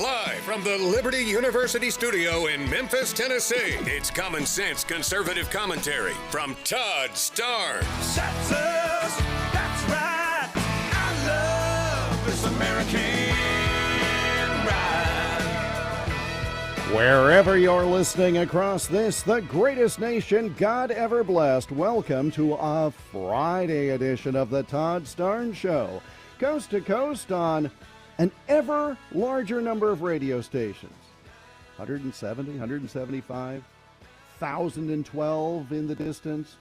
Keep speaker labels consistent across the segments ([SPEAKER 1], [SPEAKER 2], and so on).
[SPEAKER 1] Live from the Liberty University studio in Memphis, Tennessee, it's Common Sense Conservative Commentary from Todd Starnes.
[SPEAKER 2] That's right. I love this American ride.
[SPEAKER 3] Wherever you're listening across this, the greatest nation God ever blessed, welcome to a Friday edition of the Todd Starnes Show. Coast to coast on an ever larger number of radio stations. 170, 175, 1,012 in the distance.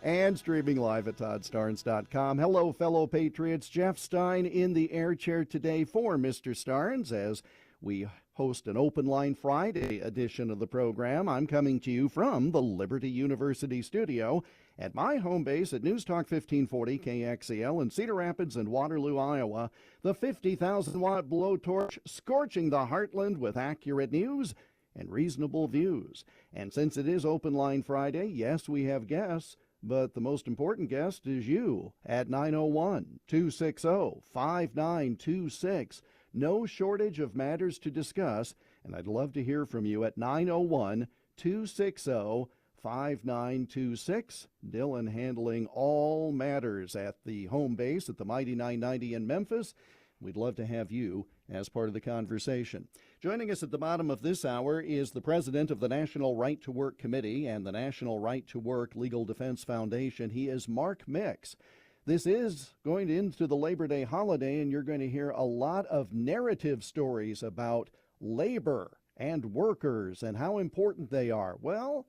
[SPEAKER 3] And streaming live at ToddStarnes.com. Hello, fellow patriots. Jeff Stein in the air chair today for Mr. Starnes as we host an Open Line Friday edition of the program. I'm coming to you from the Liberty University studio at my home base at News Talk 1540 KXEL in Cedar Rapids and Waterloo, Iowa. The 50,000-watt blowtorch scorching the heartland with accurate news and reasonable views. And since it is Open Line Friday, yes, we have guests, but the most important guest is you at 901-260-5926. No shortage of matters to discuss, and I'd love to hear from you at 901-260-5926. Dylan handling all matters at the home base at the Mighty 990 in Memphis. We'd love to have you as part of the conversation. Joining us at the bottom of this hour is the president of the National Right to Work Committee and the National Right to Work Legal Defense Foundation. He is Mark Mix. This is going into the Labor Day holiday, and you're going to hear a lot of narrative stories about labor and workers and how important they are. Well,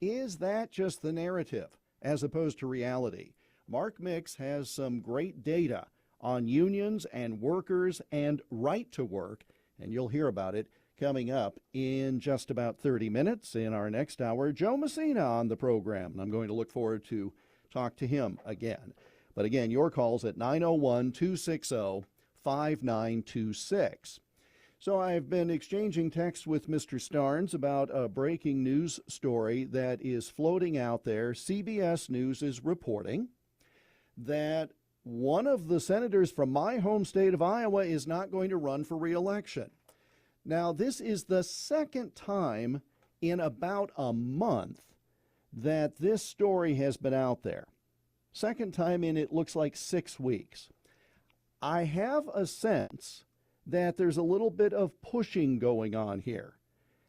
[SPEAKER 3] is that just the narrative as opposed to reality? Mark Mix has some great data on unions and workers and right to work, and you'll hear about it coming up in just about 30 minutes. In our next hour, Joe Messina on the program, and I'm going to look forward to talk to him again. But again, your calls at 901-260-5926. So I've been exchanging texts with Mr. Starnes about a breaking news story that is floating out there. CBS News is reporting that one of the senators from my home state of Iowa is not going to run for re-election. Now, this is the second time in about a month that this story has been out there. Second time in, it looks like 6 weeks. I have a sense that there's a little bit of pushing going on here.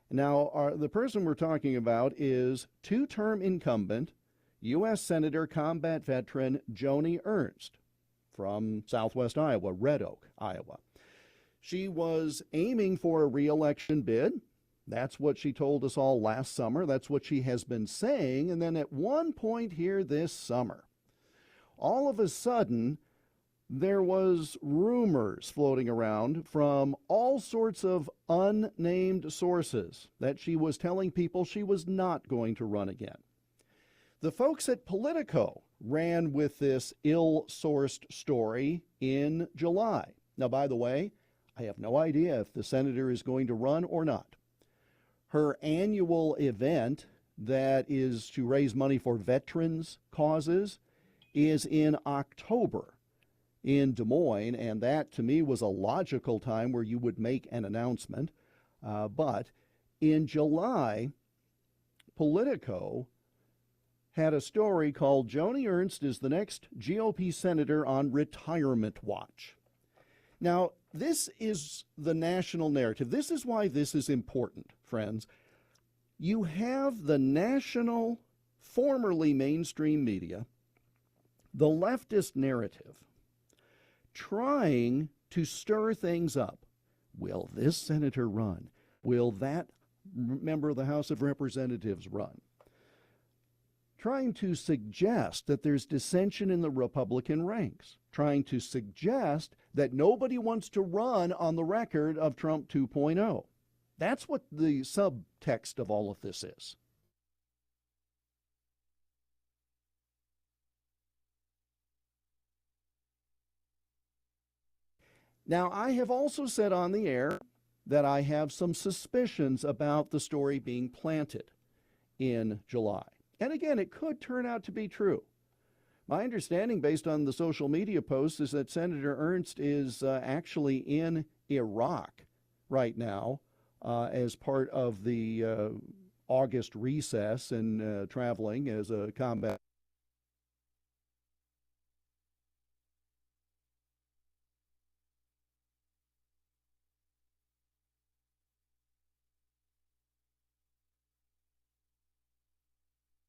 [SPEAKER 3] Now, the person we're talking about is two-term incumbent U.S. Senator combat veteran Joni Ernst from Southwest Iowa, Red Oak, Iowa. She was aiming for a re-election bid. That's what she told us all last summer. That's what she has been saying. And then at one point here this summer, all of a sudden, there was rumors floating around from all sorts of unnamed sources that she was telling people she was not going to run again. The folks at Politico ran with this ill-sourced story in July. Now, by the way, I have no idea if the senator is going to run or not. Her annual event that is to raise money for veterans' causes is in October in Des Moines, and that to me was a logical time where you would make an announcement. But in July, Politico had a story called Joni Ernst is the next GOP senator on retirement watch. Now, this is the national narrative. This is why this is important, friends. You have the national, formerly mainstream media, the leftist narrative, trying to stir things up. Will this senator run? Will that member of the House of Representatives run? Trying to suggest that there's dissension in the Republican ranks, trying to suggest that nobody wants to run on the record of Trump 2.0. That's what the subtext of all of this is. Now, I have also said on the air that I have some suspicions about the story being planted in July. And again, it could turn out to be true. My understanding, based on the social media posts, is that Senator Ernst is actually in Iraq right now as part of the August recess and traveling as a combat.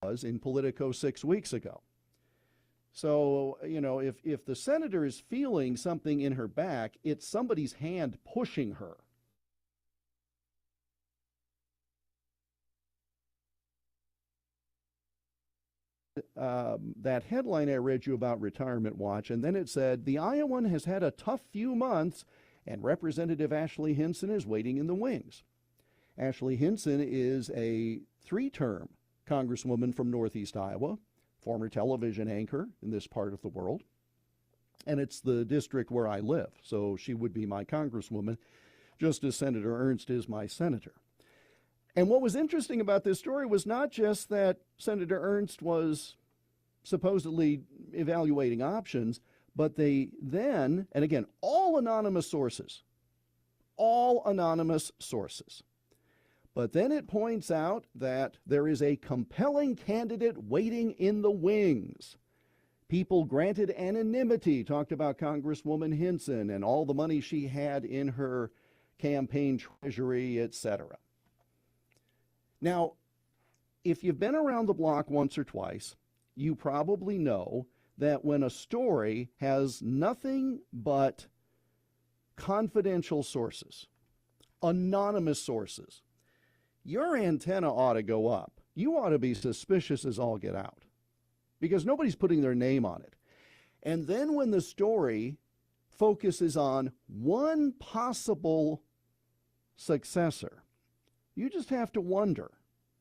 [SPEAKER 3] Was in Politico 6 weeks ago. So, if the senator is feeling something in her back, it's somebody's hand pushing her. That headline I read you about Retirement Watch, and then it said, the Iowan has had a tough few months, and Representative Ashley Hinson is waiting in the wings. Ashley Hinson is a 3-term Congresswoman from Northeast Iowa, former television anchor in this part of the world. And it's the district where I live, so she would be my Congresswoman, just as Senator Ernst is my senator. And what was interesting about this story was not just that Senator Ernst was supposedly evaluating options, but they then, and again, all anonymous sources. But then it points out that there is a compelling candidate waiting in the wings. People granted anonymity talked about Congresswoman Hinson and all the money she had in her campaign treasury, etc. Now, if you've been around the block once or twice, you probably know that when a story has nothing but confidential sources, anonymous sources, your antenna ought to go up. You ought to be suspicious as all get out because nobody's putting their name on it. And then when the story focuses on one possible successor, you just have to wonder.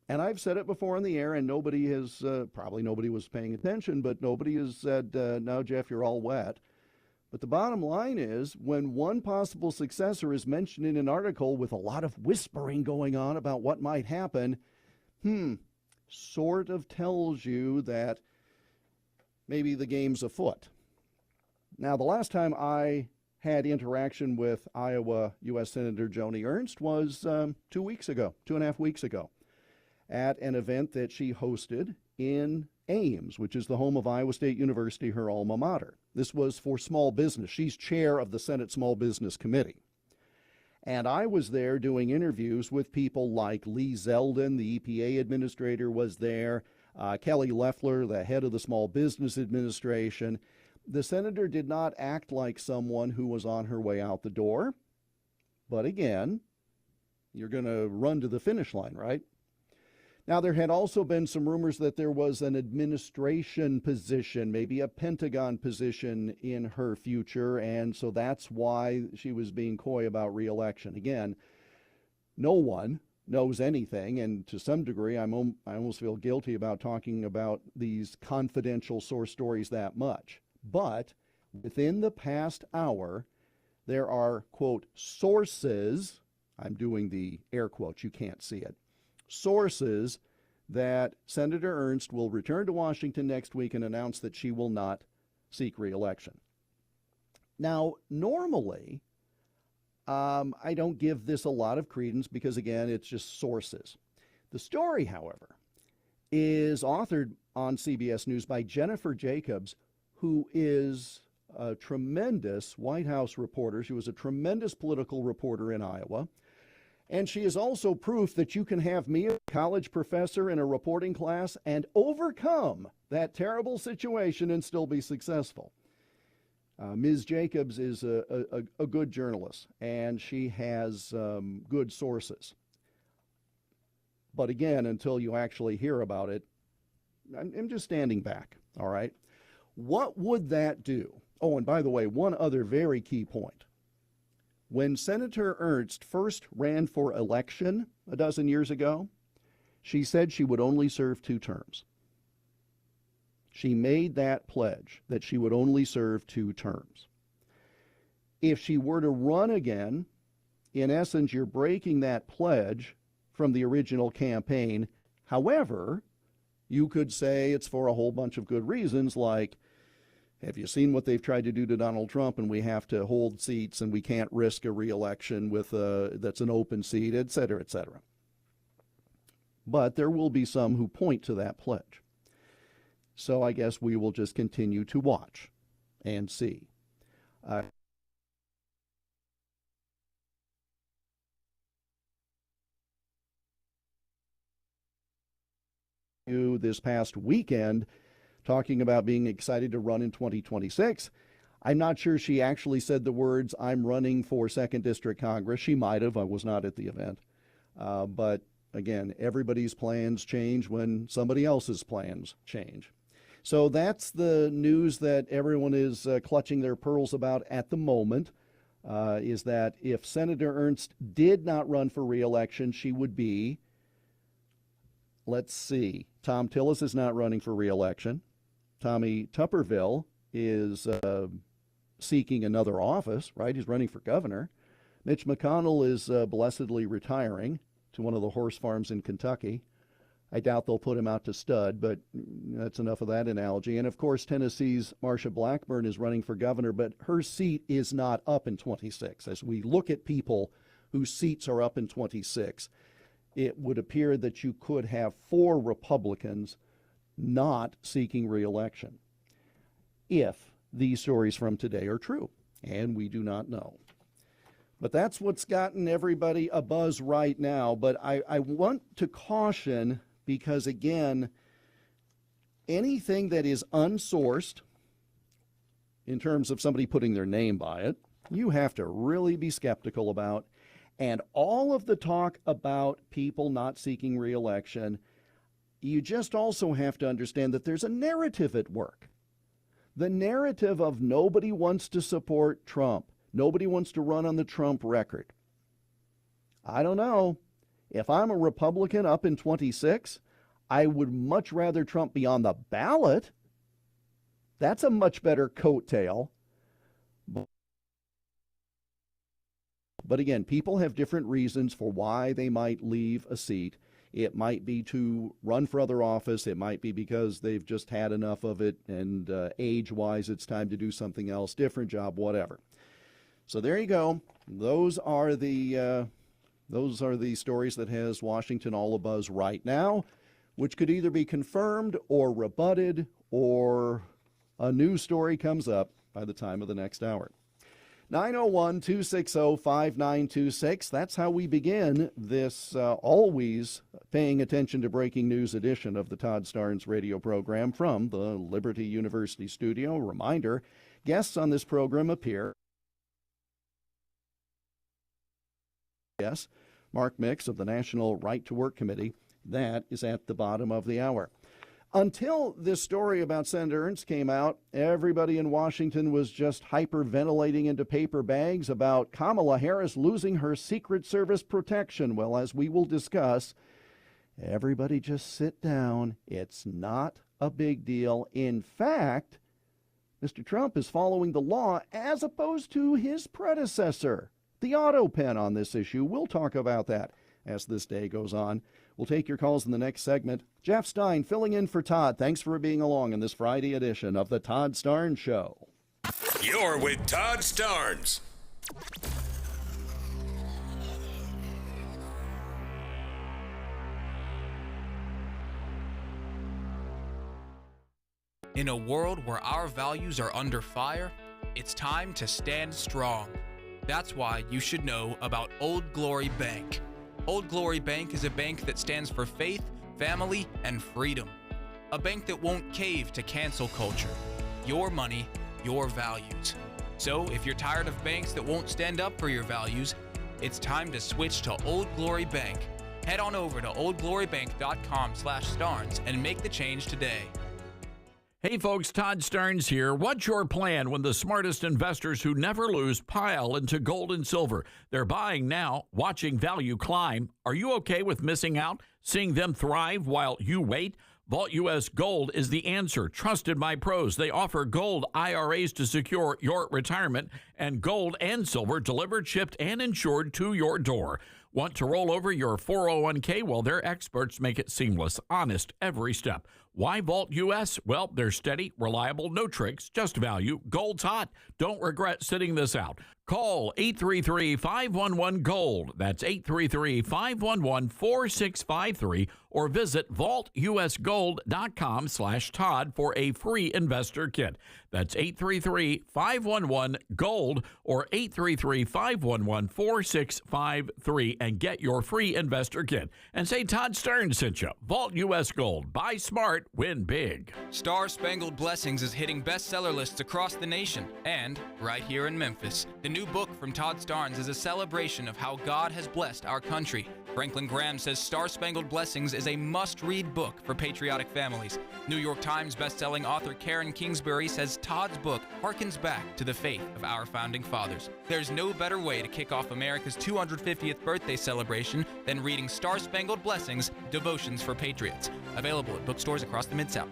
[SPEAKER 3] And I've said it before on the air, and nobody has, probably nobody was paying attention, but nobody has said, no, Jeff, you're all wet. But the bottom line is, when one possible successor is mentioned in an article with a lot of whispering going on about what might happen, sort of tells you that maybe the game's afoot. Now, the last time I had interaction with Iowa U.S. Senator Joni Ernst was 2.5 weeks ago, at an event that she hosted in Ames, which is the home of Iowa State University, her alma mater. This was for small business. She's chair of the Senate Small Business Committee. And I was there doing interviews with people like Lee Zeldin, the EPA administrator, was there, Kelly Loeffler, the head of the Small Business Administration. The senator did not act like someone who was on her way out the door. But again, you're going to run to the finish line, right? Now, there had also been some rumors that there was an administration position, maybe a Pentagon position in her future, and so that's why she was being coy about re-election. Again, no one knows anything, and to some degree, I almost feel guilty about talking about these confidential source stories that much. But within the past hour, there are, quote, sources, I'm doing the air quotes, you can't see it, sources that Senator Ernst will return to Washington next week and announce that she will not seek re-election. Now, normally, I don't give this a lot of credence because, again, it's just sources. The story, however, is authored on CBS News by Jennifer Jacobs, who is a tremendous White House reporter. She was a tremendous political reporter in Iowa. And she is also proof that you can have me, a college professor in a reporting class, and overcome that terrible situation and still be successful. Ms. Jacobs is a good journalist, and she has good sources. But again, until you actually hear about it, I'm just standing back, all right? What would that do? Oh, and by the way, one other very key point. When Senator Ernst first ran for election a dozen years ago, she said she would only serve 2 terms. She made that pledge that she would only serve 2 terms. If she were to run again, in essence, you're breaking that pledge from the original campaign. However, you could say it's for a whole bunch of good reasons, like Have you seen what they've tried to do to Donald Trump? And we have to hold seats and we can't risk a reelection with that's an open seat, et cetera, et cetera. But there will be some who point to that pledge. So I guess we will just continue to watch and see. This past weekend, talking about being excited to run in 2026. I'm not sure she actually said the words, "I'm running for 2nd District Congress." She might have. I was not at the event. But again, everybody's plans change when somebody else's plans change. So that's the news that everyone is clutching their pearls about at the moment, is that if Senator Ernst did not run for re-election, she would be, let's see, Tom Tillis is not running for re-election. Tommy Tupperville is seeking another office, right? He's running for governor. Mitch McConnell is blessedly retiring to one of the horse farms in Kentucky. I doubt they'll put him out to stud, but that's enough of that analogy. And, of course, Tennessee's Marsha Blackburn is running for governor, but her seat is not up in 26. As we look at people whose seats are up in 26, it would appear that you could have 4 Republicans not seeking re-election if these stories from today are true, and we do not know. But that's what's gotten everybody a buzz right now. But I want to caution because, again, anything that is unsourced in terms of somebody putting their name by it, you have to really be skeptical about. And all of the talk about people not seeking re-election, you just also have to understand that there's a narrative at work. The narrative of nobody wants to support Trump. Nobody wants to run on the Trump record. I don't know. If I'm a Republican up in 26, I would much rather Trump be on the ballot. That's a much better coattail. But again, people have different reasons for why they might leave a seat. It might be to run for other office. It might be because they've just had enough of it, and age-wise, it's time to do something else, different job, whatever. So there you go. Those are the stories that has Washington all abuzz right now, which could either be confirmed or rebutted, or a new story comes up by the time of the next hour. 901-260-5926. That's how we begin this always paying attention to breaking news edition of the Todd Starnes radio program from the Liberty University studio. Reminder, guests on this program appear. Yes, Mark Mix of the National Right to Work Committee. That is at the bottom of the hour. Until this story about Senator Ernst came out, everybody in Washington was just hyperventilating into paper bags about Kamala Harris losing her Secret Service protection. Well, as we will discuss, everybody just sit down. It's not a big deal. In fact, Mr. Trump is following the law as opposed to his predecessor, the auto pen on this issue. We'll talk about that as this day goes on. We'll take your calls in the next segment. Jeff Stein filling in for Todd. Thanks for being along in this Friday edition of the Todd Starnes Show.
[SPEAKER 1] You're with Todd Starnes.
[SPEAKER 4] In a world where our values are under fire, it's time to stand strong. That's why you should know about Old Glory Bank. Old Glory Bank is a bank that stands for faith, family, and freedom. A bank that won't cave to cancel culture. Your money, your values. So if you're tired of banks that won't stand up for your values, it's time to switch to Old Glory Bank. Head on over to oldglorybank.com/Starnes and make the change today.
[SPEAKER 5] Hey folks, Todd Starnes here. What's your plan when the smartest investors who never lose pile into gold and silver? They're buying now, watching value climb. Are you okay with missing out, seeing them thrive while you wait? Vault U.S. Gold is the answer, trusted by pros. They offer gold IRAs to secure your retirement and gold and silver delivered, shipped, and insured to your door. Want to roll over your 401k? Well, their experts make it seamless, honest every step. Why Vault US? Well, they're steady, reliable, no tricks, just value. Gold's hot. Don't regret sitting this out. Call 833-511-GOLD. That's 833-511-4653 or visit vaultusgold.com/Todd for a free investor kit. That's 833-511-GOLD or 833-511-4653 and get your free investor kit. And say Todd Stern sent you. Vault US Gold. Buy smart, win big.
[SPEAKER 4] Star Spangled Blessings is hitting bestseller lists across the nation and right here in Memphis. The new book from Todd Starnes is a celebration of how God has blessed our country. Franklin Graham says Star Spangled Blessings is a must-read book for patriotic families. New York Times bestselling author Karen Kingsbury says Todd's book harkens back to the faith of our founding fathers. There's no better way to kick off America's 250th birthday celebration than reading Star Spangled Blessings, Devotions for Patriots. Available at bookstores across the Mid-South.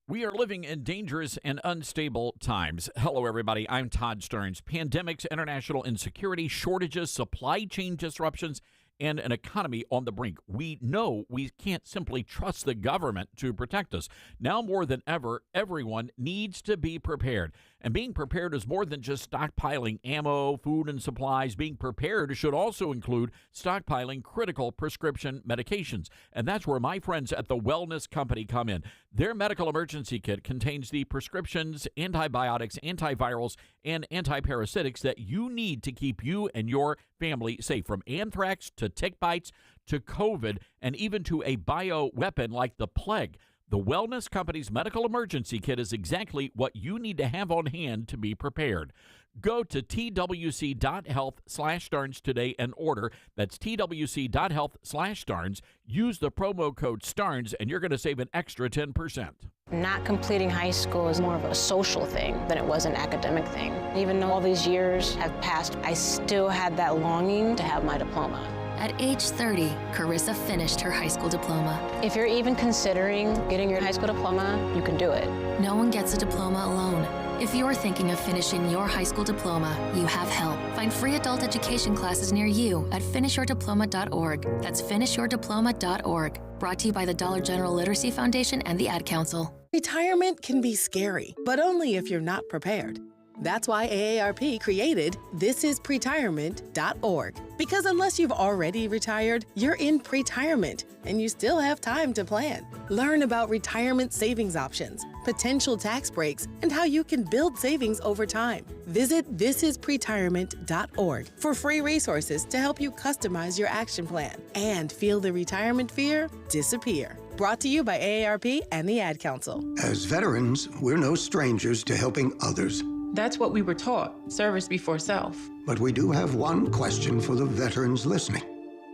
[SPEAKER 5] We are living in dangerous and unstable times. Hello, everybody. I'm Todd Stearns. Pandemics, international insecurity, shortages, supply chain disruptions, and an economy on the brink. We know we can't simply trust the government to protect us. Now more than ever, everyone needs to be prepared. And being prepared is more than just stockpiling ammo, food, and supplies. Being prepared should also include stockpiling critical prescription medications. And that's where my friends at the Wellness Company come in. Their medical emergency kit contains the prescriptions, antibiotics, antivirals, and antiparasitics that you need to keep you and your family safe, from anthrax to tick bites to COVID and even to a bioweapon like the plague. The Wellness Company's medical emergency kit is exactly what you need to have on hand to be prepared. Go to twc.health/Starnes today and order. That's twc.health/Starnes. Use the promo code Starnes and you're going to save an extra 10%.
[SPEAKER 6] Not completing high school is more of a social thing than it was an academic thing. Even though all these years have passed, I still had that longing to have my diploma.
[SPEAKER 7] At age 30, Carissa finished her high school diploma.
[SPEAKER 6] If you're even considering getting your high school diploma, you can do it.
[SPEAKER 7] No one gets a diploma alone. If you're thinking of finishing your high school diploma, you have help. Find free adult education classes near you at finishyourdiploma.org. That's finishyourdiploma.org. Brought to you by the Dollar General Literacy Foundation and the Ad Council.
[SPEAKER 8] Retirement can be scary, but only if you're not prepared. That's why AARP created thisispretirement.org. Because unless you've already retired, you're in pretirement, and you still have time to plan. Learn about retirement savings options, potential tax breaks, and how you can build savings over time. Visit thisispretirement.org for free resources to help you customize your action plan and feel the retirement fear disappear. Brought to you by AARP and the Ad Council.
[SPEAKER 9] As veterans, we're no strangers to helping others.
[SPEAKER 10] That's what we were taught, service before self.
[SPEAKER 9] But we do have one question for the veterans listening.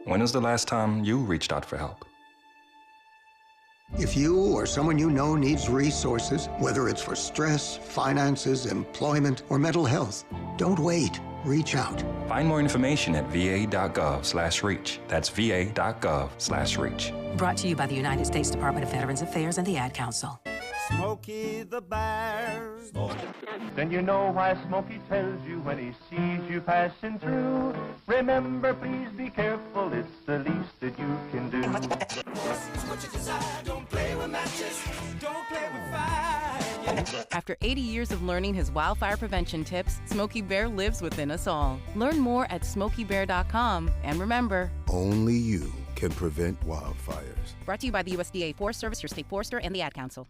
[SPEAKER 11] When was the last time you reached out for help?
[SPEAKER 9] If you or someone you know needs resources, whether it's for stress, finances, employment, or mental health, don't wait. Reach out.
[SPEAKER 11] Find more information at va.gov/reach. That's va.gov/reach.
[SPEAKER 12] Brought to you by the United States Department of Veterans Affairs and the Ad Council.
[SPEAKER 2] Smokey the Bear. Then you know why Smokey tells you when he sees you passing through. Remember, please be careful, it's the least that you can do. What you desire, don't play with matches, don't play with fire.
[SPEAKER 13] After 80 years of learning his wildfire prevention tips, Smokey Bear lives within us all. Learn more at SmokeyBear.com. And remember,
[SPEAKER 14] only you can prevent wildfires.
[SPEAKER 13] Brought to you by the USDA Forest Service, your state forester, and the Ad Council.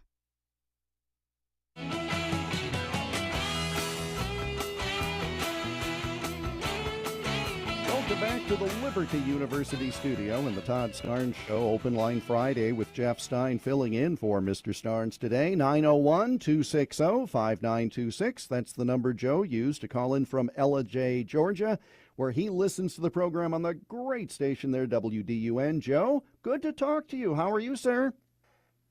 [SPEAKER 3] Welcome back to the Liberty University studio in the Todd Starnes Show. Open Line Friday with Jeff Stein filling in for Mr. Starnes today. 901-260-5926. That's the number Joe used to call in from Ella J, Georgia, where he listens to the program on the great station there, WDUN. Joe, good to talk to you. How are you, sir?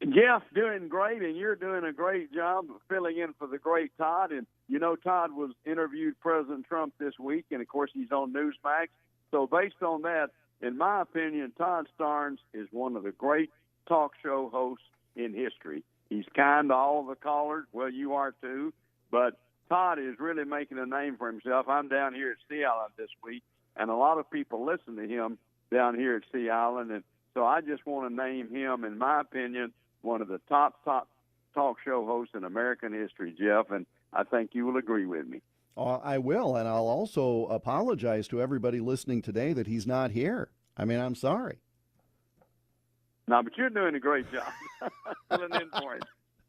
[SPEAKER 15] Jeff, doing great, and you're doing a great job of filling in for the great Todd. And, you know, Todd was interviewed President Trump this week, and, of course, he's on Newsmax. So based on that, in my opinion, Todd Starnes is one of the great talk show hosts in history. He's kind to all the callers. Well, you are too. But Todd is really making a name for himself. I'm down here at Sea Island this week, and a lot of people listen to him down here at Sea Island. And so I just want to name him, in my opinion, one of the top talk show hosts in American history, Jeff, and I think you will agree with me.
[SPEAKER 3] I will, and I'll also apologize to everybody listening today that he's not here. I mean, I'm sorry.
[SPEAKER 15] No, but you're doing a great job filling in for him.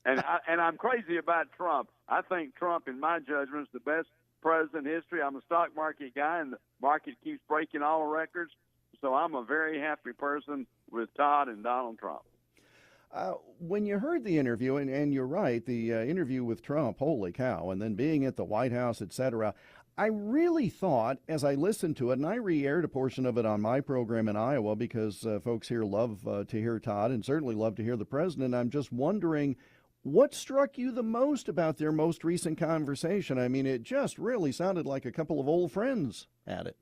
[SPEAKER 15] And I'm crazy about Trump. I think Trump, in my judgment, is the best president in history. I'm a stock market guy, and the market keeps breaking all records. So I'm a very happy person with Todd and Donald Trump.
[SPEAKER 3] When you heard the interview, and you're right, the interview with Trump, holy cow, and then being at the White House, etc., I really thought, as I listened to it, and I re-aired a portion of it on my program in Iowa because folks here love to hear Todd and certainly love to hear the president. I'm just wondering, what struck you the most about their most recent conversation? I mean, it just really sounded like a couple of old friends at it.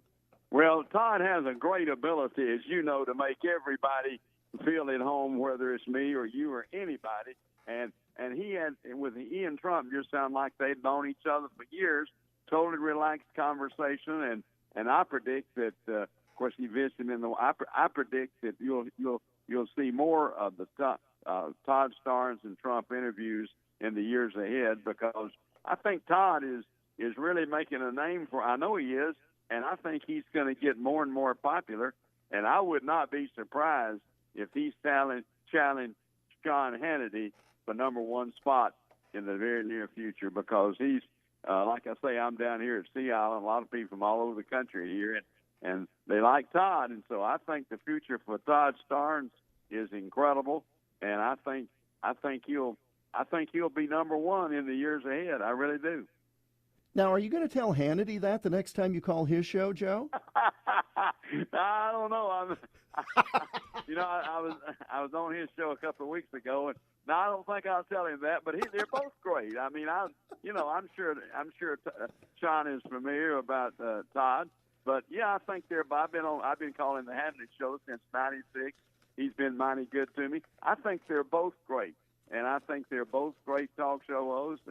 [SPEAKER 15] Well, Todd has a great ability, as you know, to make everybody feel at home, whether it's me or you or anybody. And he had, with Ian Trump, just sound like they'd known each other for years. Totally relaxed conversation, and I predict that. Of course, he visited in the. I predict that you'll see more of the Todd Starnes and Trump interviews in the years ahead, because I think Todd is really making a name for. I know he is, and I think he's going to get more and more popular. And I would not be surprised if he's challenged Sean Hannity for #1 spot in the very near future, because he's. Like I say, I'm down here at Sea Island. A lot of people from all over the country here, and they like Todd. And so I think the future for Todd Starnes is incredible, and I think he'll be #1 in the years ahead. I really do.
[SPEAKER 3] Now, are you going to tell Hannity that the next time you call his show, Joe?
[SPEAKER 15] I don't know. I was on his show a couple of weeks ago, and no, I don't think I'll tell him that. But they're both great. I mean, I'm sure Sean is familiar about Todd. But yeah, I think I've been calling the Hannity show since '96. He's been mighty good to me. I think they're both great, and I think they're both great talk show hosts.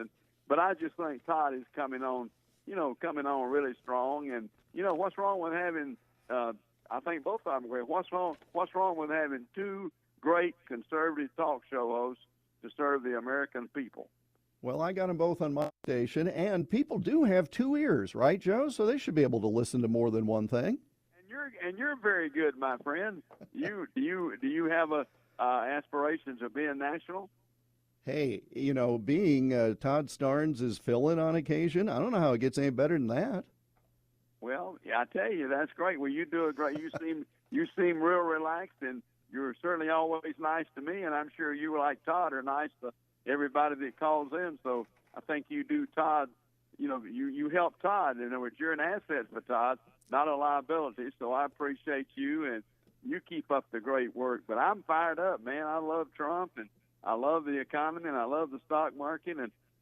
[SPEAKER 15] But I just think Todd is coming on really strong. And what's wrong with having? I think both of them are great. What's wrong with having two great conservative talk show hosts to serve the American people?
[SPEAKER 3] Well, I got them both on my station, and people do have two ears, right, Joe? So they should be able to listen to more than one thing.
[SPEAKER 15] And you're very good, my friend. Do you have aspirations of being national?
[SPEAKER 3] Hey, being Todd Starnes is fill-in on occasion. I don't know how it gets any better than that.
[SPEAKER 15] Well, I tell you, that's great. Well, you do a great. You seem real relaxed, and you're certainly always nice to me. And I'm sure you, like Todd, are nice to everybody that calls in. So I think you do Todd. You help Todd. In other words, you're an asset for Todd, not a liability. So I appreciate you, and you keep up the great work. But I'm fired up, man. I love Trump, and I love the economy, and I love the stock market,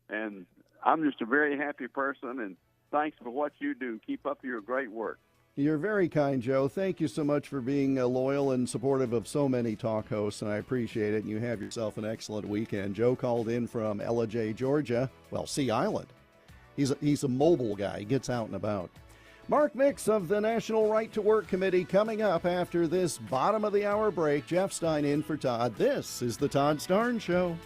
[SPEAKER 15] and I'm just a very happy person. And thanks for what you do. Keep up your great work.
[SPEAKER 3] You're very kind, Joe. Thank you so much for being loyal and supportive of so many talk hosts, and I appreciate it. And you have yourself an excellent weekend. Joe called in from Ellijay, Georgia. Well, Sea Island. He's a mobile guy. He gets out and about. Mark Mix of the National Right to Work Committee coming up after this bottom of the hour break. Jeff Stein in for Todd. This is the Todd Starnes Show.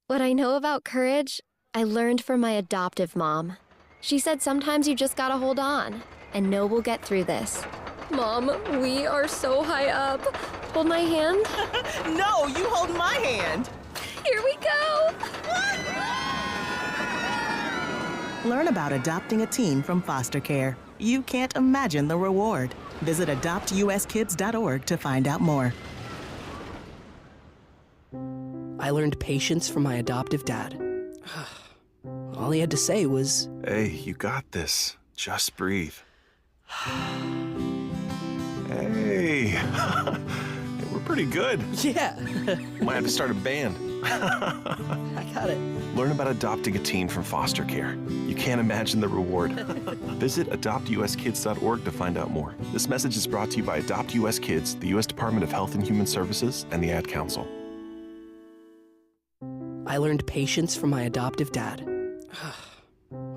[SPEAKER 16] What I know about courage, I learned from my adoptive mom. She said sometimes you just gotta hold on and know we'll get through this. Mom, we are so high up. Hold my hand.
[SPEAKER 17] No, you hold my hand.
[SPEAKER 16] Here we go.
[SPEAKER 17] Learn about adopting a teen from foster care. You can't imagine the reward. Visit adoptuskids.org to find out more.
[SPEAKER 18] I learned patience from my adoptive dad. All he had to say was,
[SPEAKER 19] "Hey, you got this. Just breathe." Hey, we're pretty good.
[SPEAKER 18] Yeah.
[SPEAKER 19] Might have to start a band.
[SPEAKER 18] I got it.
[SPEAKER 19] Learn about adopting a teen from foster care. You can't imagine the reward. Visit adoptuskids.org to find out more. This message is brought to you by Adopt US Kids, the U.S. Department of Health and Human Services, and the Ad Council.
[SPEAKER 18] I learned patience from my adoptive dad.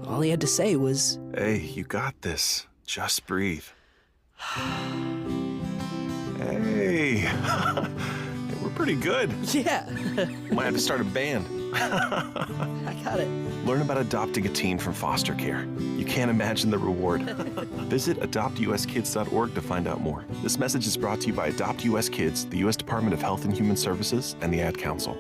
[SPEAKER 18] All he had to say was,
[SPEAKER 19] "Hey, you got this. Just breathe." Hey. We're pretty good.
[SPEAKER 18] Yeah.
[SPEAKER 19] Might have to start a band.
[SPEAKER 18] I got it.
[SPEAKER 19] Learn about adopting a teen from foster care. You can't imagine the reward. Visit adoptuskids.org to find out more. This message is brought to you by Adopt US Kids, the U.S. Department of Health and Human Services, and the Ad Council.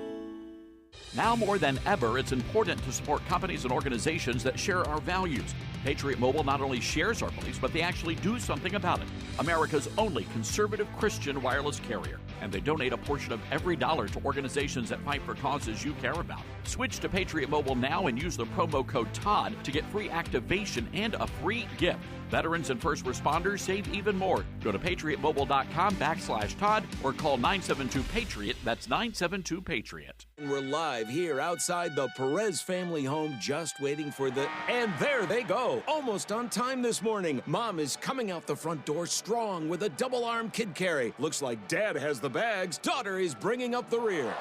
[SPEAKER 5] Now more than ever, it's important to support companies and organizations that share our values. Patriot Mobile not only shares our beliefs, but they actually do something about it. America's only conservative Christian wireless carrier. And they donate a portion of every dollar to organizations that fight for causes you care about. Switch to Patriot Mobile now and use the promo code TODD to get free activation and a free gift. Veterans and first responders save even more. Go to patriotmobile.com/Todd or call 972-PATRIOT. That's 972-PATRIOT.
[SPEAKER 20] We're live here outside the Perez family home, just waiting for the... And there they go. Almost on time this morning. Mom is coming out the front door strong with a double-arm kid carry. Looks like Dad has the bags. Daughter is bringing up the rear.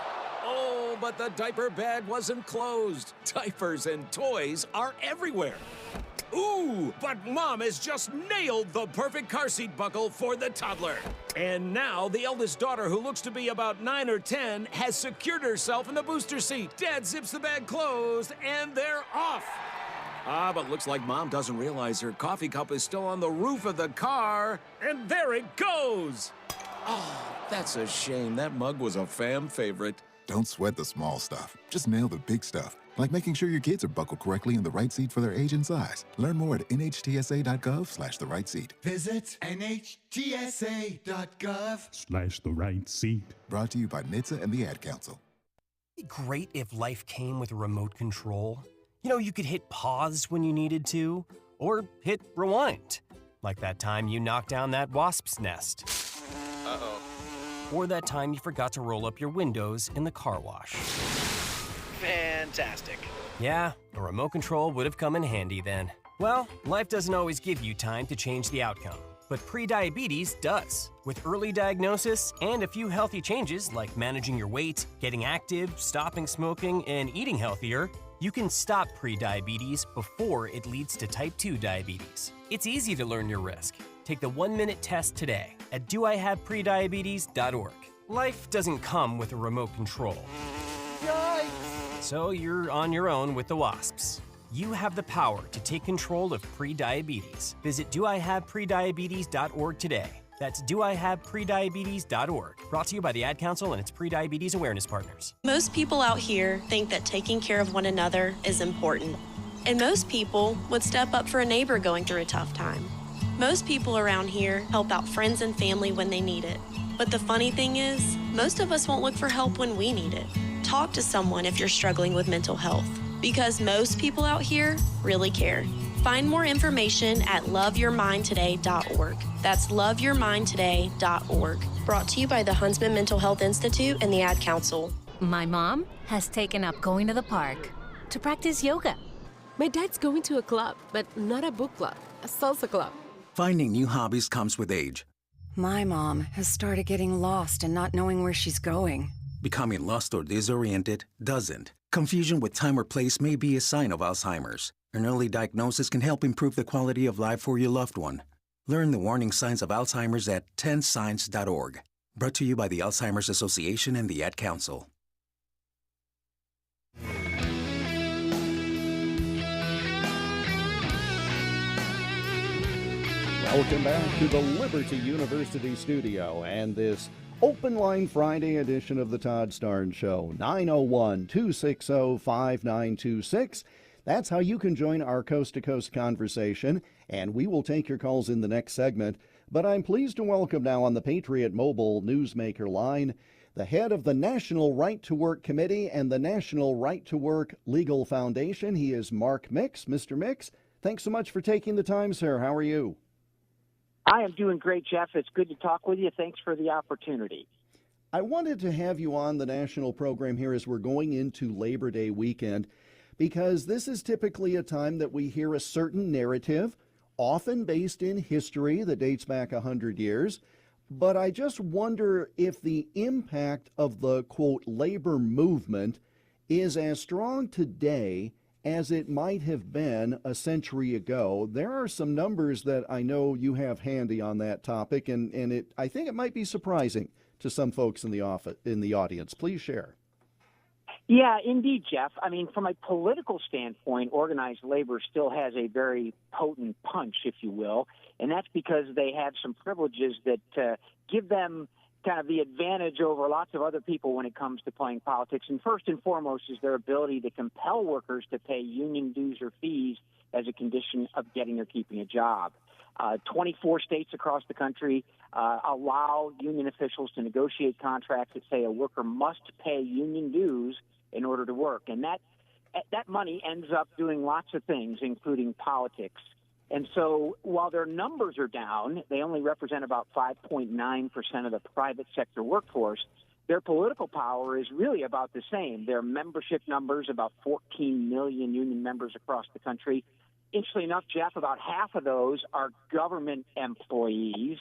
[SPEAKER 20] Oh, but the diaper bag wasn't closed. Diapers and toys are everywhere. Ooh, but Mom has just nailed the perfect car seat buckle for the toddler. And now the eldest daughter, who looks to be about 9 or 10, has secured herself in the booster seat. Dad zips the bag closed, and they're off. But looks like Mom doesn't realize her coffee cup is still on the roof of the car. And there it goes. Oh, that's a shame. That mug was a fam favorite.
[SPEAKER 21] Don't sweat the small stuff. Just nail the big stuff. Like making sure your kids are buckled correctly in the right seat for their age and size. Learn more at nhtsa.gov/the right seat.
[SPEAKER 22] Visit nhtsa.gov/the right seat.
[SPEAKER 21] Brought to you by NHTSA and the Ad Council.
[SPEAKER 23] It'd be great if life came with a remote control. You know, you could hit pause when you needed to, or hit rewind. Like that time you knocked down that wasp's nest.
[SPEAKER 24] Uh-oh.
[SPEAKER 23] Or that time you forgot to roll up your windows in the car wash.
[SPEAKER 24] Fantastic.
[SPEAKER 23] Yeah, a remote control would have come in handy then. Well, life doesn't always give you time to change the outcome, but prediabetes does. With early diagnosis and a few healthy changes like managing your weight, getting active, stopping smoking, and eating healthier, you can stop prediabetes before it leads to type 2 diabetes. It's easy to learn your risk. Take the 1-minute test today at doihaveprediabetes.org. Life doesn't come with a remote control.
[SPEAKER 22] Yikes!
[SPEAKER 23] So you're on your own with the wasps. You have the power to take control of prediabetes. Visit doihaveprediabetes.org today. That's doihaveprediabetes.org. Brought to you by the Ad Council and its prediabetes awareness partners.
[SPEAKER 25] Most people out here think that taking care of one another is important. And most people would step up for a neighbor going through a tough time. Most people around here help out friends and family when they need it. But the funny thing is, most of us won't look for help when we need it. Talk to someone if you're struggling with mental health, because most people out here really care. Find more information at loveyourmindtoday.org. That's loveyourmindtoday.org. Brought to you by the Huntsman Mental Health Institute and the Ad Council.
[SPEAKER 26] My mom has taken up going to the park to practice yoga.
[SPEAKER 27] My dad's going to a club, but not a book club, a salsa club.
[SPEAKER 28] Finding new hobbies comes with age.
[SPEAKER 29] My mom has started getting lost and not knowing where she's going.
[SPEAKER 28] Becoming lost or disoriented doesn't. Confusion with time or place may be a sign of Alzheimer's. An early diagnosis can help improve the quality of life for your loved one. Learn the warning signs of Alzheimer's at 10signs.org. Brought to you by the Alzheimer's Association and the Ad Council.
[SPEAKER 3] Welcome back to the Liberty University studio and this Open Line Friday edition of the Todd Starnes Show. 901-260-5926. That's how you can join our coast-to-coast conversation, and we will take your calls in the next segment. But I'm pleased to welcome now on the Patriot Mobile Newsmaker line the head of the National Right to Work Committee and the National Right to Work Legal Foundation. He is Mark Mix. Mr. Mix, thanks so much for taking the time, sir. How are you?
[SPEAKER 30] I am doing great, Jeff. It's good to talk with you. Thanks for the opportunity.
[SPEAKER 3] I wanted to have you on the national program here as we're going into Labor Day weekend, because this is typically a time that we hear a certain narrative, often based in history that dates back 100 years. But I just wonder if the impact of the, quote, labor movement is as strong today as it might have been a century ago. There are some numbers that I know you have handy on that topic, and I think it might be surprising to some folks in the audience. Please share.
[SPEAKER 1] Yeah, indeed, Jeff. I mean, from a political standpoint, organized labor still has a very potent punch, if you will, and that's because they have some privileges that give them kind of the advantage over lots of other people when it comes to playing politics. And first and foremost is their ability to compel workers to pay union dues or fees as a condition of getting or keeping a job. 24 states across the country allow union officials to negotiate contracts that say a worker must pay union dues in order to work. And that money ends up doing lots of things, including politics. And so while their numbers are down, they only represent about 5.9% of the private sector workforce, their political power is really about the same. Their membership numbers, about 14 million union members across the country. Interestingly enough, Jeff, about half of those are government employees,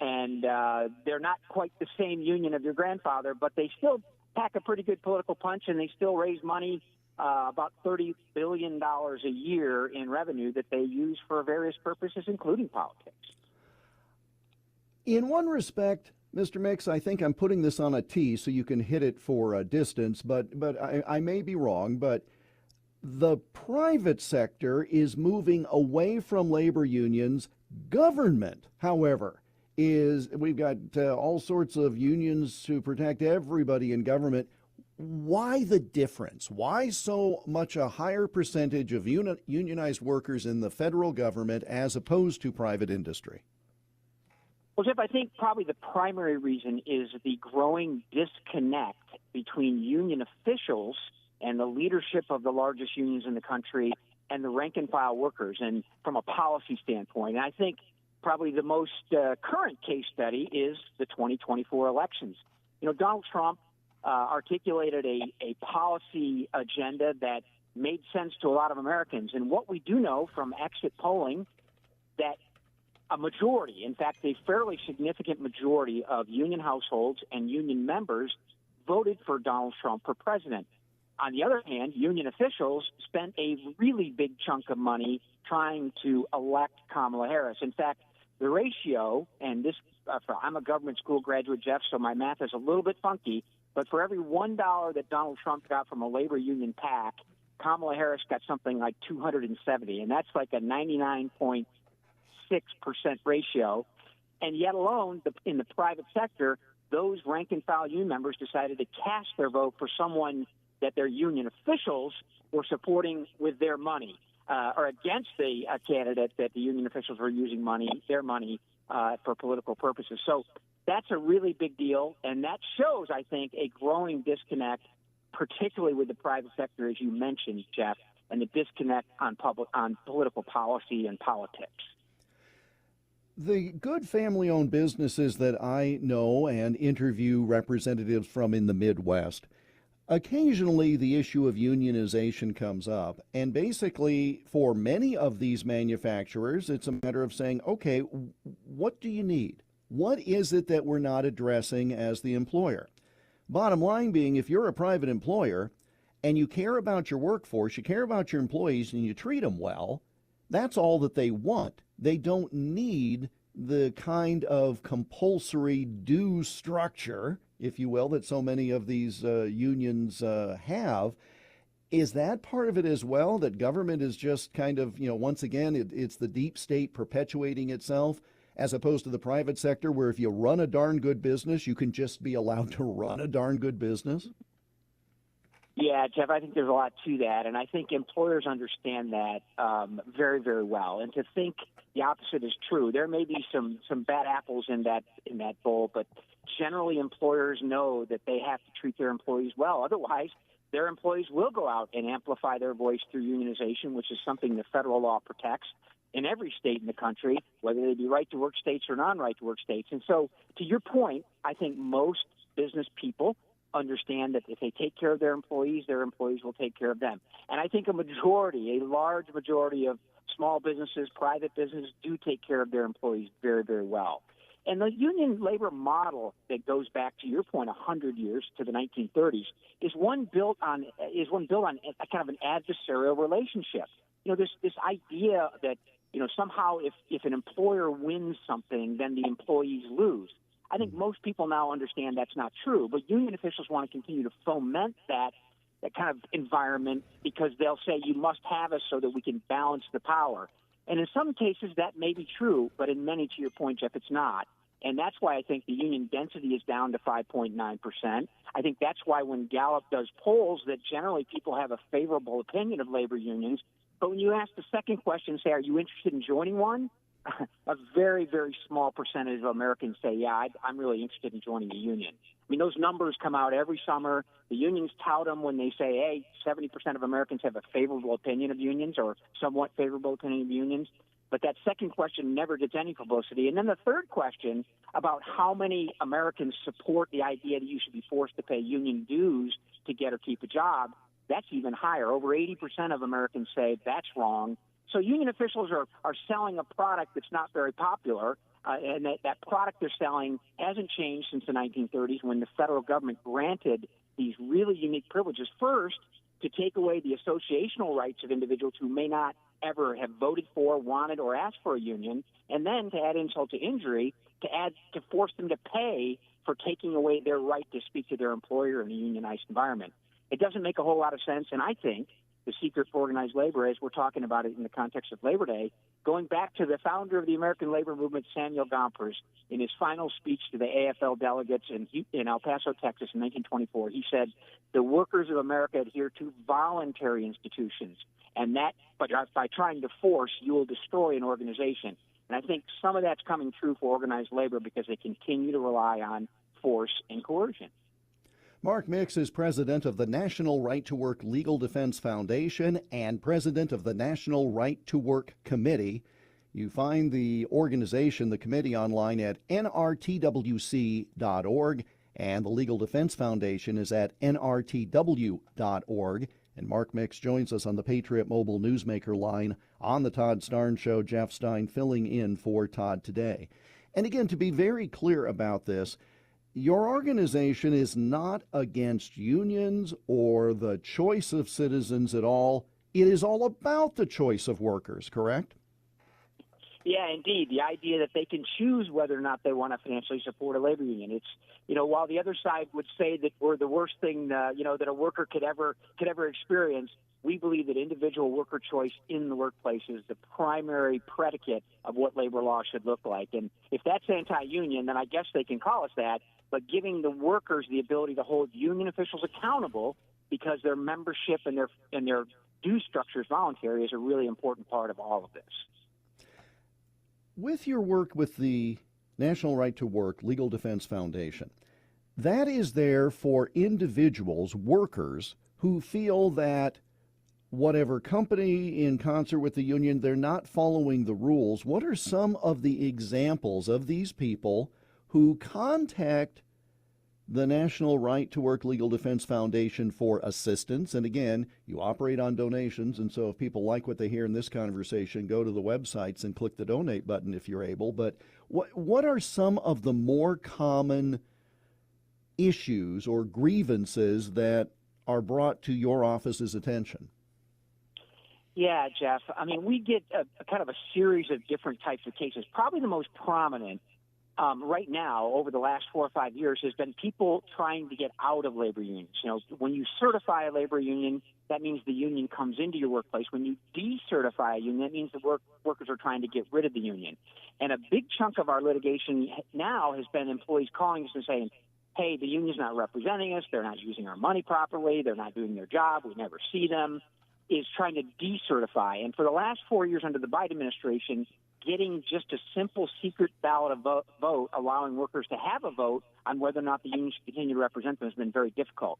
[SPEAKER 1] and they're not quite the same union of your grandfather, but they still pack a pretty good political punch, and they still raise money, about $30 billion a year in revenue that they use for various purposes, including politics.
[SPEAKER 3] In one respect, Mr. Mix, I think I'm putting this on a tee so you can hit it for a distance, but I may be wrong, but the private sector is moving away from labor unions. Government, however, we've got all sorts of unions to protect everybody in government. Why the difference? Why so much a higher percentage of unionized workers in the federal government as opposed to private industry?
[SPEAKER 1] Well, Jeff, I think probably the primary reason is the growing disconnect between union officials and the leadership of the largest unions in the country and the rank-and-file workers, and from a policy standpoint. And I think probably the most current case study is the 2024 elections. You know, Donald Trump articulated a policy agenda that made sense to a lot of Americans. And what we do know from exit polling, that a majority, in fact, a fairly significant majority of union households and union members voted for Donald Trump for president. On the other hand, union officials spent a really big chunk of money trying to elect Kamala Harris. In fact, the ratio, and this, I'm a government school graduate, Jeff, so my math is a little bit funky, but for every $1 that Donald Trump got from a labor union PAC, Kamala Harris got something like 270, and that's like a 99.6% ratio. And yet alone, in the private sector, those rank-and-file union members decided to cast their vote for someone that their union officials were supporting with their money, or against the candidate that the union officials were using their money for political purposes. So that's a really big deal, and that shows, I think, a growing disconnect, particularly with the private sector, as you mentioned, Jeff, and the disconnect on political policy and politics.
[SPEAKER 3] The good family-owned businesses that I know and interview representatives from in the Midwest, occasionally the issue of unionization comes up, and basically for many of these manufacturers, it's a matter of saying, okay, what do you need? What is it that we're not addressing as the employer? Bottom line being, if you're a private employer and you care about your workforce, you care about your employees, and you treat them well, that's all that they want. They don't need the kind of compulsory due structure, if you will, that so many of these unions have. Is that part of it as well, that government is just kind of, once again, it's the deep state perpetuating itself, as opposed to the private sector, where if you run a darn good business, you can just be allowed to run a darn good business?
[SPEAKER 1] Yeah, Jeff, I think there's a lot to that, and I think employers understand that very, very well. And to think the opposite is true. There may be some bad apples in that bowl, but generally employers know that they have to treat their employees well. Otherwise, their employees will go out and amplify their voice through unionization, which is something the federal law protects in every state in the country, whether they be right-to-work states or non-right-to-work states. And so, to your point, I think most business people understand that if they take care of their employees will take care of them. And I think a large majority of small businesses, private businesses, do take care of their employees very, very well. And the union labor model that goes back, to your point, 100 years to the 1930s is one built on a kind of an adversarial relationship. This idea that somehow if an employer wins something, then the employees lose. I think most people now understand that's not true, but union officials want to continue to foment that kind of environment because they'll say you must have us so that we can balance the power. And in some cases that may be true, but in many, to your point, Jeff, it's not. And that's why I think the union density is down to 5.9%. I think that's why when Gallup does polls that generally people have a favorable opinion of labor unions. But when you ask the second question, say, are you interested in joining one? A very, very small percentage of Americans say, yeah, I'm really interested in joining a union. I mean, those numbers come out every summer. The unions tout them when they say, hey, 70% of Americans have a favorable opinion of unions or somewhat favorable opinion of unions. But that second question never gets any publicity. And then the third question about how many Americans support the idea that you should be forced to pay union dues to get or keep a job, that's even higher. Over 80% of Americans say that's wrong. So union officials are selling a product that's not very popular, and that product they're selling hasn't changed since the 1930s when the federal government granted these really unique privileges. First, to take away the associational rights of individuals who may not ever have voted for, wanted, or asked for a union, and then to add insult to injury, to force them to pay for taking away their right to speak to their employer in a unionized environment. It doesn't make a whole lot of sense, and I think the secret for organized labor, as we're talking about it in the context of Labor Day, going back to the founder of the American labor movement, Samuel Gompers, in his final speech to the AFL delegates in El Paso, Texas in 1924, he said, the workers of America adhere to voluntary institutions, and that, but by trying to force, you will destroy an organization. And I think some of that's coming true for organized labor because they continue to rely on force and coercion.
[SPEAKER 3] Mark Mix is president of the National Right to Work Legal Defense Foundation and president of the National Right to Work Committee. You find the organization, the committee, online at nrtwc.org, and the Legal Defense Foundation is at nrtw.org. And Mark Mix joins us on the Patriot Mobile Newsmaker line on the Todd Starnes Show. Jeff Stein filling in for Todd today. And again, to be very clear about this, your organization is not against unions or the choice of citizens at all. It is all about the choice of workers, correct?
[SPEAKER 1] Yeah, indeed. The idea that they can choose whether or not they want to financially support a labor union. It's, while the other side would say that we're the worst thing, that a worker could ever experience, we believe that individual worker choice in the workplace is the primary predicate of what labor law should look like. And if that's anti-union, then I guess they can call us that. But giving the workers the ability to hold union officials accountable because their membership and their due structure is voluntary is a really important part of all of this.
[SPEAKER 3] With your work with the National Right to Work Legal Defense Foundation, that is there for individuals, workers, who feel that whatever company in concert with the union, they're not following the rules. What are some of the examples of these people who contact the National Right to Work Legal Defense Foundation for assistance? And again, you operate on donations, and so if people like what they hear in this conversation, go to the websites and click the donate button if you're able. But what are some of the more common issues or grievances that are brought to your office's attention?
[SPEAKER 1] Yeah, Jeff. I mean, we get a kind of a series of different types of cases. Probably the most prominent right now over the last 4 or 5 years has been people trying to get out of labor unions. When you certify a labor union, that means the union comes into your workplace. When you decertify a union, that means the workers are trying to get rid of the union. And a big chunk of our litigation now has been employees calling us and saying, hey, the union's not representing us, they're not using our money properly, they're not doing their job, we never see them, is trying to decertify. And for the last 4 years under the Biden administration, getting just a simple secret ballot vote, allowing workers to have a vote on whether or not the union should continue to represent them, has been very difficult.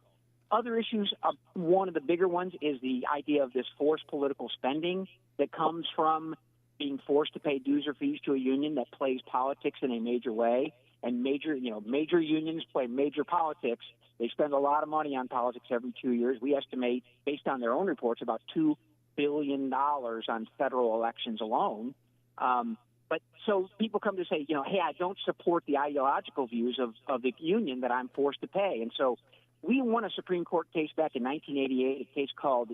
[SPEAKER 1] Other issues, one of the bigger ones is the idea of this forced political spending that comes from being forced to pay dues or fees to a union that plays politics in a major way. And major unions play major politics. They spend a lot of money on politics every 2 years. We estimate, based on their own reports, about $2 billion on federal elections alone. But so people come to say, hey, I don't support the ideological views of the union that I'm forced to pay. And so we won a Supreme Court case back in 1988, a case called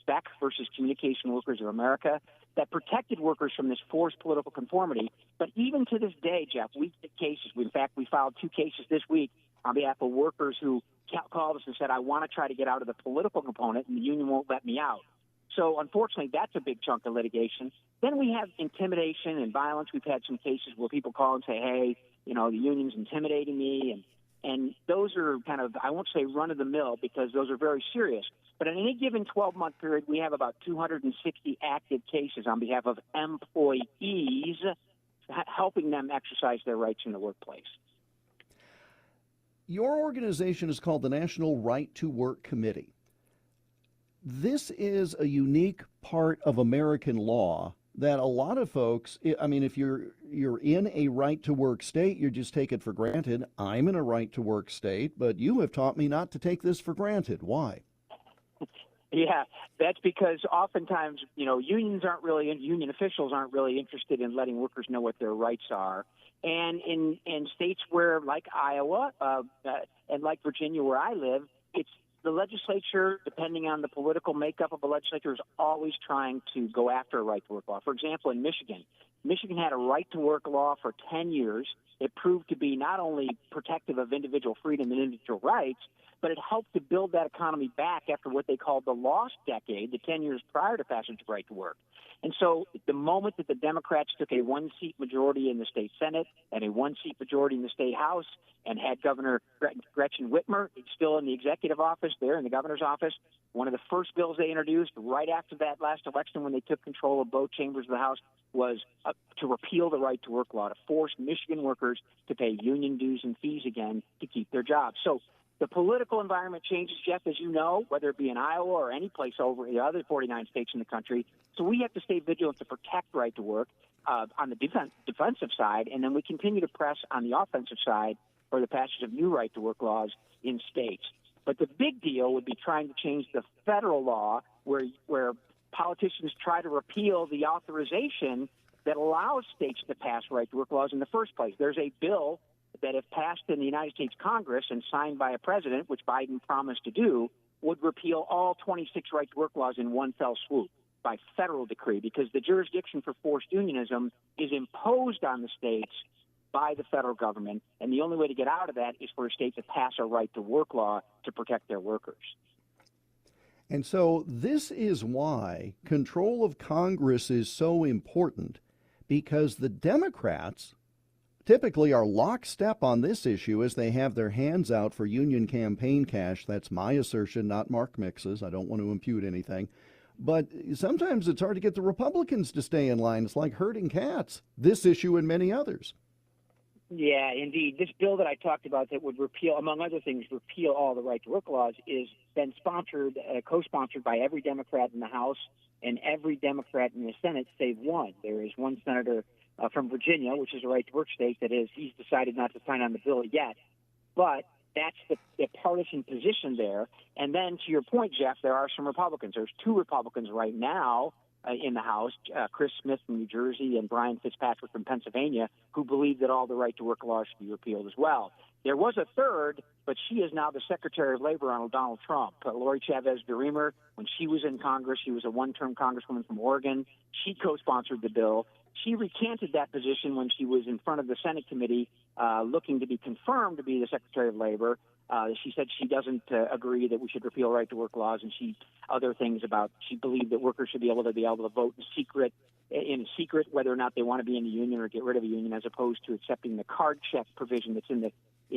[SPEAKER 1] Beck versus Communication Workers of America, that protected workers from this forced political conformity. But even to this day, Jeff, we get cases. In fact, we filed 2 cases this week on behalf of workers who called us and said, I want to try to get out of the political component, and the union won't let me out. So, unfortunately, that's a big chunk of litigation. Then we have intimidation and violence. We've had some cases where people call and say, hey, the union's intimidating me. And those are kind of, I won't say run-of-the-mill because those are very serious. But in any given 12-month period, we have about 260 active cases on behalf of employees helping them exercise their rights in the workplace.
[SPEAKER 3] Your organization is called the National Right to Work Committee. This is a unique part of American law that a lot of folks, I mean, if you're in a right to work state, you just take it for granted. I'm in a right to work state, but you have taught me not to take this for granted. Why?
[SPEAKER 1] Yeah, that's because oftentimes, union officials aren't really interested in letting workers know what their rights are. And in states where, like Iowa and like Virginia, where I live, it's the legislature, depending on the political makeup of a legislature, is always trying to go after a right to work law. For example, in Michigan had a right to work law for 10 years. It proved to be not only protective of individual freedom and individual rights, but it helped to build that economy back after what they called the lost decade, the 10 years prior to passage of right to work. And so the moment that the Democrats took a 1-seat majority in the state Senate and a 1-seat majority in the state House and had Governor Gretchen Whitmer still in the executive office there in the governor's office, one of the first bills they introduced right after that last election when they took control of both chambers of the House was to repeal the right to work law, to force Michigan workers to pay union dues and fees again to keep their jobs. So the political environment changes, Jeff, as you know, whether it be in Iowa or any place over the other 49 states in the country. So we have to stay vigilant to protect right to work on the defensive side, and then we continue to press on the offensive side for the passage of new right to work laws in states. But the big deal would be trying to change the federal law where politicians try to repeal the authorization that allows states to pass right to work laws in the first place. There's a bill that, if passed in the United States Congress and signed by a president, which Biden promised to do, would repeal all 26 right to work laws in one fell swoop by federal decree, because the jurisdiction for forced unionism is imposed on the states by the federal government, and the only way to get out of that is for a state to pass a right to work law to protect their workers.
[SPEAKER 3] And so this is why control of Congress is so important, because the Democrats typically are lockstep on this issue as they have their hands out for union campaign cash. That's my assertion, not Mark Mix's. I don't want to impute anything. But sometimes it's hard to get the Republicans to stay in line. It's like herding cats, this issue and many others.
[SPEAKER 1] Yeah, indeed. This bill that I talked about that would repeal, among other things, repeal all the right to work laws is been co-sponsored by every Democrat in the House and every Democrat in the Senate, save one. There is one senator from Virginia, which is a right to work state, he's decided not to sign on the bill yet. But that's the partisan position there. And then to your point, Jeff, there are some Republicans. There's 2 Republicans right now in the House, Chris Smith from New Jersey and Brian Fitzpatrick from Pennsylvania, who believe that all the right to work laws should be repealed as well. There was a third, but she is now the Secretary of Labor under Donald Trump. Lori Chavez DeRemer, when she was in Congress, she was a one-term congresswoman from Oregon. She co-sponsored the bill. She recanted that position when she was in front of the Senate committee looking to be confirmed to be the Secretary of Labor. She said she doesn't agree that we should repeal right to work laws, and other things about she believed that workers should be able to vote in secret whether or not they want to be in a union or get rid of a union, as opposed to accepting the card check provision that's in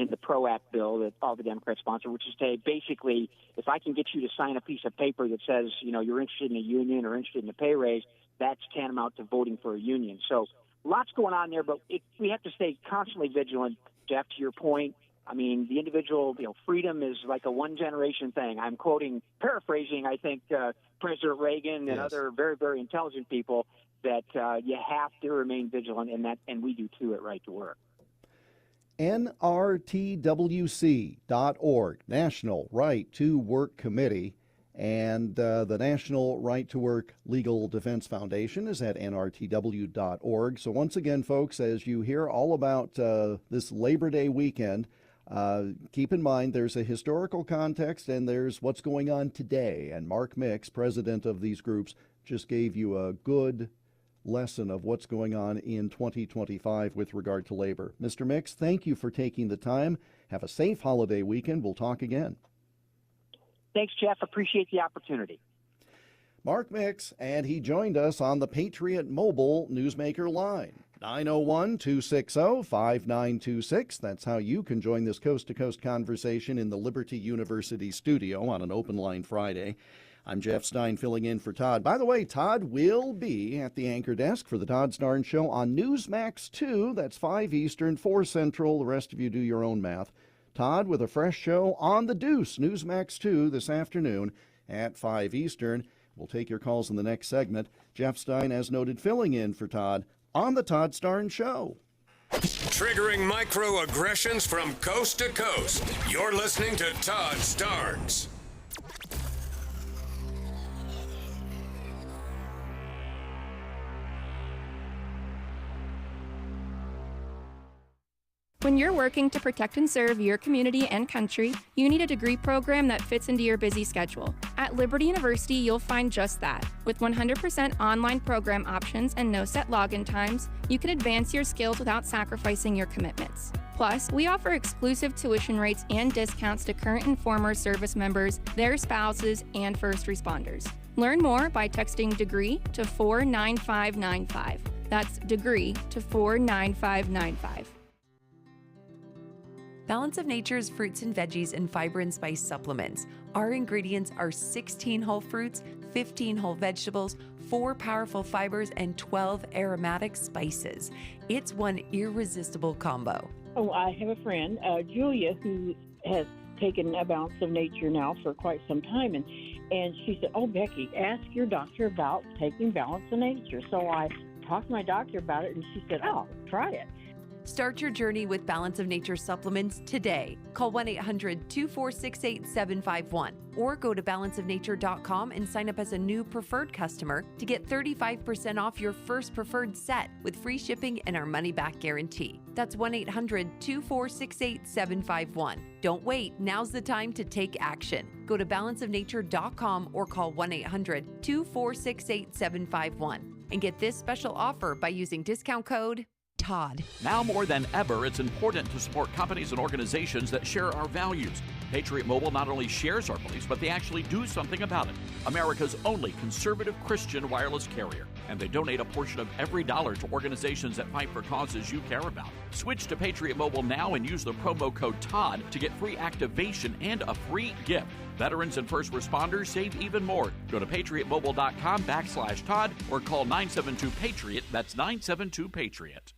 [SPEAKER 1] the PRO Act bill that all the Democrats sponsor, which is to basically, if I can get you to sign a piece of paper that says, you're interested in a union or interested in a pay raise, that's tantamount to voting for a union. So lots going on there, but we have to stay constantly vigilant, Jeff, to your point. I mean, the individual, freedom is like a one-generation thing. I'm paraphrasing, I think, President Reagan and other very, very intelligent people. that you have to remain vigilant, and we do too at Right to Work.
[SPEAKER 3] NRTWC.org, National Right to Work Committee, and the National Right to Work Legal Defense Foundation is at nrtw.org. So once again, folks, as you hear all about this Labor Day weekend, keep in mind there's a historical context and there's what's going on today. And Mark Mix, president of these groups, just gave you a good lesson of what's going on in 2025 with regard to labor. Mr. Mix, thank you for taking the time. Have a safe holiday weekend. We'll talk again.
[SPEAKER 1] Thanks, Jeff. Appreciate the opportunity.
[SPEAKER 3] Mark Mix, and he joined us on the Patriot Mobile Newsmaker line. 901-260-5926. That's how you can join this coast-to-coast conversation in the Liberty University studio on an Open Line Friday. I'm Jeff Stein filling in for Todd. By the way, Todd will be at the anchor desk for the Todd Starnes Show on Newsmax 2. That's 5 Eastern, 4 Central. The rest of you do your own math. Todd with a fresh show on The Deuce, Newsmax 2 this afternoon at 5 Eastern. We'll take your calls in the next segment. Jeff Stein, as noted, filling in for Todd on the Todd Starnes Show.
[SPEAKER 4] Triggering microaggressions from coast to coast. You're listening to Todd Starnes.
[SPEAKER 6] When you're working to protect and serve your community and country, you need a degree program that fits into your busy schedule. At Liberty University, you'll find just that. With 100% online program options and no set login times, you can advance your skills without sacrificing your commitments. Plus, we offer exclusive tuition rates and discounts to current and former service members, their spouses, and first responders. Learn more by texting DEGREE to 49595. That's DEGREE to 49595.
[SPEAKER 7] Balance of Nature's fruits and veggies and fiber and spice supplements. Our ingredients are 16 whole fruits, 15 whole vegetables, 4 powerful fibers, and 12 aromatic spices. It's one irresistible combo.
[SPEAKER 8] Oh, I have a friend, Julia, who has taken a Balance of Nature now for quite some time, and she said, "Oh, Becky, ask your doctor about taking Balance of Nature." So I talked to my doctor about it, and she said, "Oh, try it."
[SPEAKER 7] Start your journey with Balance of Nature supplements today. Call 1-800-246-8751 or go to balanceofnature.com and sign up as a new preferred customer to get 35% off your first preferred set with free shipping and our money-back guarantee. That's 1-800-246-8751. Don't wait. Now's the time to take action. Go to balanceofnature.com or call 1-800-246-8751 and get this special offer by using discount code Todd.
[SPEAKER 5] Now more than ever, it's important to support companies and organizations that share our values. Patriot Mobile not only shares our beliefs, but they actually do something about it. America's only conservative Christian wireless carrier. And they donate a portion of every dollar to organizations that fight for causes you care about. Switch to Patriot Mobile now and use the promo code TODD to get free activation and a free gift. Veterans and first responders save even more. Go to patriotmobile.com/Todd or call 972-PATRIOT. That's 972-PATRIOT.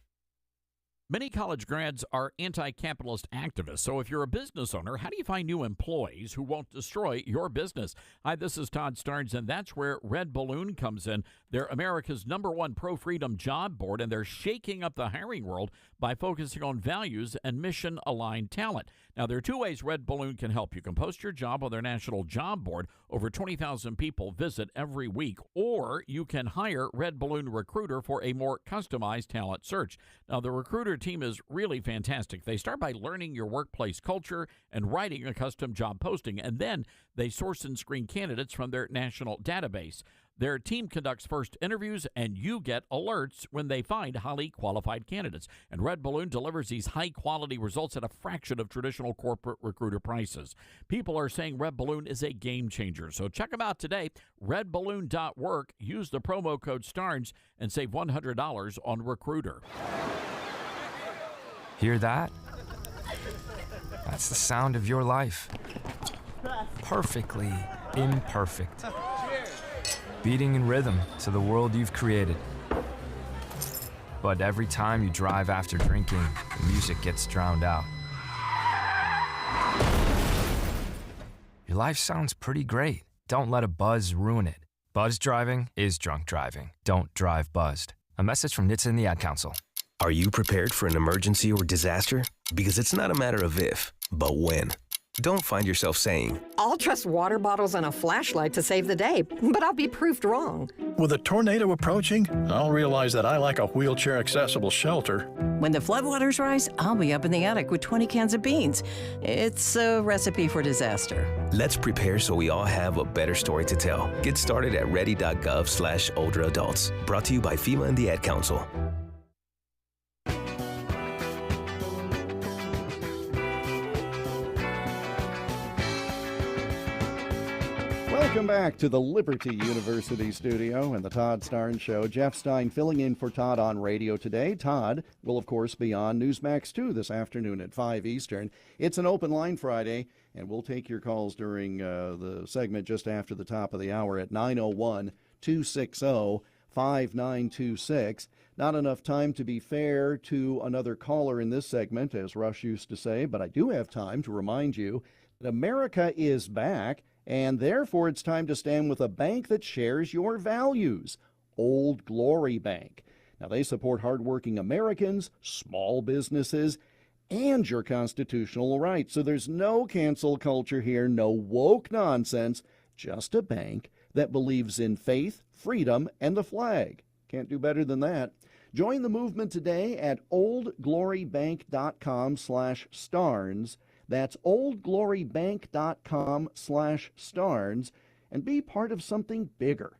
[SPEAKER 5] Many college grads are anti-capitalist activists, so if you're a business owner, how do you find new employees who won't destroy your business? Hi, this is Todd Starnes, and that's where Red Balloon comes in. They're America's #1 pro-freedom job board, and they're shaking up the hiring world by focusing on values and mission-aligned talent. Now, there are 2 ways Red Balloon can help. You can post your job on their national job board. Over 20,000 people visit every week. Or you can hire Red Balloon Recruiter for a more customized talent search. Now, the Recruiter team is really fantastic. They start by learning your workplace culture and writing a custom job posting, and then they source and screen candidates from their national database. Their team conducts first interviews, and you get alerts when they find highly qualified candidates. And Red Balloon delivers these high-quality results at a fraction of traditional corporate recruiter prices. People are saying Red Balloon is a game changer. So check them out today, redballoon.work. Use the promo code STARNS and save $100 on Recruiter.
[SPEAKER 9] Hear that? That's the sound of your life. Perfectly imperfect. Beating in rhythm to the world you've created. But every time you drive after drinking, the music gets drowned out. Your life sounds pretty great. Don't let a buzz ruin it. Buzzed driving is drunk driving. Don't drive buzzed. A message from NHTSA and the Ad Council.
[SPEAKER 2] Are you prepared for an emergency or disaster? Because it's not a matter of if, but when. Don't find yourself saying,
[SPEAKER 10] I'll trust water bottles and a flashlight to save the day, but I'll be proved wrong.
[SPEAKER 11] With a tornado approaching, I'll realize that I like a wheelchair-accessible shelter.
[SPEAKER 12] When the floodwaters rise, I'll be up in the attic with 20 cans of beans. It's a recipe for disaster.
[SPEAKER 2] Let's prepare so we all have a better story to tell. Get started at ready.gov/older adults. Brought to you by FEMA and the Ad Council.
[SPEAKER 3] Welcome back to the Liberty University studio and the Todd Starnes Show. Jeff Stein filling in for Todd on radio today. Todd will, of course, be on Newsmax 2 this afternoon at 5 Eastern. It's an open line Friday, and we'll take your calls during the segment just after the top of the hour at 901-260-5926. Not enough time to be fair to another caller in this segment, as Rush used to say, but I do have time to remind you that America is back, and therefore it's time to stand with a bank that shares your values, Old Glory Bank. Now, they support hardworking Americans, small businesses, and your constitutional rights. So there's no cancel culture here, no woke nonsense, just a bank that believes in faith, freedom, and the flag. Can't do better than that. Join the movement today at oldglorybank.com/Starnes. That's oldglorybank.com/Starnes, and be part of something bigger.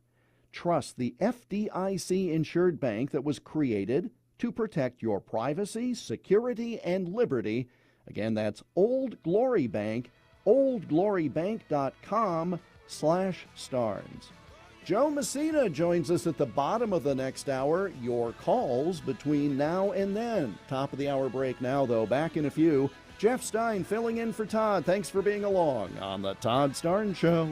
[SPEAKER 3] Trust the FDIC-insured bank that was created to protect your privacy, security, and liberty. Again, that's Old Glory Bank, oldglorybank.com/Starnes. Joe Messina joins us at the bottom of the next hour. Your calls between now and then. Top of the hour break now, though. Back in a few. Jeff Stein filling in for Todd. Thanks for being along on the Todd Starnes Show.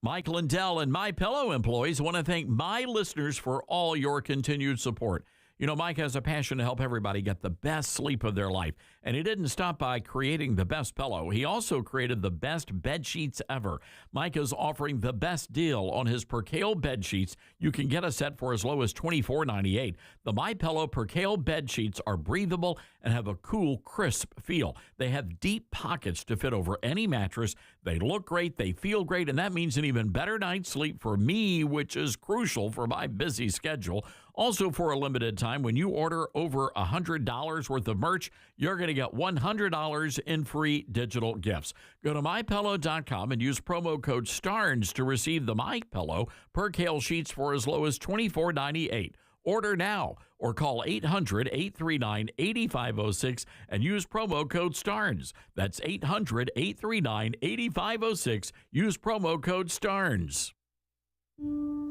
[SPEAKER 5] Mike Lindell and MyPillow employees want to thank my listeners for all your continued support. You know, Mike has a passion to help everybody get the best sleep of their life, and he didn't stop by creating the best pillow. He also created the best bed sheets ever. Mike is offering the best deal on his Percale bed sheets. You can get a set for as low as $24.98. The MyPillow Percale bed sheets are breathable and have a cool, crisp feel. They have deep pockets to fit over any mattress. They look great, they feel great, and that means an even better night's sleep for me, which is crucial for my busy schedule. Also, for a limited time, when you order over $100 worth of merch, you're going to get $100 in free digital gifts. Go to MyPillow.com and use promo code STARNS to receive the MyPillow Percale sheets for as low as $24.98. Order now or call 800-839-8506 and use promo code STARNS. That's 800-839-8506. Use promo code STARNS.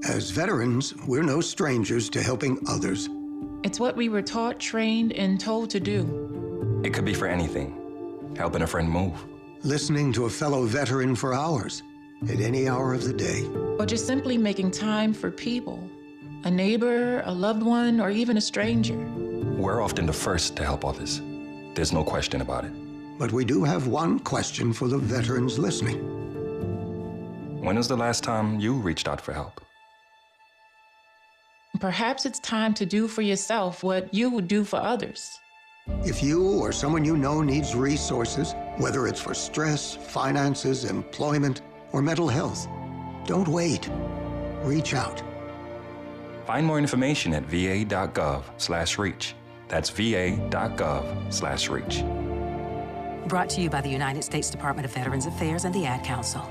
[SPEAKER 13] As veterans, we're no strangers to helping others.
[SPEAKER 14] It's what we were taught, trained, and told to do.
[SPEAKER 15] It could be for anything. Helping a friend move.
[SPEAKER 13] Listening to a fellow veteran for hours, at any hour of the day.
[SPEAKER 14] Or just simply making time for people. A neighbor, a loved one, or even a stranger.
[SPEAKER 15] We're often the first to help others. There's no question about it.
[SPEAKER 13] But we do have one question for the veterans listening.
[SPEAKER 15] When was the last time you reached out for help?
[SPEAKER 14] Perhaps it's time to do for yourself what you would do for others.
[SPEAKER 13] If you or someone you know needs resources, whether it's for stress, finances, employment, or mental health, don't wait. Reach out.
[SPEAKER 15] Find more information at va.gov/reach. That's va.gov/reach.
[SPEAKER 16] Brought to you by the United States Department of Veterans Affairs and the Ad Council.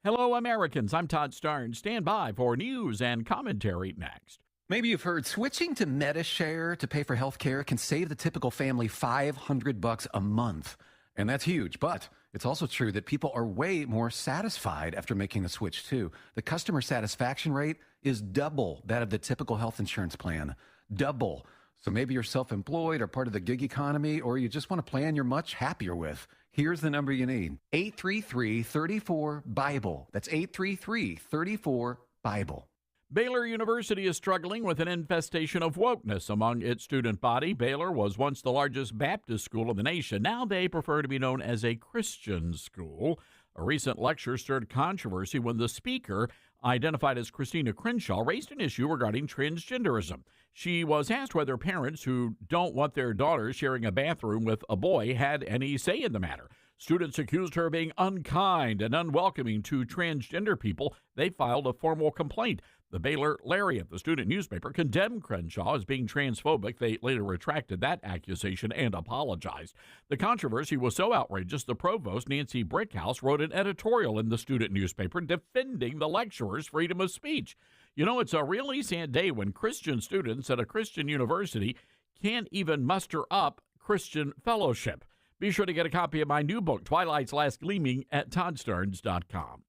[SPEAKER 5] Hello, Americans. I'm Todd Starnes. Stand by for news and commentary next.
[SPEAKER 24] Maybe you've heard switching to MediShare to pay for health care can save the typical family $500 a month. And that's huge. But it's also true that people are way more satisfied after making the switch, too. The customer satisfaction rate is double that of the typical health insurance plan. Double. So maybe you're self-employed or part of the gig economy, or you just want a plan you're much happier with. Here's the number you need. 833-34-BIBLE. That's 833-34-BIBLE.
[SPEAKER 5] Baylor University is struggling with an infestation of wokeness among its student body. Baylor was once the largest Baptist school in the nation. Now they prefer to be known as a Christian school. A recent lecture stirred controversy when the speaker, identified as Christina Crenshaw, raised an issue regarding transgenderism. She was asked whether parents who don't want their daughters sharing a bathroom with a boy had any say in the matter. Students accused her of being unkind and unwelcoming to transgender people. They filed a formal complaint. The Baylor Lariat, the student newspaper, condemned Crenshaw as being transphobic. They later retracted that accusation and apologized. The controversy was so outrageous, the provost, Nancy Brickhouse, wrote an editorial in the student newspaper defending the lecturer's freedom of speech. You know, it's a really sad day when Christian students at a Christian university can't even muster up Christian fellowship. Be sure to get a copy of my new book, Twilight's Last Gleaming, at toddstarns.com.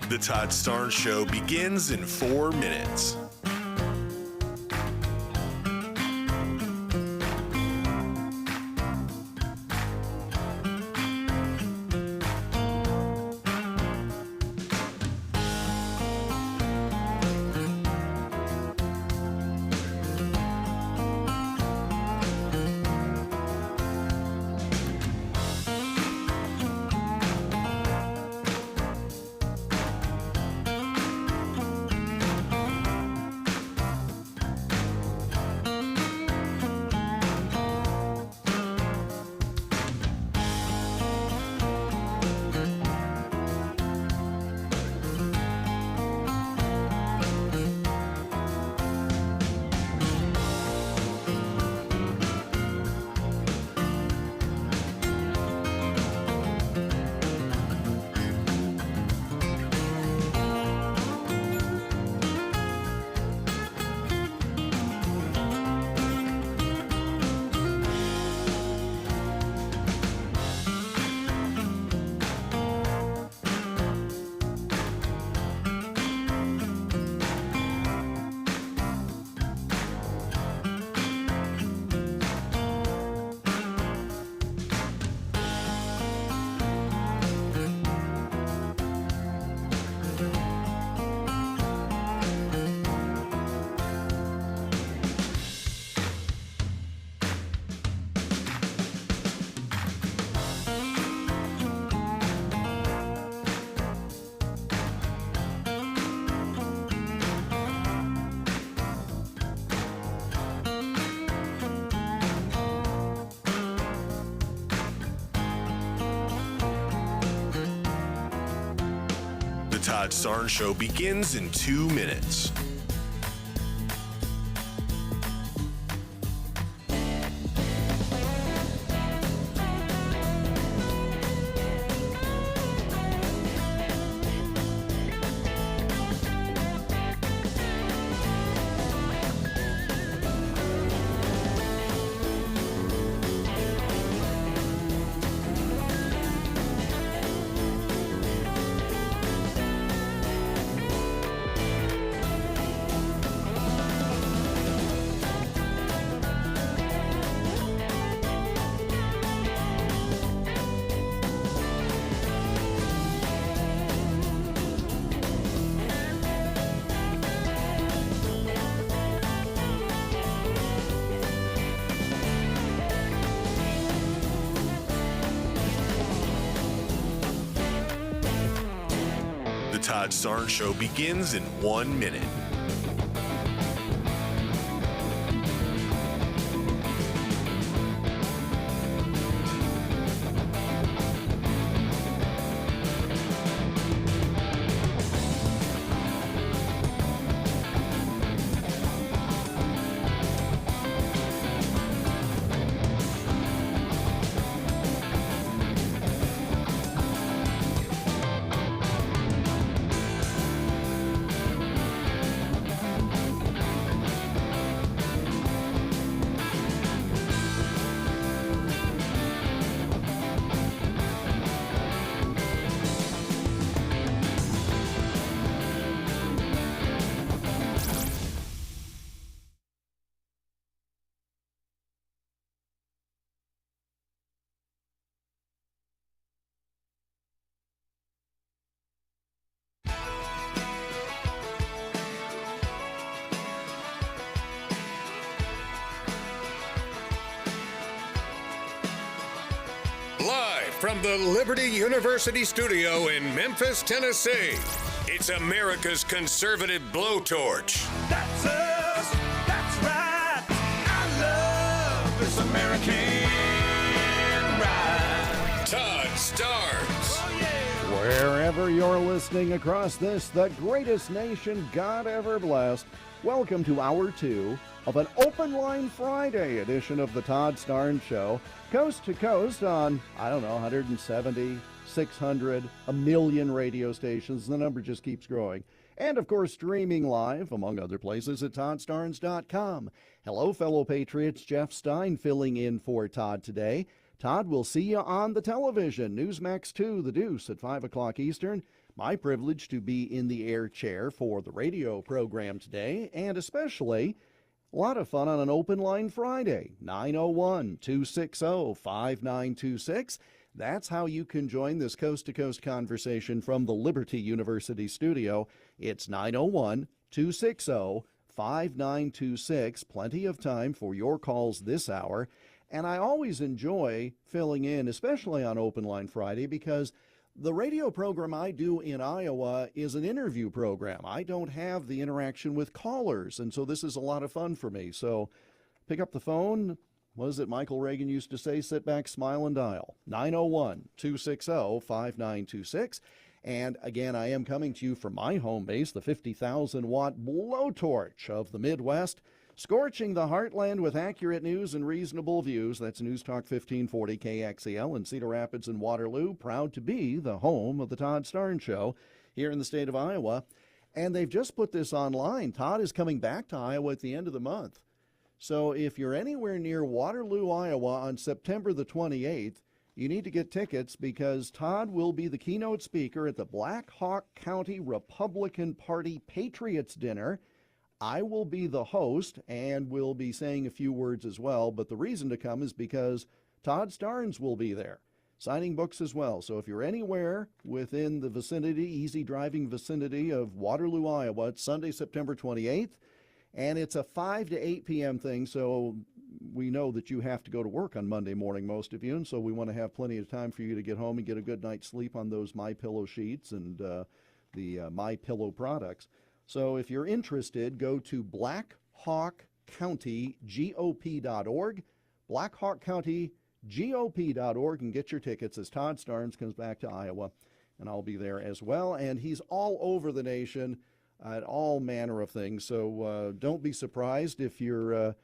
[SPEAKER 17] The Todd Starnes Show begins in 4 minutes. The Todd Starnes Show begins in 2 minutes. The Todd Starnes Show begins in 1 minute.
[SPEAKER 4] Live from the Liberty University studio in Memphis, Tennessee, it's America's conservative blowtorch.
[SPEAKER 18] That's us. That's right. I love this American ride.
[SPEAKER 4] Todd Starnes.
[SPEAKER 18] Oh, yeah.
[SPEAKER 3] Wherever you're listening across this, the greatest nation God ever blessed, welcome to Hour 2 of an Open Line Friday edition of the Todd Starnes Show, coast to coast on, 170, 600, a million radio stations. The number just keeps growing. And, of course, streaming live, among other places, at ToddStarnes.com. Hello, fellow patriots. Jeff Stein filling in for Todd today. Todd, we'll see you on the television. Newsmax 2, The Deuce, at 5 o'clock Eastern. My privilege to be in the air chair for the radio program today, and especially a lot of fun on an Open Line Friday, 901-260-5926. That's how you can join this coast-to-coast conversation from the Liberty University studio. It's 901-260-5926. Plenty of time for your calls this hour. And I always enjoy filling in, especially on Open Line Friday, because the radio program I do in Iowa is an interview program. I don't have the interaction with callers, and so this is a lot of fun for me. So pick up the phone. What is it Michael Reagan used to say? Sit back, smile, and dial. 901-260-5926. And again, I am coming to you from my home base, the 50,000-watt blowtorch of the Midwest, scorching the heartland with accurate news and reasonable views. That's News Talk 1540 KXEL in Cedar Rapids and Waterloo. Proud to be the home of the Todd Starnes Show here in the state of Iowa. And they've just put this online. Todd is coming back to Iowa at the end of the month. So if you're anywhere near Waterloo, Iowa on September the 28th, you need to get tickets because Todd will be the keynote speaker at the Black Hawk County Republican Party Patriots Dinner. I will be the host and will be saying a few words as well, but the reason to come is because Todd Starnes will be there, signing books as well. So if you're anywhere within the vicinity, easy driving vicinity of Waterloo, Iowa, it's Sunday, September 28th, and it's a 5 to 8 p.m. thing, so we know that you have to go to work on Monday morning, most of you, and so we want to have plenty of time for you to get home and get a good night's sleep on those MyPillow sheets and the MyPillow products. So if you're interested, go to blackhawkcountygop.org, blackhawkcountygop.org, and get your tickets as Todd Starnes comes back to Iowa, and I'll be there as well. And he's all over the nation at all manner of things, so don't be surprised if you're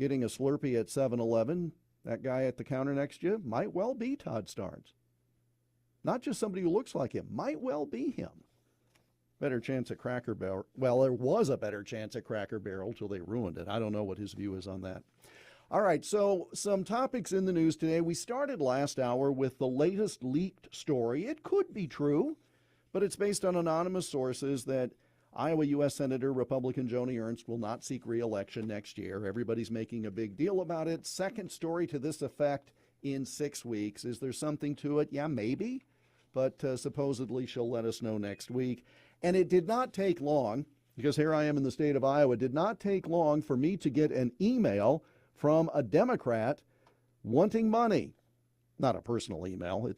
[SPEAKER 3] getting a Slurpee at 7-Eleven. That guy at the counter next to you might well be Todd Starnes. Not just somebody who looks like him, might well be him. Better chance at Cracker Barrel. Well, there was a better chance at Cracker Barrel till they ruined it. I don't know what his view is on that. All right, so some topics in the news today. We started last hour with the latest leaked story. It could be true, but it's based on anonymous sources that Iowa U.S. Senator Republican Joni Ernst will not seek re-election next year. Everybody's making a big deal about it. Second story to this effect in 6 weeks. Is there something to it? Yeah, maybe, but supposedly she'll let us know next week. And it did not take long, because here I am in the state of Iowa, it did not take long for me to get an email from a Democrat wanting money. Not a personal email.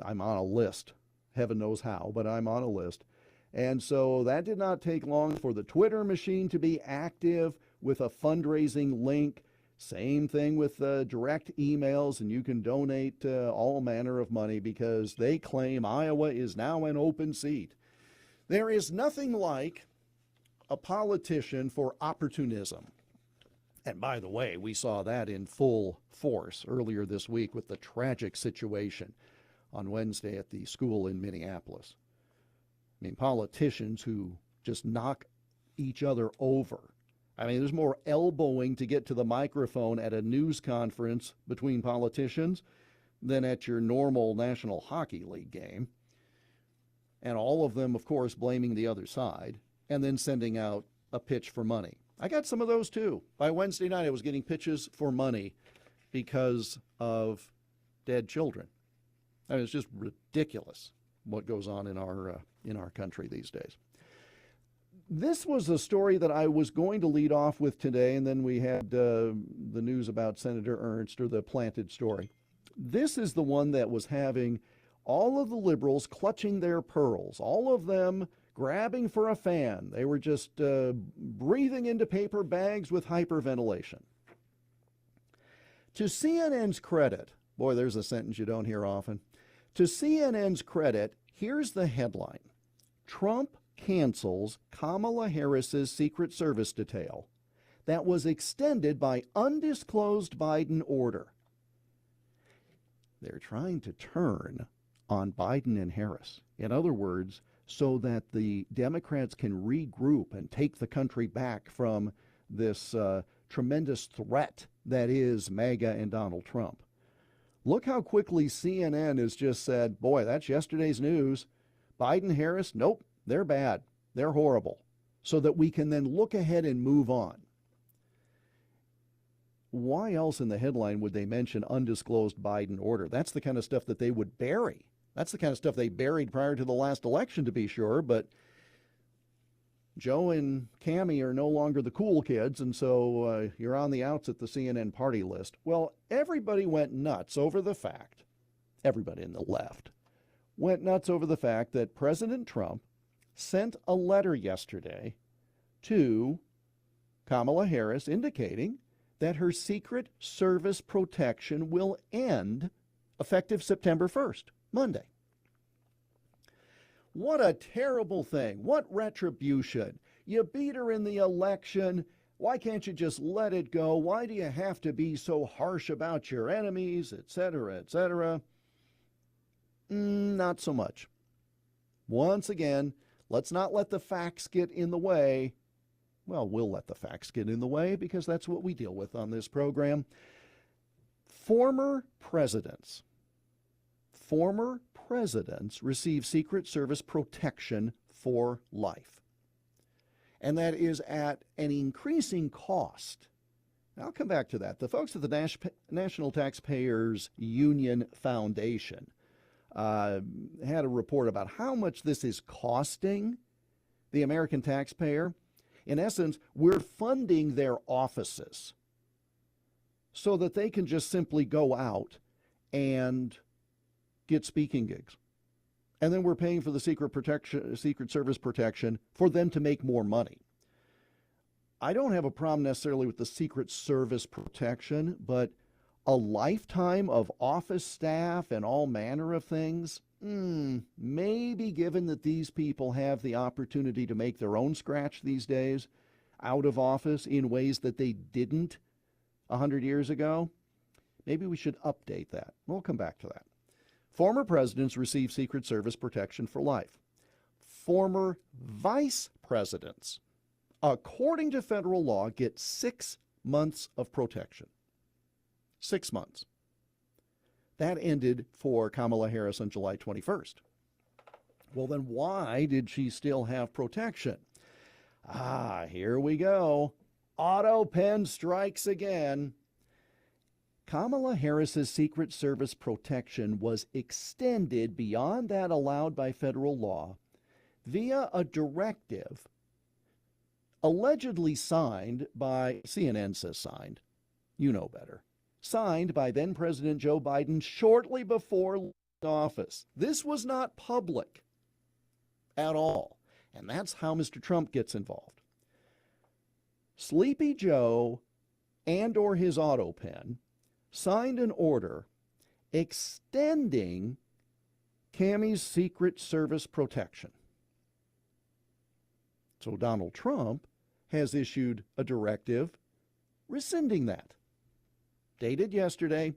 [SPEAKER 3] I'm on a list. Heaven knows how, but I'm on a list. And so that did not take long for the Twitter machine to be active with a fundraising link. Same thing with direct emails, and you can donate all manner of money because they claim Iowa is now an open seat. There is nothing like a politician for opportunism. And by the way, we saw that in full force earlier this week with the tragic situation on Wednesday at the school in Minneapolis. I mean, politicians who just knock each other over. I mean, there's more elbowing to get to the microphone at a news conference between politicians than at your normal National Hockey League game. And all of them, of course, blaming the other side and then sending out a pitch for money. I got some of those, too. By Wednesday night, I was getting pitches for money because of dead children. I mean, it's just ridiculous what goes on in our country these days. This was a story that I was going to lead off with today, and then we had the news about Senator Ernst, or the planted story. This is the one that was having all of the liberals clutching their pearls, all of them grabbing for a fan. They were just breathing into paper bags with hyperventilation. To CNN's credit, boy, there's a sentence you don't hear often. To CNN's credit, here's the headline. Trump cancels Kamala Harris's Secret Service detail that was extended by undisclosed Biden order. They're trying to turn on Biden and Harris. In other words, so that the Democrats can regroup and take the country back from this tremendous threat that is MAGA and Donald Trump. Look how quickly CNN has just said, boy, that's yesterday's news. Biden, Harris, nope, they're bad. They're horrible. So that we can then look ahead and move on. Why else in the headline would they mention undisclosed Biden order? That's the kind of stuff that they would bury. That's the kind of stuff they buried prior to the last election, to be sure, but Joe and Cammie are no longer the cool kids, and so you're on the outs at the CNN party list. Well, everybody went nuts over the fact, everybody in the left went nuts over the fact that President Trump sent a letter yesterday to Kamala Harris indicating that her Secret Service protection will end effective September 1st, Monday. What a terrible thing. What retribution. You beat her in the election. Why can't you just let it go? Why do you have to be so harsh about your enemies, etc., etc.? Not so much. Once again, let's not let the facts get in the way. Well, we'll let the facts get in the way because that's what we deal with on this program. Former presidents receive Secret Service protection for life. And that is at an increasing cost. Now, I'll come back to that. The folks at the National Taxpayers Union Foundation had a report about how much this is costing the American taxpayer. In essence, we're funding their offices so that they can just simply go out and get speaking gigs. And then we're paying for the Secret Service protection for them to make more money. I don't have a problem necessarily with the Secret Service protection, but a lifetime of office staff and all manner of things, maybe given that these people have the opportunity to make their own scratch these days out of office in ways that they didn't 100 years ago, maybe we should update that. We'll come back to that. Former presidents receive Secret Service protection for life. Former vice presidents, according to federal law, get 6 months of protection. 6 months. That ended for Kamala Harris on July 21st. Well, then why did she still have protection? Here we go. Auto pen strikes again. Kamala Harris's Secret Service protection was extended beyond that allowed by federal law via a directive allegedly signed by, CNN says signed, you know better, signed by then President Joe Biden shortly before office. This was not public at all, and that's how Mr. Trump gets involved. Sleepy Joe and or his auto pen signed an order extending Cammie's Secret Service protection. So Donald Trump has issued a directive rescinding that. Dated yesterday,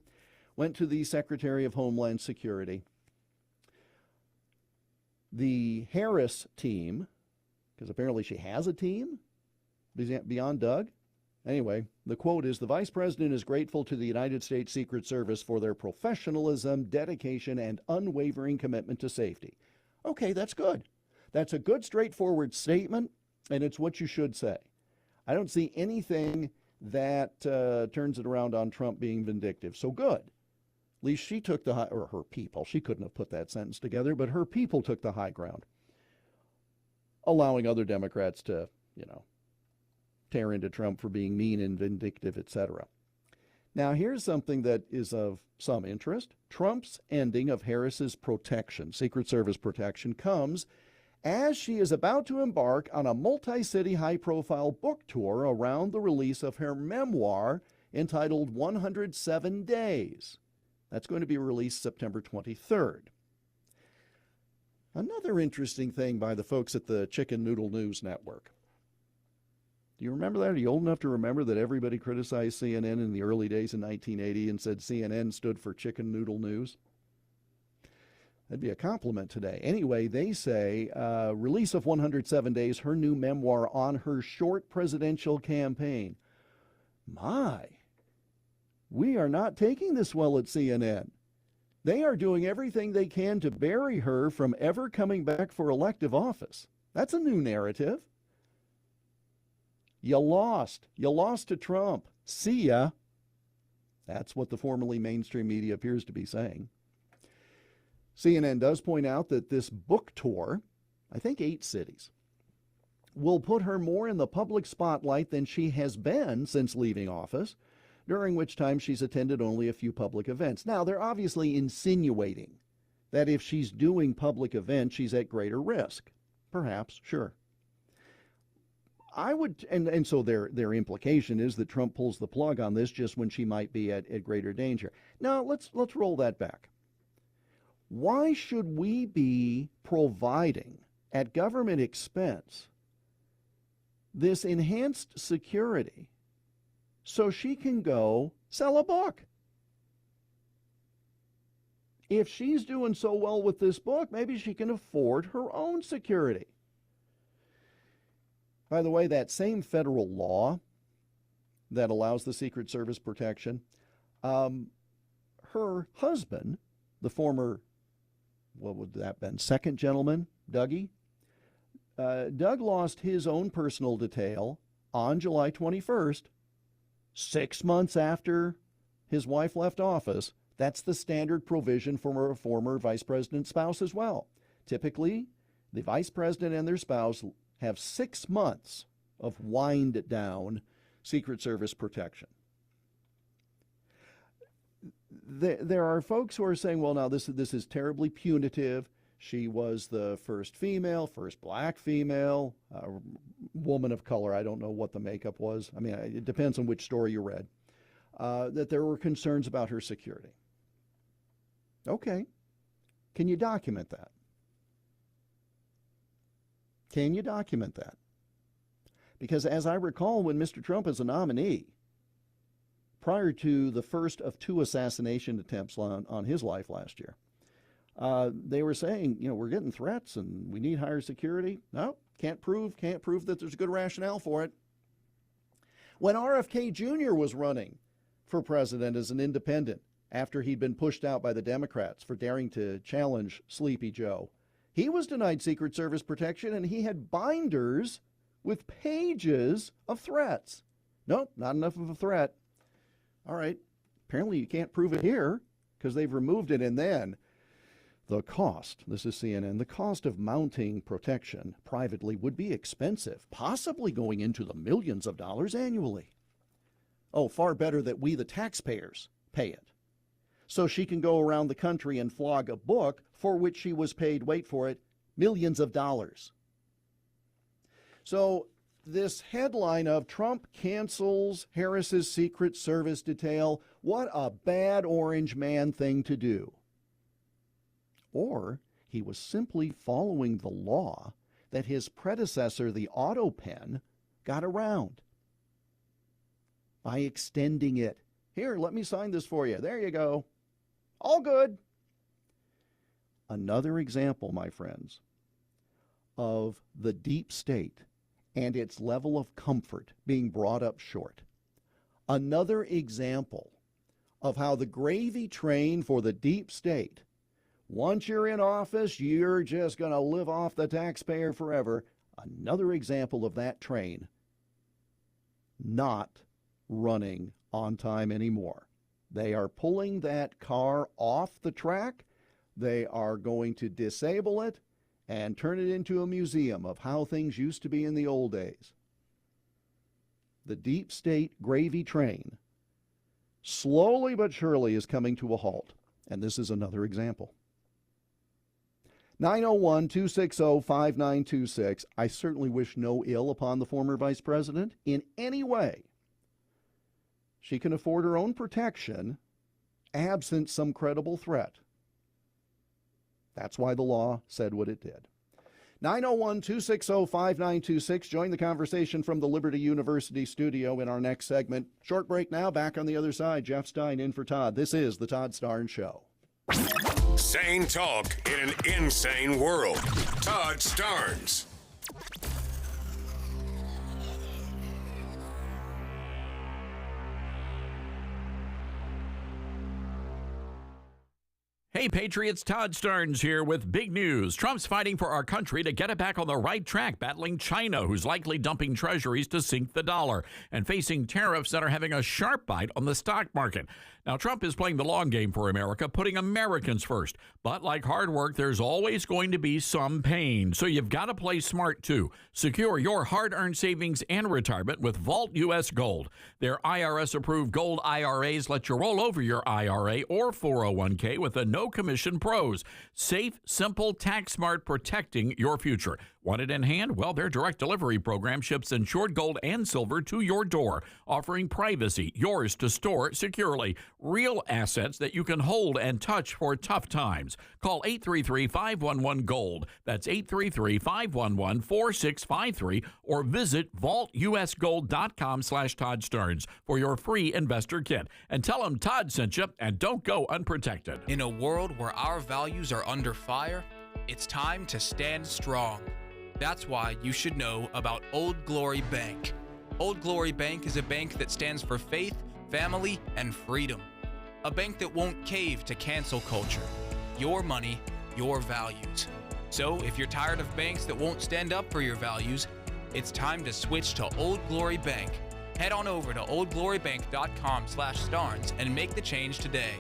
[SPEAKER 3] went to the Secretary of Homeland Security. The Harris team, because apparently she has a team beyond Doug. Anyway, the quote is, "The Vice President is grateful to the United States Secret Service for their professionalism, dedication, and unwavering commitment to safety." Okay, that's good. That's a good, straightforward statement, and it's what you should say. I don't see anything that turns it around on Trump being vindictive. So good. At least she took the high, or her people, she couldn't have put that sentence together, but her people took the high ground, allowing other Democrats to, tear into Trump for being mean and vindictive, etc. Now, here's something that is of some interest. Trump's ending of Harris's protection, Secret Service protection, comes as she is about to embark on a multi-city high-profile book tour around the release of her memoir entitled 107 Days. That's going to be released September 23rd. Another interesting thing by the folks at the Chicken Noodle News Network. Do you remember that? Are you old enough to remember that everybody criticized CNN in the early days in 1980 and said CNN stood for Chicken Noodle News? That'd be a compliment today. Anyway, they say, release of 107 Days, her new memoir on her short presidential campaign. My, we are not taking this well at CNN. They are doing everything they can to bury her from ever coming back for elective office. That's a new narrative. You lost. You lost to Trump. See ya. That's what the formerly mainstream media appears to be saying. CNN does point out that this book tour, I think 8 cities, will put her more in the public spotlight than she has been since leaving office, during which time she's attended only a few public events. Now, they're obviously insinuating that if she's doing public events, she's at greater risk. Perhaps, sure. I would, and so their implication is that Trump pulls the plug on this just when she might be at greater danger. Now, let's roll that back. Why should we be providing, at government expense, this enhanced security so she can go sell a book? If she's doing so well with this book, maybe she can afford her own security. By the way, that same federal law that allows the Secret Service protection, her husband, the former, what would that have been, second gentleman, Dougie? Doug lost his own personal detail on July 21st, 6 months after his wife left office. That's the standard provision for a former vice president's spouse as well. Typically, the vice president and their spouse have 6 months of wind down Secret Service protection. There are folks who are saying, well, now this is terribly punitive. She was the first black female, woman of color. I don't know what the makeup was. I mean, it depends on which story you read. That there were concerns about her security. Okay. Can you document that? Can you document that? Because as I recall, when Mr. Trump is a nominee, prior to the first of 2 assassination attempts on his life last year, they were saying, we're getting threats and we need higher security. No, can't prove that there's a good rationale for it. When RFK Jr. was running for president as an independent after he'd been pushed out by the Democrats for daring to challenge Sleepy Joe, he was denied Secret Service protection, and he had binders with pages of threats. Nope, not enough of a threat. All right, apparently you can't prove it here because they've removed it. And then the cost, this is CNN, the cost of mounting protection privately would be expensive, possibly going into the millions of dollars annually. Oh, far better that we, the taxpayers, pay it. So she can go around the country and flog a book for which she was paid, wait for it, millions of dollars. So this headline of Trump cancels Harris's Secret Service detail, what a bad orange man thing to do. Or he was simply following the law that his predecessor, the auto pen, got around by extending it. Here, let me sign this for you. There you go. All good. Another example, my friends, of the deep state and its level of comfort being brought up short. Another example of how the gravy train for the deep state, once you're in office, you're just going to live off the taxpayer forever. Another example of that train not running on time anymore. They are pulling that car off the track. They are going to disable it and turn it into a museum of how things used to be in the old days. The deep state gravy train slowly but surely is coming to a halt. And this is another example. 901-260-5926. I certainly wish no ill upon the former vice president in any way. She can afford her own protection absent some credible threat. That's why the law said what it did. 901-260-5926. Join the conversation from the Liberty University studio in our next segment. Short break now. Back on the other side. Jeff Stein in for Todd. This is the Todd Starnes Show.
[SPEAKER 4] Sane talk in an insane world. Todd Starnes.
[SPEAKER 5] Hey, Patriots, Todd Starnes here with big news. Trump's fighting for our country to get it back on the right track, battling China, who's likely dumping treasuries to sink the dollar, and facing tariffs that are having a sharp bite on the stock market. Now, Trump is playing the long game for America, putting Americans first. But like hard work, there's always going to be some pain. So you've got to play smart, too. Secure your hard-earned savings and retirement with Vault U.S. Gold. Their IRS-approved gold IRAs let you roll over your IRA or 401k with a no-commission pros. Safe, simple, tax-smart, protecting your future. Want it in hand? Well, their direct delivery program ships insured gold and silver to your door, offering privacy, yours to store securely. Real assets that you can hold and touch for tough times. Call 833-511-GOLD. That's 833-511-4653 or visit vaultusgold.com/Todd Starnes for your free investor kit. And tell them Todd sent you, and don't go unprotected.
[SPEAKER 19] In a world where our values are under fire, it's time to stand strong. That's why you should know about Old Glory Bank. Old Glory Bank is a bank that stands for faith, family, and freedom. A bank that won't cave to cancel culture. Your money, your values. So if you're tired of banks that won't stand up for your values, it's time to switch to Old Glory Bank. Head on over to oldglorybank.com/Starnes and make the change today.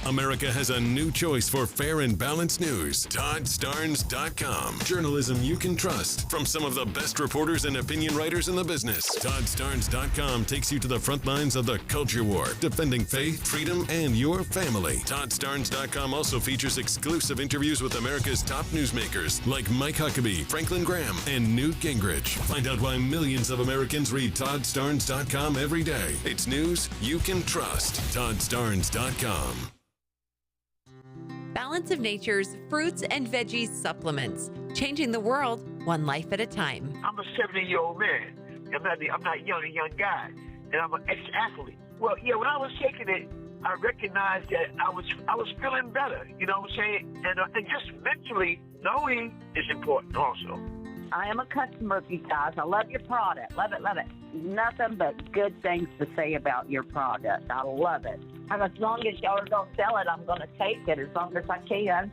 [SPEAKER 4] America has a new choice for fair and balanced news. ToddStarnes.com. Journalism you can trust from some of the best reporters and opinion writers in the business. ToddStarnes.com takes you to the front lines of the culture war, defending faith, freedom, and your family. ToddStarnes.com also features exclusive interviews with America's top newsmakers like Mike Huckabee, Franklin Graham, and Newt Gingrich. Find out why millions of Americans read ToddStarnes.com every day. It's news you can trust. ToddStarnes.com.
[SPEAKER 7] Balance of Nature's fruits and veggies supplements, changing the world one life at a time.
[SPEAKER 20] I'm a 70-year-old man. I'm not a young guy, and I'm an ex-athlete. Well, yeah, when I was taking it, I recognized that I was feeling better. You know what I'm saying? And just mentally knowing is important also.
[SPEAKER 21] I am a customer of you guys. I love your product. Love it, love it. Nothing but good things to say about your product. I love it. And as long as y'all are going to sell it, I'm going to take it as long as I can.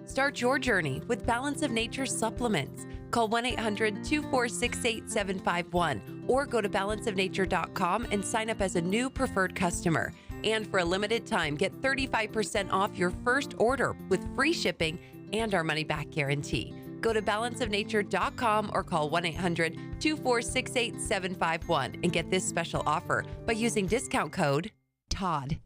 [SPEAKER 7] Start your journey with Balance of Nature supplements. Call 1-800-246-8751 or go to balanceofnature.com and sign up as a new preferred customer. And for a limited time, get 35% off your first order with free shipping and our money-back guarantee. Go to balanceofnature.com or call 1-800-246-8751 and get this special offer by using discount code TODD.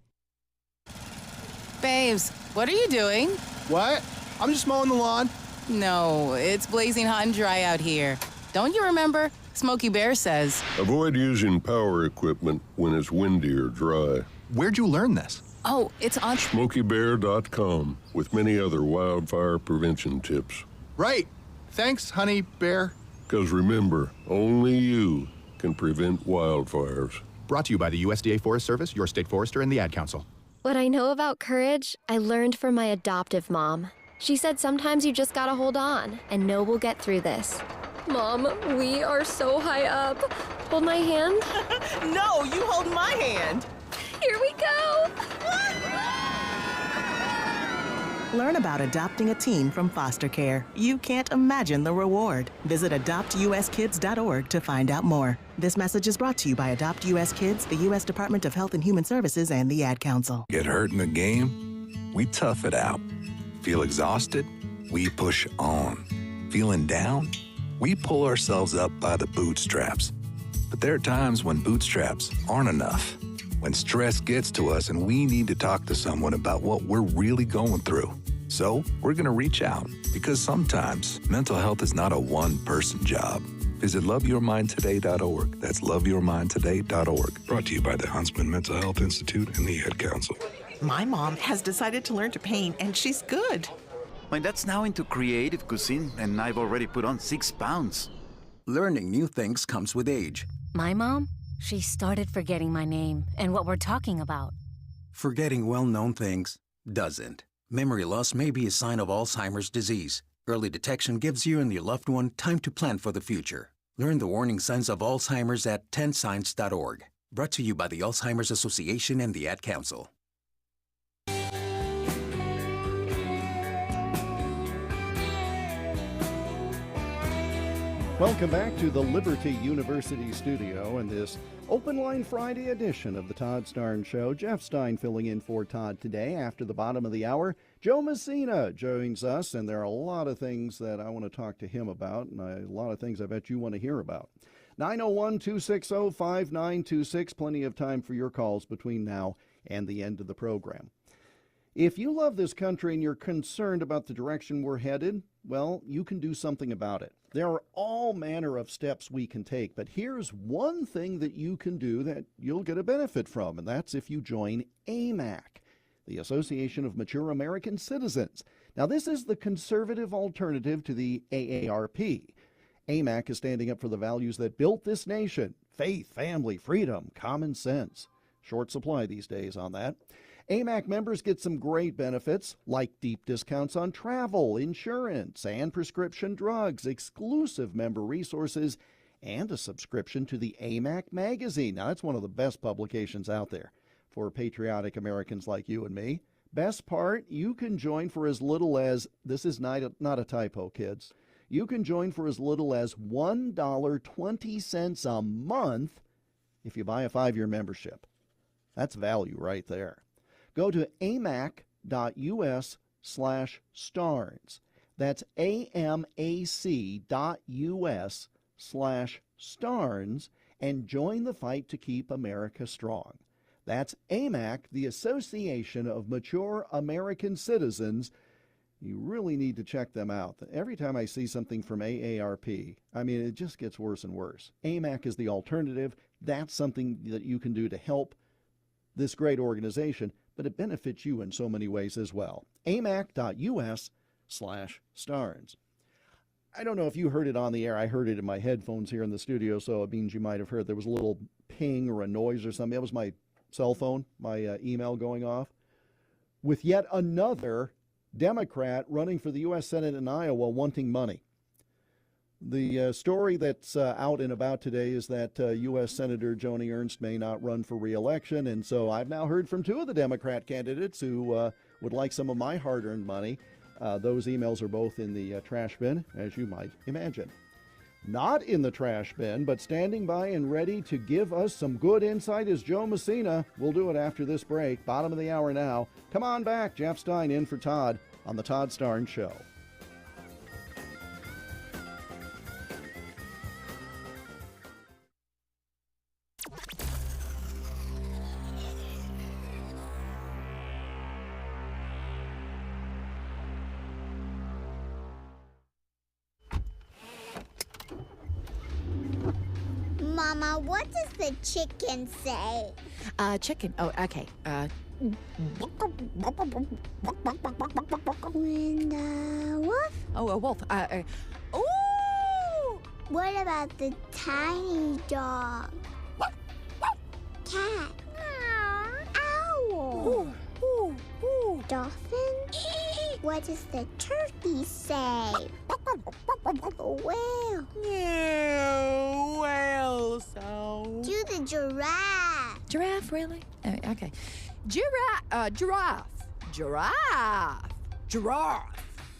[SPEAKER 22] Babes, what are you doing?
[SPEAKER 23] What? I'm just mowing the lawn.
[SPEAKER 22] No, it's blazing hot and dry out here. Don't you remember? Smokey Bear says,
[SPEAKER 25] avoid using power equipment when it's windy or dry.
[SPEAKER 23] Where'd you learn this?
[SPEAKER 22] Oh, it's on
[SPEAKER 25] SmokeyBear.com with many other wildfire prevention tips.
[SPEAKER 23] Right. Thanks, honey bear.
[SPEAKER 25] Because remember, only you can prevent wildfires.
[SPEAKER 23] Brought to you by the USDA Forest Service, your state forester, and the Ad Council.
[SPEAKER 26] What I know about courage, I learned from my adoptive mom. She said sometimes you just gotta hold on and know we'll get through this. Mom, we are so high up. Hold my hand.
[SPEAKER 27] No, you hold my hand.
[SPEAKER 26] Here we go.
[SPEAKER 27] Learn about adopting a teen from foster care. You can't imagine the reward. Visit adoptuskids.org to find out more. This message is brought to you by Adopt US Kids, the U.S. Department of Health and Human Services, and the Ad Council.
[SPEAKER 29] Get hurt in the game? We tough it out. Feel exhausted? We push on. Feeling down? We pull ourselves up by the bootstraps. But there are times when bootstraps aren't enough. When stress gets to us and we need to talk to someone about what we're really going through. So we're going to reach out because sometimes mental health is not a one-person job. Visit loveyourmindtoday.org. That's loveyourmindtoday.org. Brought to you by the Huntsman Mental Health Institute and the Ad Council.
[SPEAKER 1] My mom has decided to learn to paint, and she's good.
[SPEAKER 2] My dad's now into creative cuisine, and I've already put on 6 pounds.
[SPEAKER 6] Learning new things comes with age.
[SPEAKER 8] My mom? She started forgetting my name and what we're talking about.
[SPEAKER 6] Forgetting well-known things doesn't. Memory loss may be a sign of Alzheimer's disease. Early detection gives you and your loved one time to plan for the future. Learn the warning signs of Alzheimer's at 10signs.org. Brought to you by the Alzheimer's Association and the Ad Council.
[SPEAKER 3] Welcome back to the Liberty University studio and this Open Line Friday edition of the Todd Starnes Show. Jeff Stein filling in for Todd today. After the bottom of the hour, Joe Messina joins us, and there are a lot of things that I want to talk to him about, and a lot of things I bet you want to hear about. 901-260-5926, plenty of time for your calls between now and the end of the program. If you love this country and you're concerned about the direction we're headed, well, you can do something about it. There are all manner of steps we can take, but here's one thing that you can do that you'll get a benefit from, and that's if you join AMAC, the Association of Mature American Citizens. Now, this is the conservative alternative to the AARP. AMAC is standing up for the values that built this nation: faith, family, freedom, common sense. Short supply these days on that. AMAC members get some great benefits like deep discounts on travel, insurance, and prescription drugs, exclusive member resources, and a subscription to the AMAC magazine. Now, that's one of the best publications out there for patriotic Americans like you and me. Best part, you can join for as little as, this is not a typo, kids, you can join for as little as $1.20 a month if you buy a 5-year membership. That's value right there. Go to amac.us/Starnes. That's amac.us/Starnes and join the fight to keep America strong. That's AMAC, the Association of Mature American Citizens. You really need to check them out. Every time I see something from AARP, I mean, it just gets worse and worse. AMAC is the alternative. That's something that you can do to help this great organization, but it benefits you in so many ways as well. amac.us/Starnes. I don't know if you heard it on the air. I heard it in my headphones here in the studio, so it means you might have heard there was a little ping or a noise or something. That was my cell phone, my email going off. With yet another Democrat running for the U.S. Senate in Iowa wanting money. The story that's out and about today is that U.S. Senator Joni Ernst may not run for re-election, and so I've now heard from 2 of the Democrat candidates who would like some of my hard-earned money. Those emails are both in the trash bin, as you might imagine. Not in the trash bin, but standing by and ready to give us some good insight is Joe Messina. We'll do it after this break. Bottom of the hour now. Come on back. Jeff Stein in for Todd on the Todd Starnes Show.
[SPEAKER 9] Mama, what does the chicken say?
[SPEAKER 10] Chicken. Oh, okay.
[SPEAKER 9] When the wolf?
[SPEAKER 10] Oh, a wolf.
[SPEAKER 9] Ooh! What about the tiny dog? Cat? Owl? Dolphin? What does the turkey say? Whale?
[SPEAKER 10] Yeah, whale sound.
[SPEAKER 9] Do the giraffe.
[SPEAKER 10] Giraffe, really? Okay. Giraffe. Giraffe.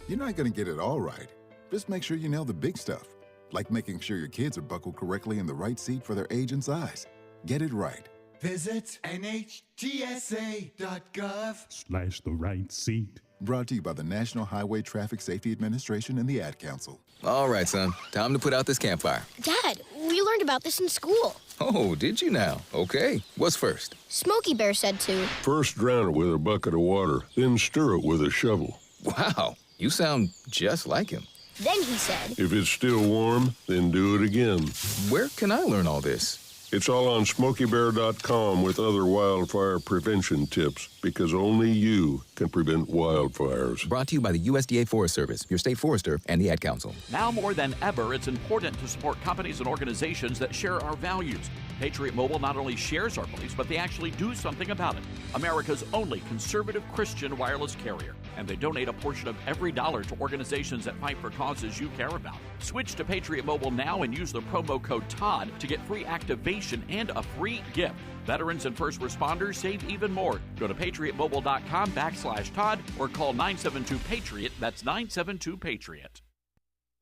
[SPEAKER 11] You're not going to get it all right. Just make sure you nail the big stuff, like making sure your kids are buckled correctly in the right seat for their age and size. Get it right.
[SPEAKER 18] Visit NHTSA.gov/the
[SPEAKER 11] right seat. Brought to you by the National Highway Traffic Safety Administration and the Ad Council.
[SPEAKER 12] All right, son. Time to put out this campfire.
[SPEAKER 9] Dad, we
[SPEAKER 5] We learned about this in school.
[SPEAKER 12] Oh, did you now? Okay. What's first?
[SPEAKER 5] Smokey Bear said to.
[SPEAKER 25] First drown it with a bucket of water, then stir it with a shovel.
[SPEAKER 12] Wow, you sound just like him.
[SPEAKER 5] Then he said.
[SPEAKER 25] If it's still warm, then do it again.
[SPEAKER 12] Where can I learn all this?
[SPEAKER 25] It's all on SmokeyBear.com with other wildfire prevention tips, because only you can prevent wildfires.
[SPEAKER 12] Brought to you by the USDA Forest Service, your state forester, and the Ad Council.
[SPEAKER 13] Now more than ever, it's important to support companies and organizations that share our values. Patriot Mobile not only shares our beliefs, but they actually do something about it. America's only conservative Christian wireless carrier. And they donate a portion of every dollar to organizations that fight for causes you care about. Switch to Patriot Mobile now and use the promo code TODD to get free activation and a free gift. Veterans and first responders save even more. Go to patriotmobile.com/Todd or call 972-PATRIOT. That's 972-PATRIOT.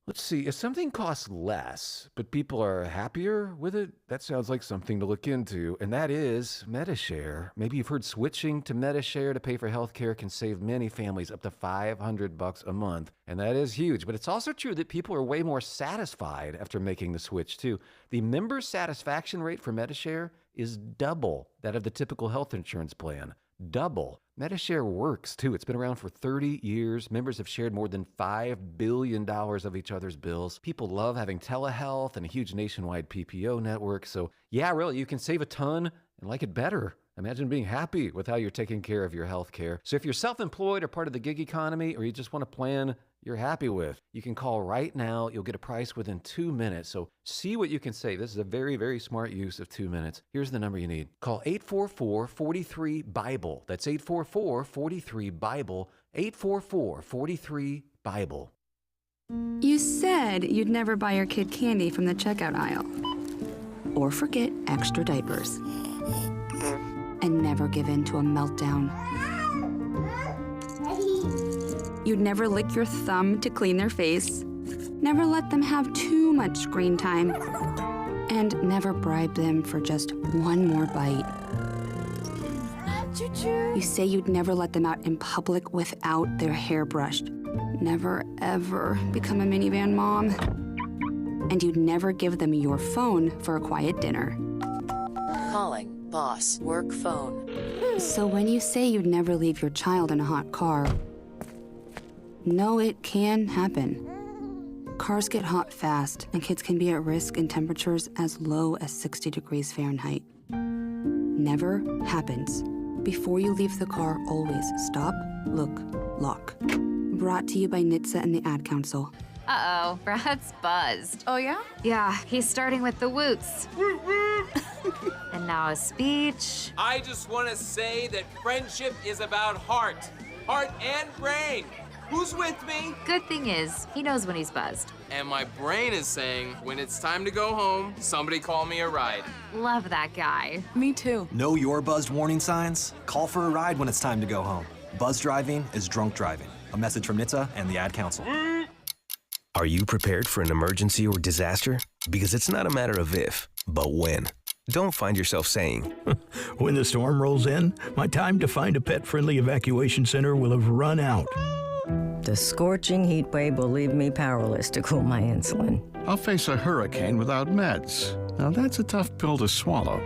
[SPEAKER 14] Let's see, if something costs less, but people are happier with it, that sounds like something to look into, and that is MediShare. Maybe you've heard switching to MediShare to pay for healthcare can save many families up to $500 a month, and that is huge. But it's also true that people are way more satisfied after making the switch, too. The member satisfaction rate for MediShare is double that of the typical health insurance plan. Double. MediShare works, too. It's been around for 30 years. Members have shared more than $5 billion of each other's bills. People love having telehealth and a huge nationwide PPO network. So, yeah, really, you can save a ton and like it better. Imagine being happy with how you're taking care of your health care. So if you're self-employed or part of the gig economy, or you just want a plan you're happy with, you can call right now. You'll get a price within 2 minutes. So see what you can save. This is a very, very smart use of 2 minutes. Here's the number you need. Call 844-43-BIBLE. That's 844-43-BIBLE. 844-43-BIBLE.
[SPEAKER 15] You said you'd never buy your kid candy from the checkout aisle. Or forget extra diapers. And never give in to a meltdown. You'd never lick your thumb to clean their face, never let them have too much screen time, and never bribe them for just one more bite. You say you'd never let them out in public without their hair brushed, never ever become a minivan mom, and you'd never give them your phone for a quiet dinner.
[SPEAKER 16] Calling boss work phone.
[SPEAKER 15] So when you say you'd never leave your child in a hot car, no, it can happen. Cars get hot fast, and kids can be at risk in temperatures as low as 60 degrees Fahrenheit. Never happens. Before you leave the car, always stop, look, lock. Brought to you by NHTSA and the Ad Council.
[SPEAKER 17] Uh-oh, Brad's buzzed.
[SPEAKER 10] Oh, yeah?
[SPEAKER 17] Yeah, he's starting with the woots. And now a speech.
[SPEAKER 24] I just want to say that friendship is about heart and brain. Who's with me?
[SPEAKER 17] Good thing is, he knows when he's buzzed.
[SPEAKER 24] And my brain is saying, when it's time to go home, somebody call me a ride.
[SPEAKER 17] Love that guy.
[SPEAKER 10] Me too.
[SPEAKER 28] Know your buzzed warning signs? Call for a ride when it's time to go home. Buzz driving is drunk driving. A message from NHTSA and the Ad Council.
[SPEAKER 30] Are you prepared for an emergency or disaster? Because it's not a matter of if, but when. Don't find yourself saying,
[SPEAKER 31] when the storm rolls in, my time to find a pet-friendly evacuation center will have run out.
[SPEAKER 32] The scorching heat wave will leave me powerless to cool my insulin.
[SPEAKER 33] I'll face a hurricane without meds. Now that's a tough pill to swallow.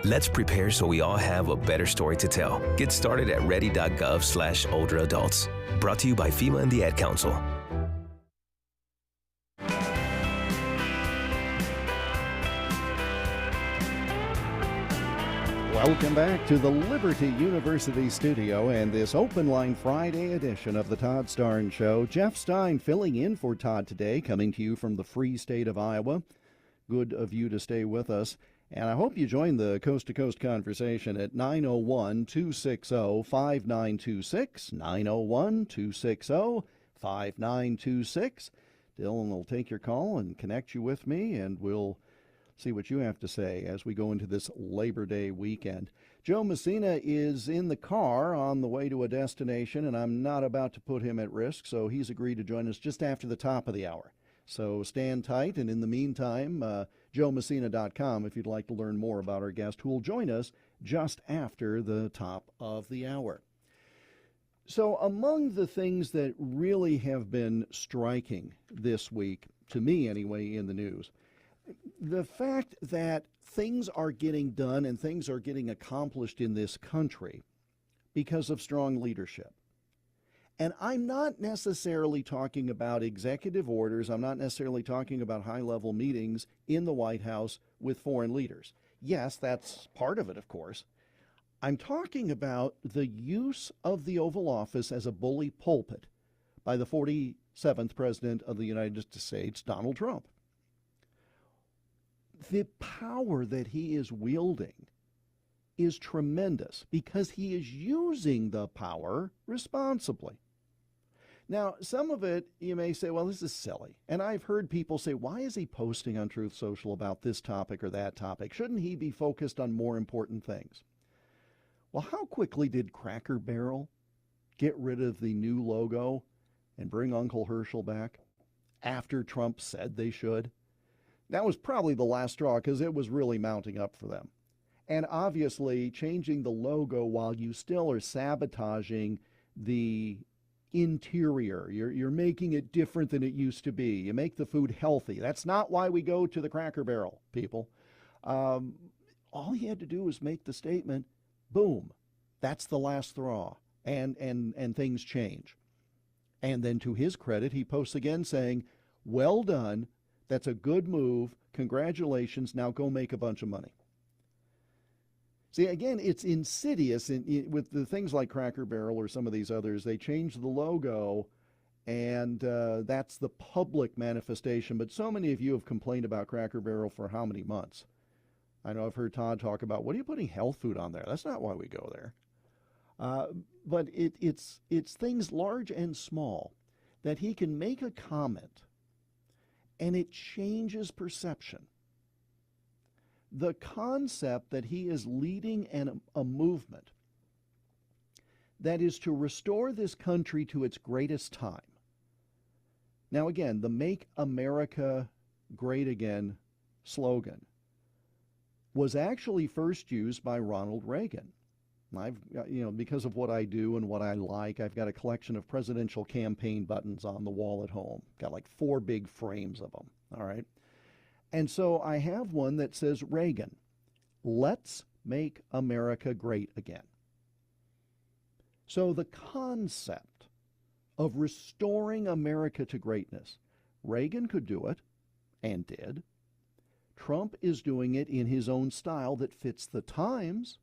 [SPEAKER 30] Let's prepare so we all have a better story to tell. Get started at ready.gov/older adults. Brought to you by FEMA and the Ad Council.
[SPEAKER 3] Welcome back to the Liberty University studio and this Open Line Friday edition of the Todd Starnes Show. Jeff Stein filling in for Todd today, coming to you from the free state of Iowa. Good of you to stay with us. And I hope you join the coast-to-coast conversation at 901-260-5926, 901-260-5926. Dylan will take your call and connect you with me, and we'll see what you have to say as we go into this Labor Day weekend. Joe Messina is in the car on the way to a destination, and I'm not about to put him at risk, so he's agreed to join us just after the top of the hour. So stand tight, and in the meantime, joemessina.com if you'd like to learn more about our guest who will join us just after the top of the hour. So among the things that really have been striking this week, to me anyway, in the news, The fact that things are getting done and things are getting accomplished in this country because of strong leadership. And I'm not necessarily talking about executive orders. I'm not necessarily talking about high-level meetings in the White House with foreign leaders. Yes, that's part of it, of course. I'm talking about the use of the Oval Office as a bully pulpit by the 47th President of the United States, Donald Trump. The power that he is wielding is tremendous because he is using the power responsibly. Now, some of it, you may say, well, this is silly. And I've heard people say, why is he posting on Truth Social about this topic or that topic? Shouldn't he be focused on more important things? Well, how quickly did Cracker Barrel get rid of the new logo and bring Uncle Herschel back after Trump said they should? That was probably the last straw because it was really mounting up for them. And obviously, changing the logo while you still are sabotaging the interior. You're making it different than it used to be. You make the food healthy. That's not why we go to the Cracker Barrel, people. All he had to do was make the statement, boom, that's the last straw, and things change. And then to his credit, he posts again saying, well done, that's a good move, congratulations, now go make a bunch of money. See, again, it's insidious with the things like Cracker Barrel or some of these others. They change the logo, and that's the public manifestation. But so many of you have complained about Cracker Barrel for how many months? I know I've heard Todd talk about, what are you putting health food on there? That's not why we go there. But it's things large and small that he can make a comment, and it changes perception. The concept that he is leading a movement that is to restore this country to its greatest time. Now, again, the Make America Great Again slogan was actually first used by Ronald Reagan. I've, because of what I do and what I like, I've got a collection of presidential campaign buttons on the wall at home. Got like 4 big frames of them, all right? And so I have one that says, Reagan, let's make America great again. So the concept of restoring America to greatness, Reagan could do it and did. Trump is doing it in his own style that fits the times.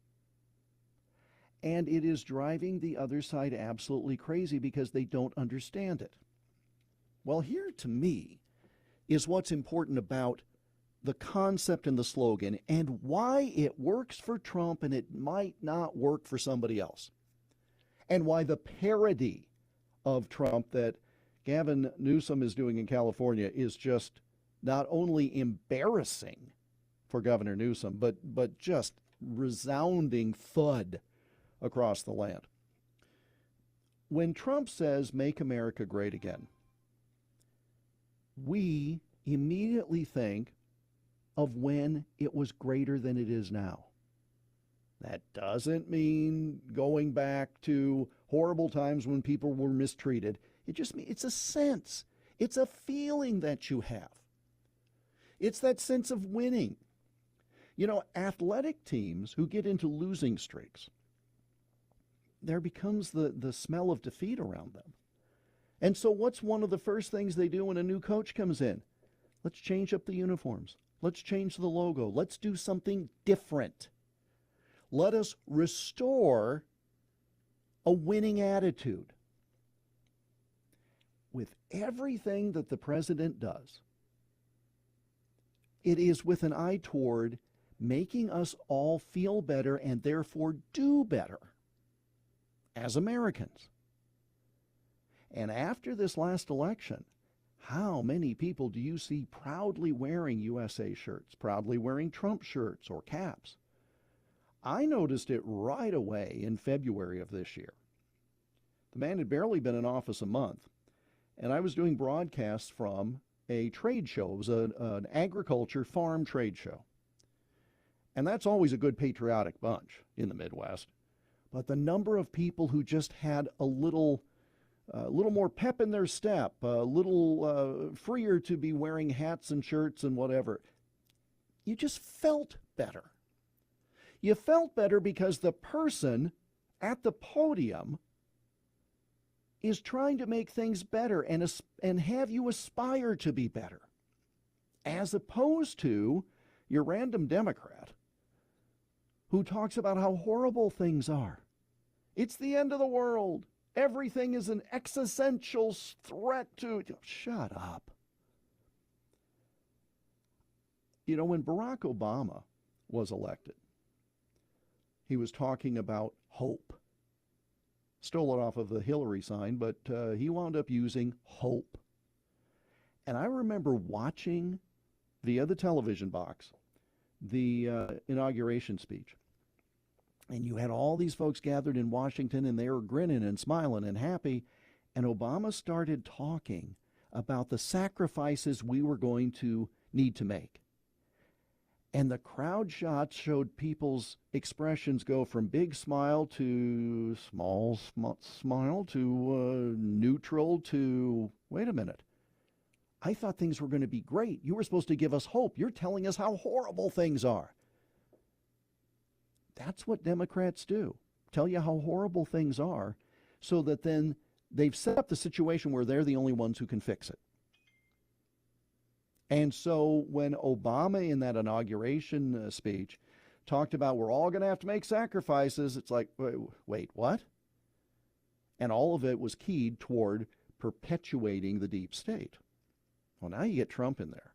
[SPEAKER 3] And it is driving the other side absolutely crazy because they don't understand it. Well, here to me is what's important about the concept and the slogan and why it works for Trump and it might not work for somebody else. And why the parody of Trump that Gavin Newsom is doing in California is just not only embarrassing for Governor Newsom, but just resounding thud across the land. When Trump says, make America great again, we immediately think of when it was greater than it is now. That doesn't mean going back to horrible times when people were mistreated. It just means it's a sense. It's a feeling that you have. It's that sense of winning. You know, athletic teams who get into losing streaks, there becomes the smell of defeat around them. And so what's one of the first things they do when a new coach comes in? Let's change up the uniforms. Let's change the logo. Let's do something different. Let us restore a winning attitude. With everything that the president does, it is with an eye toward making us all feel better and therefore do better as Americans. And after this last election, how many people do you see proudly wearing USA shirts, proudly wearing Trump shirts or caps? I noticed it right away in February of this year. The man had barely been in office a month, and I was doing broadcasts from a trade show. It was an agriculture farm trade show. And that's always a good patriotic bunch in the Midwest. But the number of people who just had a little more pep in their step, a little freer to be wearing hats and shirts and whatever, you just felt better. You felt better because the person at the podium is trying to make things better and have you aspire to be better, as opposed to your random Democrat who talks about how horrible things are. It's the end of the world. Everything is an existential threat to... Shut up. You know, when Barack Obama was elected, he was talking about hope. Stole it off of the Hillary sign, but he wound up using hope. And I remember watching via the television box the inauguration speech. And you had all these folks gathered in Washington, and they were grinning and smiling and happy. And Obama started talking about the sacrifices we were going to need to make. And the crowd shots showed people's expressions go from big smile to small smile to neutral to, wait a minute, I thought things were going to be great. You were supposed to give us hope. You're telling us how horrible things are. That's what Democrats do. Tell you how horrible things are so that then they've set up the situation where they're the only ones who can fix it. And so when Obama in that inauguration speech talked about we're all going to have to make sacrifices, it's like, wait, what? And all of it was keyed toward perpetuating the deep state. Well, now you get Trump in there.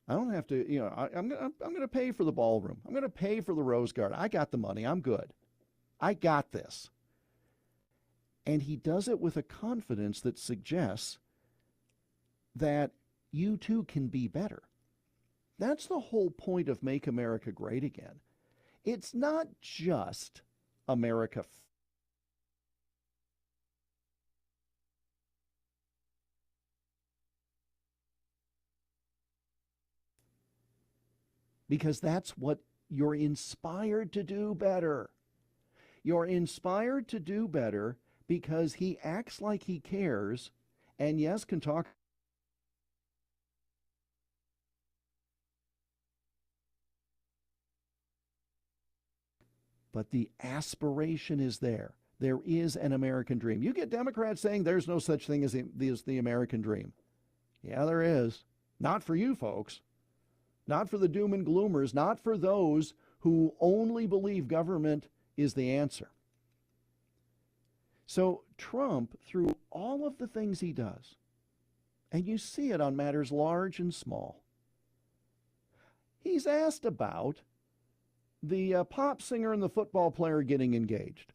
[SPEAKER 3] I don't have to, you know, I'm going to pay for the ballroom. I'm going to pay for the Rose Garden. I got the money. I'm good. I got this. And he does it with a confidence that suggests that you too can be better. That's the whole point of Make America Great Again. It's not just America because that's what you're inspired to do better. You're inspired to do better because he acts like he cares and, yes, can talk. But the aspiration is there. There is an American dream. You get Democrats saying there's no such thing as the American dream. Yeah, there is. Not for you folks. Not for the doom and gloomers. Not for those who only believe government is the answer. So Trump, through all of the things he does, and you see it on matters large and small, he's asked about the pop singer and the football player getting engaged.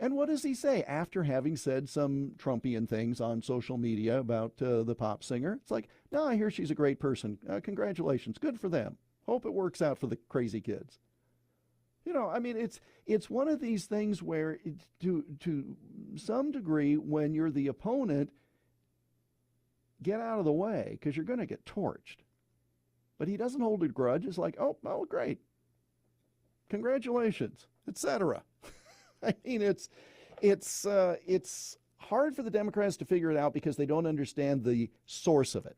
[SPEAKER 3] And what does he say after having said some Trumpian things on social media about the pop singer? It's like, no, I hear she's a great person. Congratulations. Good for them. Hope it works out for the crazy kids. You know, I mean, it's one of these things where to some degree, when you're the opponent, get out of the way because you're going to get torched. But he doesn't hold a grudge. It's like, oh, great. Congratulations, etc. I mean, it's hard for the Democrats to figure it out because they don't understand the source of it.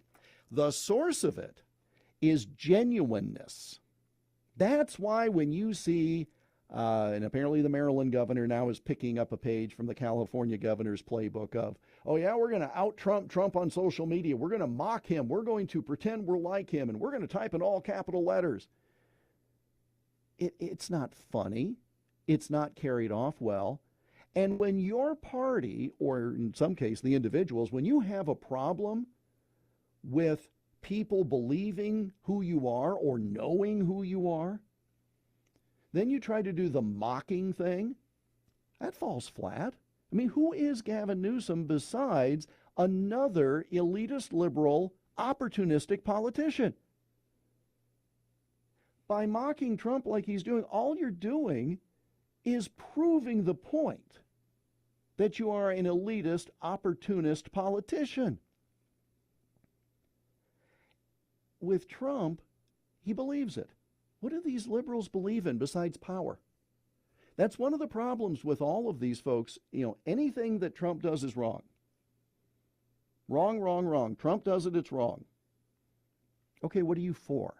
[SPEAKER 3] The source of it is genuineness. That's why when you see, and apparently the Maryland governor now is picking up a page from the California governor's playbook of, oh yeah, we're going to out-Trump on social media. We're going to mock him. We're going to pretend we're like him, and we're going to type in all capital letters. It's not funny. It's not carried off well. And when your party, or in some case the individuals, when you have a problem with people believing who you are or knowing who you are, then you try to do the mocking thing, that falls flat. I mean, who is Gavin Newsom besides another elitist, liberal, opportunistic politician? By mocking Trump like he's doing, all you're doing is proving the point that you are an elitist, opportunist politician. With Trump, he believes it. What do these liberals believe in besides power? That's one of the problems with all of these folks. You know, anything that Trump does is wrong. Wrong, wrong, wrong. Trump does it, it's wrong. Okay, what are you for?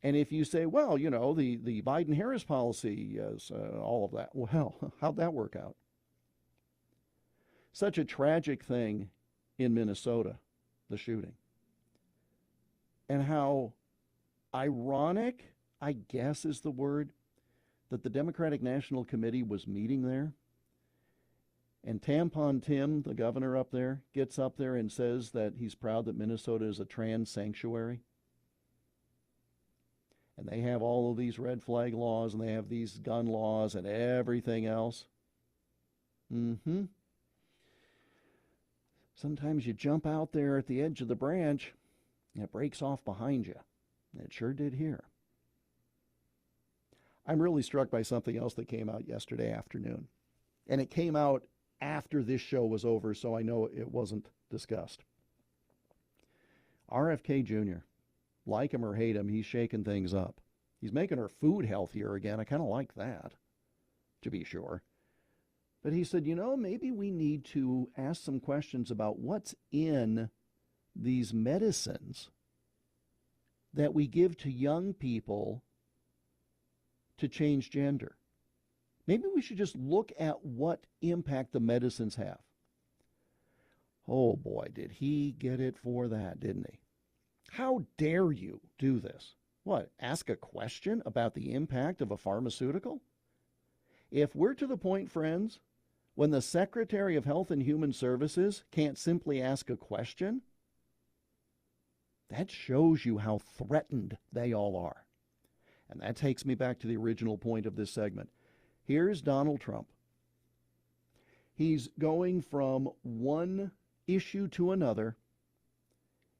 [SPEAKER 3] And if you say, well, you know, the Biden-Harris policy is all of that, well, how'd that work out? Such a tragic thing in Minnesota, the shooting. And how ironic, I guess is the word, that the Democratic National Committee was meeting there. And Tampon Tim, the governor up there, gets up there and says that he's proud that Minnesota is a trans sanctuary. And they have all of these red flag laws, and they have these gun laws and everything else. Sometimes you jump out there at the edge of the branch, and it breaks off behind you. And it sure did here. I'm really struck by something else that came out yesterday afternoon. And it came out after this show was over, so I know it wasn't discussed. RFK Jr., like him or hate him, he's shaking things up. He's making our food healthier again. I kind of like that, to be sure. But he said, you know, maybe we need to ask some questions about what's in these medicines that we give to young people to change gender. Maybe we should just look at what impact the medicines have. Oh boy, did he get it for that, didn't he? How dare you do this? What, ask a question about the impact of a pharmaceutical? If we're to the point, friends, when the Secretary of Health and Human Services can't simply ask a question, that shows you how threatened they all are. And that takes me back to the original point of this segment. Here's Donald Trump. He's going from one issue to another.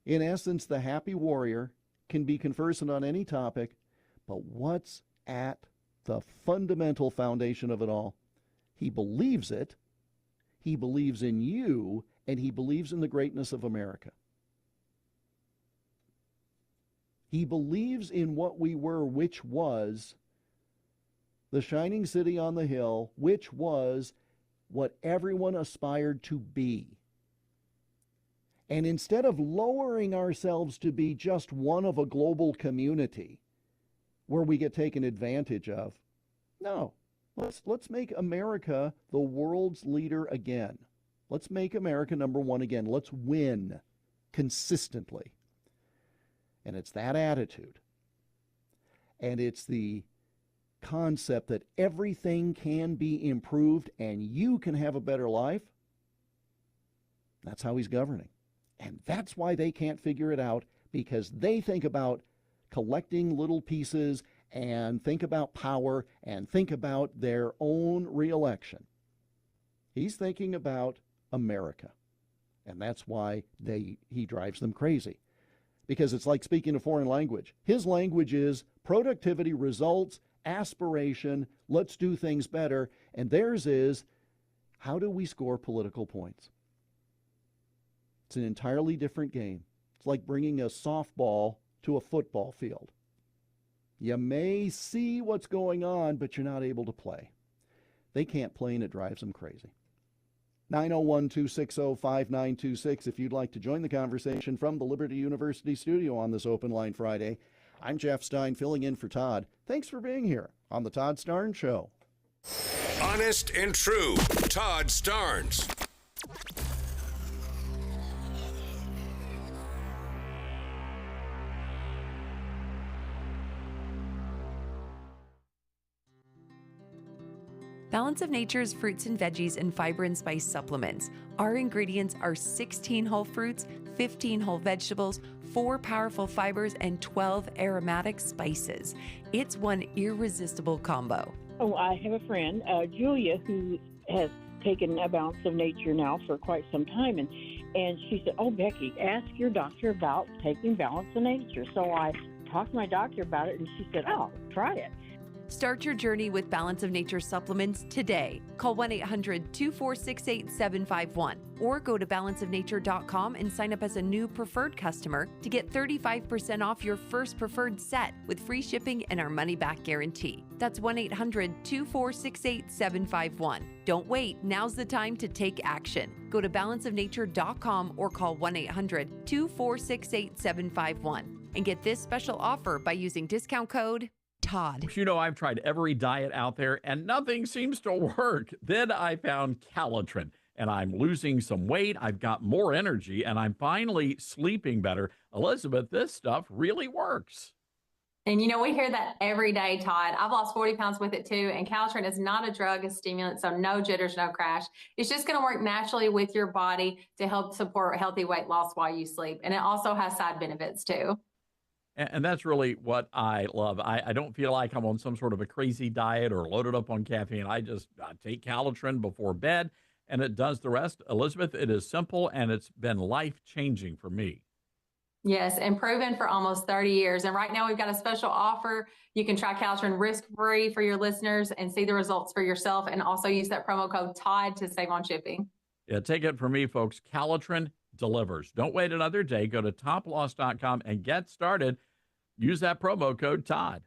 [SPEAKER 3] In essence, the happy warrior can be conversant on any topic, but what's at the fundamental foundation of it all? He believes it. He believes in you, and he believes in the greatness of America. He believes in what we were, which was the shining city on the hill, which was what everyone aspired to be. And instead of lowering ourselves to be just one of a global community where we get taken advantage of, no, let's make America the world's leader again. Let's make America number one again. Let's win consistently. And it's that attitude. And it's the concept that everything can be improved and you can have a better life. That's how he's governing. And that's why they can't figure it out, because they think about collecting little pieces and think about power and think about their own reelection. He's thinking about America. And that's why he drives them crazy. Because it's like speaking a foreign language. His language is productivity, results, aspiration, let's do things better. And theirs is, how do we score political points? It's an entirely different game. It's like bringing a softball to a football field. You may see what's going on, but you're not able to play. They can't play, and it drives them crazy. 901-260-5926 if you'd like to join the conversation from the Liberty University studio on this Open Line Friday. I'm Jeff Stein, filling in for Todd. Thanks for being here on the Todd Starnes Show.
[SPEAKER 1] Honest and true, Todd Starnes.
[SPEAKER 2] Balance of Nature's fruits and veggies and fiber and spice supplements. Our ingredients are 16 whole fruits, 15 whole vegetables, 4 powerful fibers, and 12 aromatic spices. It's one irresistible combo.
[SPEAKER 4] Oh, I have a friend, Julia, who has taken a Balance of Nature now for quite some time, and she said, oh, Becky, ask your doctor about taking Balance of Nature. So I talked to my doctor about it, and she said, oh, try it.
[SPEAKER 2] Start your journey with Balance of Nature supplements today. Call 1-800-246-8751 or go to balanceofnature.com and sign up as a new preferred customer to get 35% off your first preferred set with free shipping and our money-back guarantee. That's 1-800-246-8751. Don't wait. Now's the time to take action. Go to balanceofnature.com or call 1-800-246-8751. and get this special offer by using discount code Todd.
[SPEAKER 13] You know, I've tried every diet out there and nothing seems to work. Then I found Calitrin, and I'm losing some weight. I've got more energy, and I'm finally sleeping better. Elizabeth, this stuff really works.
[SPEAKER 6] And you know, we hear that every day, Todd. I've lost 40 pounds with it too. And Calitrin is not a drug, a stimulant, so no jitters, no crash. It's just going to work naturally with your body to help support healthy weight loss while you sleep. And it also has side benefits too.
[SPEAKER 13] And that's really what I love. I don't feel like I'm on some sort of a crazy diet or loaded up on caffeine. I take Calitrin before bed, and it does the rest. Elizabeth, it is simple, and it's been life-changing for me.
[SPEAKER 6] Yes, and proven for almost 30 years. And right now we've got a special offer. You can try Calitrin risk-free for your listeners and see the results for yourself, and also use that promo code TODD to save on shipping.
[SPEAKER 13] Yeah, take it from me, folks. Calitrin delivers. Don't wait another day. Go to toploss.com and get started. Use that promo code TODD.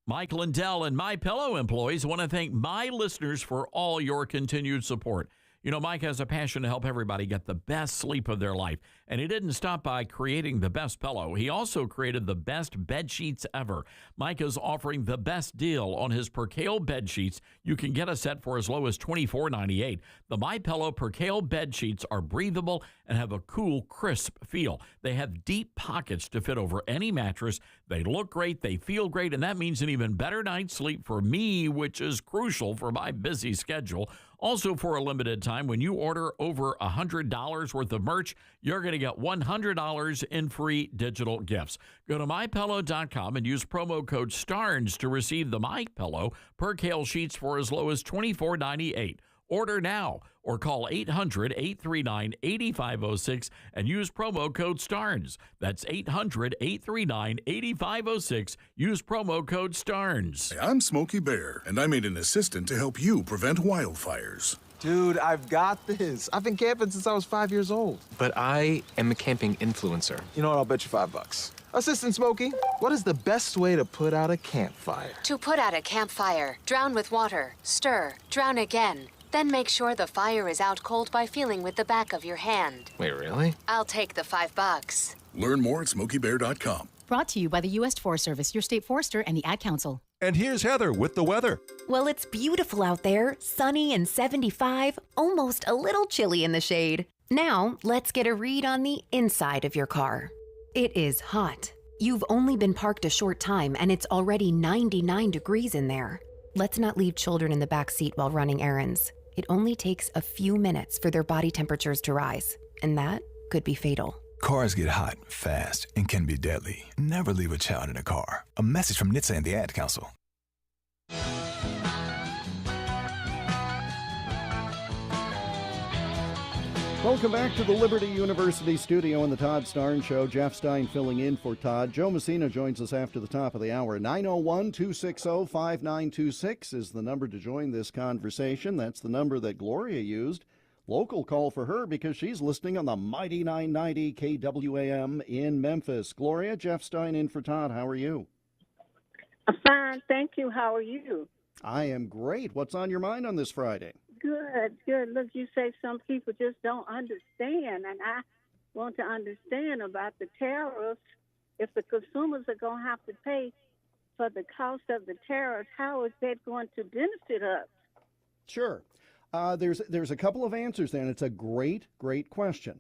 [SPEAKER 13] Mike Lindell and MyPillow employees want to thank my listeners for all your continued support. You know, Mike has a passion to help everybody get the best sleep of their life, and he didn't stop by creating the best pillow. He also created the best bed sheets ever. Mike is offering the best deal on his Percale bed sheets. You can get a set for as low as $24.98. The MyPillow Percale bed sheets are breathable and have a cool, crisp feel. They have deep pockets to fit over any mattress. They look great, they feel great, and that means an even better night's sleep for me, which is crucial for my busy schedule. Also, for a limited time, when you order over $100 worth of merch, you're going to get $100 in free digital gifts. Go to MyPillow.com and use promo code STARNS to receive the MyPillow Percale sheets for as low as $24.98. Order now or call 800-839-8506 and use promo code STARNS. That's 800-839-8506. Use promo code STARNS.
[SPEAKER 7] I'm Smokey Bear, and I made an assistant to help you prevent wildfires.
[SPEAKER 8] Dude, I've got this. I've been camping since I was 5 years old.
[SPEAKER 11] But I am a camping influencer.
[SPEAKER 8] You know what? I'll bet you $5. Assistant Smokey, what is the best way to put out a campfire?
[SPEAKER 18] To put out a campfire, drown with water, stir, drown again. Then make sure the fire is out cold by feeling with the back of your hand.
[SPEAKER 11] Wait, really?
[SPEAKER 18] I'll take the $5.
[SPEAKER 7] Learn more at SmokeyBear.com.
[SPEAKER 19] Brought to you by the U.S. Forest Service, your state forester, and the Ad Council.
[SPEAKER 20] And here's Heather with the weather.
[SPEAKER 2] Well, it's beautiful out there, sunny and 75, almost a little chilly in the shade. Now, let's get a read on the inside of your car. It is hot. You've only been parked a short time, and it's already 99 degrees in there. Let's not leave children in the back seat while running errands. It only takes a few minutes for their body temperatures to rise, and that could be fatal.
[SPEAKER 21] Cars get hot, fast, and can be deadly. Never leave a child in a car. A message from NHTSA and the Ad Council.
[SPEAKER 3] Welcome back to the Liberty University studio and the Todd Starnes Show. Jeff Stein filling in for Todd. Joe Messina joins us after the top of the hour. 901-260-5926 is the number to join this conversation. That's the number that Gloria used. Local call for her because she's listening on the mighty 990 KWAM in Memphis. Gloria, Jeff Stein in for Todd. How are you?
[SPEAKER 22] I'm fine, thank you. How are you?
[SPEAKER 3] I am great. What's on your mind on this Friday?
[SPEAKER 22] Good, good. Look, you say some people just don't understand, and I want to understand about the tariffs. If the consumers are going to have to pay for the cost of the tariffs, how is that going to benefit us?
[SPEAKER 3] Sure. There's a couple of answers there, and it's a great question.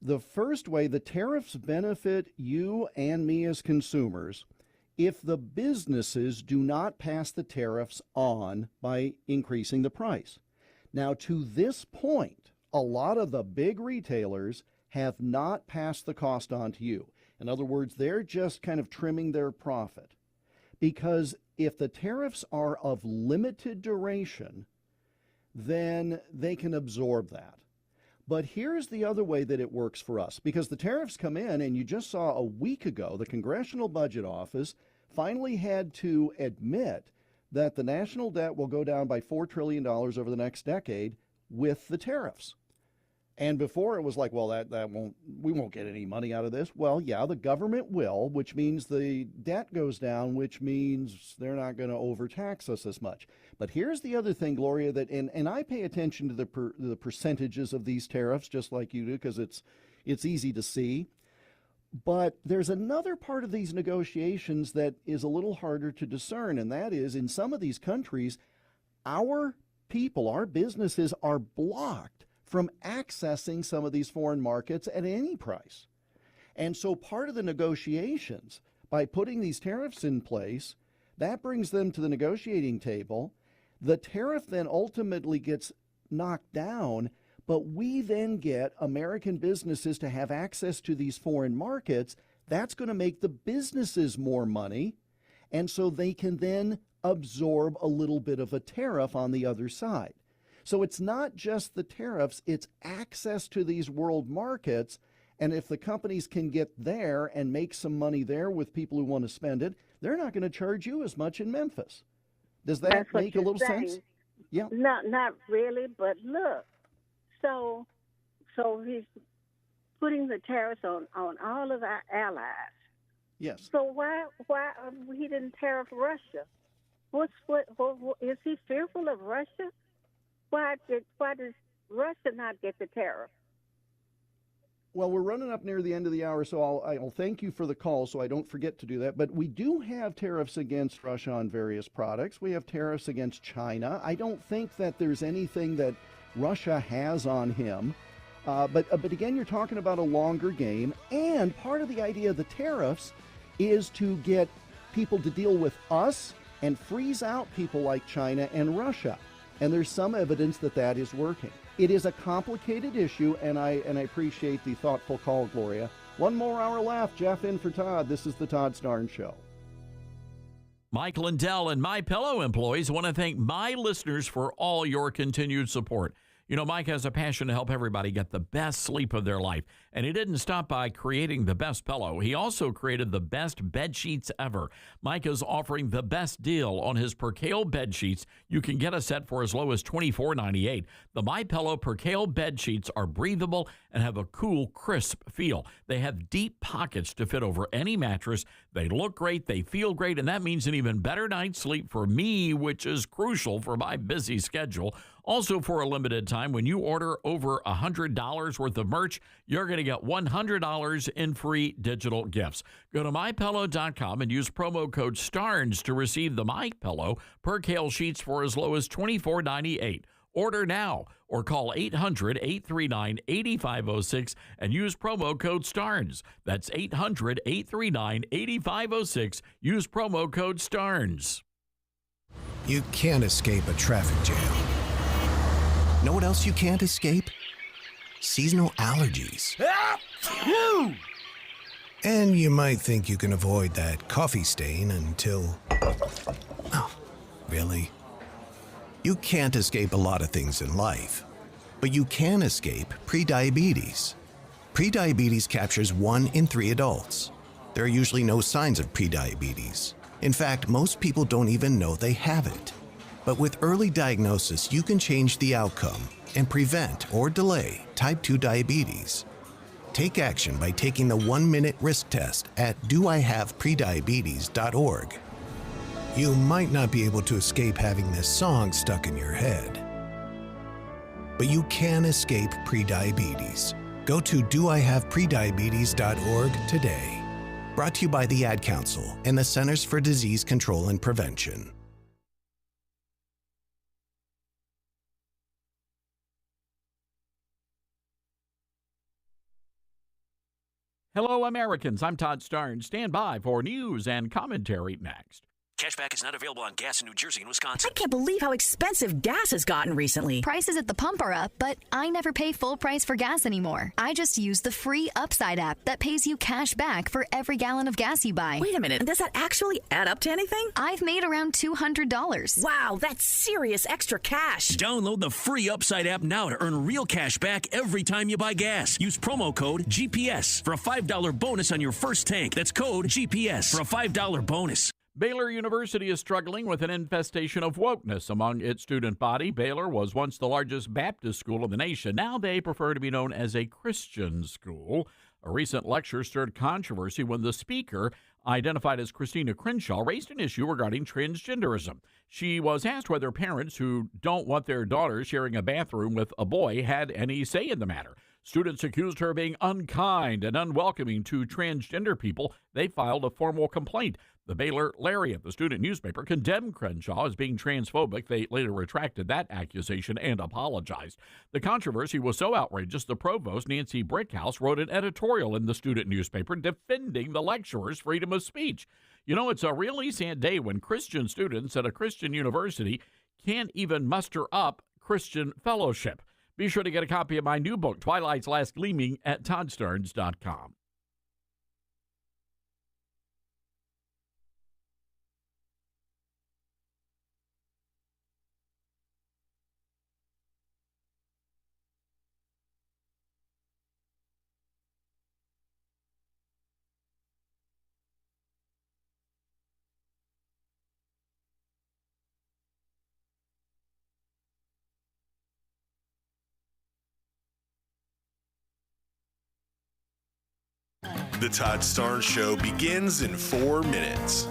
[SPEAKER 3] The first way, the tariffs benefit you and me as consumers if the businesses do not pass the tariffs on by increasing the price. Now, to this point, a lot of the big retailers have not passed the cost on to you. In other words, they're just kind of trimming their profit. Because if the tariffs are of limited duration, then they can absorb that. But here's the other way that it works for us. Because the tariffs come in, and you just saw a week ago, the Congressional Budget Office finally had to admit that the national debt will go down by $4 trillion over the next decade with the tariffs. And before it was like, well, we won't get any money out of this. Well, yeah, the government will, which means the debt goes down, which means they're not going to overtax us as much. But here's the other thing, Gloria, that and I pay attention to the percentages of these tariffs just like you do because it's easy to see. But there's another part of these negotiations that is a little harder to discern, and that is in some of these countries, our people, our businesses are blocked from accessing some of these foreign markets at any price. And so part of the negotiations, by putting these tariffs in place, that brings them to the negotiating table. The tariff then ultimately gets knocked down, but we then get American businesses to have access to these foreign markets. That's going to make the businesses more money, and so they can then absorb a little bit of a tariff on the other side. So it's not just the tariffs, it's access to these world markets. And if the companies can get there and make some money there with people who want to spend it, they're not going to charge you as much in Memphis. Does that make a little sense? Yeah.
[SPEAKER 22] Not really, but look. So he's putting the tariffs on all of our allies.
[SPEAKER 3] Yes.
[SPEAKER 22] So why he didn't tariff Russia? What is he fearful of Russia? Why does Russia not get the tariff?
[SPEAKER 3] Well, we're running up near the end of the hour, so I'll thank you for the call so I don't forget to do that. But we do have tariffs against Russia on various products. We have tariffs against China. I don't think that there's anything that Russia has on him. But again, you're talking about a longer game. And part of the idea of the tariffs is to get people to deal with us and freeze out people like China and Russia. And there's some evidence that that is working. It is a complicated issue, and I appreciate the thoughtful call, Gloria. One more hour left. Jeff in for Todd. This is the Todd Starnes Show.
[SPEAKER 13] Mike Lindell and MyPillow employees want to thank my listeners for all your continued support. You know, Mike has a passion to help everybody get the best sleep of their life. And he didn't stop by creating the best pillow. He also created the best bed sheets ever. Mike is offering the best deal on his Percale bed sheets. You can get a set for as low as $24.98. The MyPillow Percale bed sheets are breathable and have a cool, crisp feel. They have deep pockets to fit over any mattress. They look great, they feel great, and that means an even better night's sleep for me, which is crucial for my busy schedule. Also, for a limited time, when you order over $100 worth of merch, you're going to get $100 in free digital gifts. Go to MyPillow.com and use promo code STARNS to receive the MyPillow Percale sheets for as low as $24.98. Order now or call 800-839-8506 and use promo code STARNS. That's 800-839-8506. Use promo code STARNS.
[SPEAKER 5] You can't escape a traffic jam. Know what else you can't escape? Seasonal allergies. And you might think you can avoid that coffee stain until... Oh, really? You can't escape a lot of things in life, but you can escape prediabetes. Prediabetes captures 1 in 3 adults. There are usually no signs of prediabetes. In fact, most people don't even know they have it. But with early diagnosis, you can change the outcome and prevent or delay type 2 diabetes. Take action by taking the 1-minute risk test at doihaveprediabetes.org. You might not be able to escape having this song stuck in your head, but you can escape prediabetes. Go to doihaveprediabetes.org today. Brought to you by the Ad Council and the Centers for Disease Control and Prevention.
[SPEAKER 13] Hello, Americans. I'm Todd Starnes. Stand by for news and commentary next.
[SPEAKER 9] Cashback is not available on gas in New Jersey and Wisconsin.
[SPEAKER 12] I can't believe how expensive gas has gotten recently.
[SPEAKER 14] Prices at the pump are up, but I never pay full price for gas anymore. I just use the free Upside app that pays you cash back for every gallon of gas you buy.
[SPEAKER 12] Wait a minute. Does that actually add up to anything?
[SPEAKER 14] I've made around $200.
[SPEAKER 12] Wow, that's serious extra cash.
[SPEAKER 9] Download the free Upside app now to earn real cash back every time you buy gas. Use promo code GPS for a $5 bonus on your first tank. That's code GPS for a $5 bonus.
[SPEAKER 13] Baylor University is struggling with an infestation of wokeness among its student body. Baylor was once the largest Baptist school in the nation. Now they prefer to be known as a Christian school. A recent lecture stirred controversy when the speaker, identified as Christina Crenshaw, raised an issue regarding transgenderism. She was asked whether parents who don't want their daughters sharing a bathroom with a boy had any say in the matter. Students accused her of being unkind and unwelcoming to transgender people. They filed a formal complaint. The Baylor Lariat, the student newspaper, condemned Crenshaw as being transphobic. They later retracted that accusation and apologized. The controversy was so outrageous, the provost, Nancy Brickhouse, wrote an editorial in the student newspaper defending the lecturer's freedom of speech. You know, it's a really sad day when Christian students at a Christian university can't even muster up Christian fellowship. Be sure to get a copy of my new book, Twilight's Last Gleaming, at toddstarns.com.
[SPEAKER 1] The Todd Starnes Show begins in 4 minutes.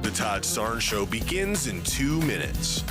[SPEAKER 1] The Todd Starnes Show begins in 2 minutes.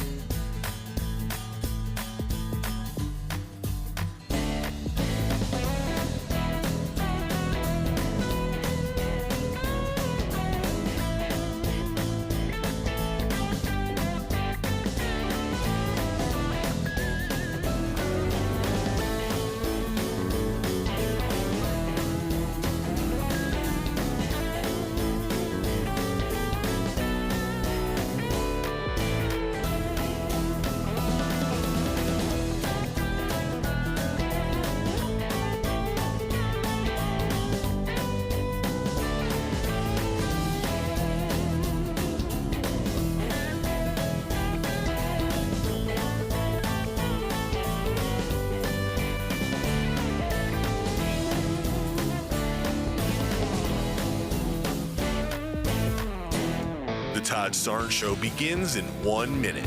[SPEAKER 1] The Todd Starnes Show begins in 1 minute.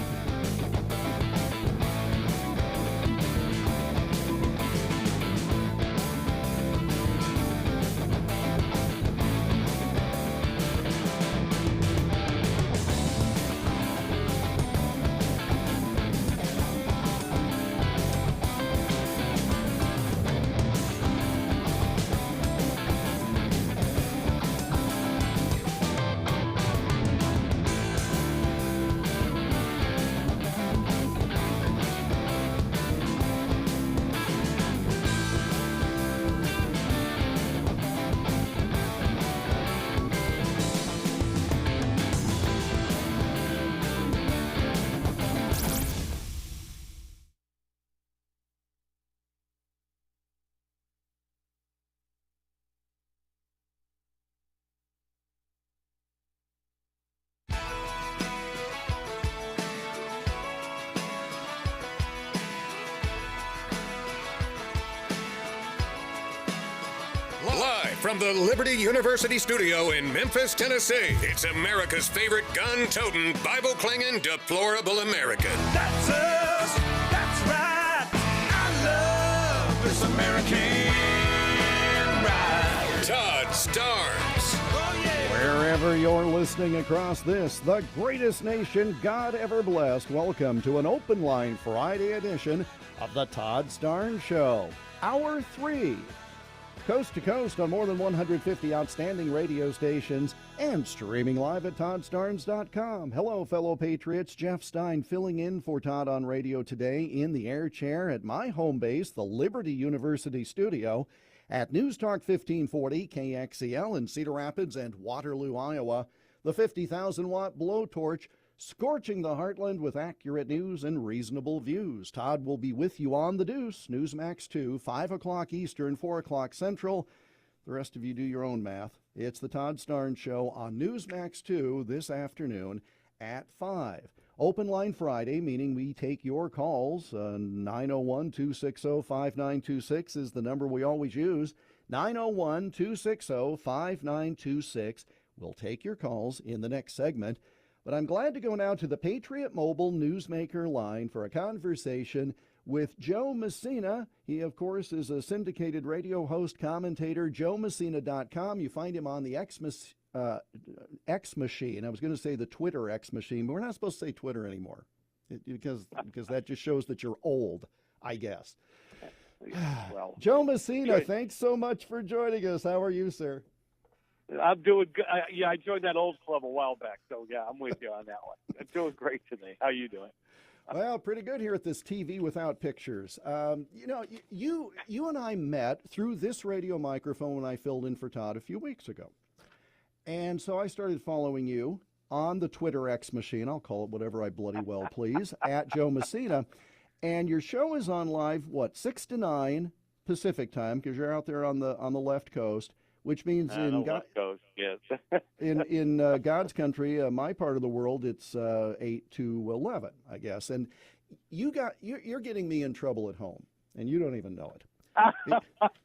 [SPEAKER 10] from the Liberty University studio in Memphis, Tennessee, it's America's favorite gun-toting, Bible-clinging, deplorable American.
[SPEAKER 15] That's us. That's right. I love this American ride.
[SPEAKER 10] Todd Starnes.
[SPEAKER 3] Wherever you're listening across this, the greatest nation God ever blessed, welcome to an Open Line Friday edition of the Todd Starnes Show. Hour 3. Coast to coast on more than 150 outstanding radio stations and streaming live at toddstarnes.com. Hello, fellow patriots. Jeff Stein filling in for Todd on radio today in the air chair at my home base, the Liberty University studio, at News Talk 1540 KXEL in Cedar Rapids and Waterloo, Iowa. The 50,000-watt blowtorch scorching the heartland with accurate news and reasonable views. Todd will be with you on the Deuce, Newsmax 2, 5 o'clock Eastern, 4 o'clock Central. The rest of you do your own math. It's the Todd Starnes Show on Newsmax 2 this afternoon at 5. Open Line Friday, meaning we take your calls. 901-260-5926 is the number we always use. 901-260-5926. We'll take your calls in the next segment. But I'm glad to go now to the Patriot Mobile Newsmaker line for a conversation with Joe Messina. He, of course, is a syndicated radio host, commentator, joemessina.com. You find him on the X machine. I was going to say the Twitter X machine, but we're not supposed to say Twitter anymore because that just shows that you're old, I guess.
[SPEAKER 16] Well,
[SPEAKER 3] Joe Messina,
[SPEAKER 16] good.
[SPEAKER 3] Thanks so much for joining us. How are you, sir?
[SPEAKER 16] I'm doing good. I joined that old club a while back, so yeah, I'm with you on that one. I'm doing great today. How are you doing?
[SPEAKER 3] Well, pretty good here at this TV without pictures. You and I met through this radio microphone when I filled in for Todd a few weeks ago. And so I started following you on the Twitter X machine. I'll call it whatever I bloody well please, at Joe Messina. And your show is on live, 6 to 9 Pacific time, because you're out there on the left coast. Which means
[SPEAKER 16] West Coast, yes.
[SPEAKER 3] in God's country, my part of the world, it's 8 to 11, I guess. And you're getting me in trouble at home, and you don't even know it.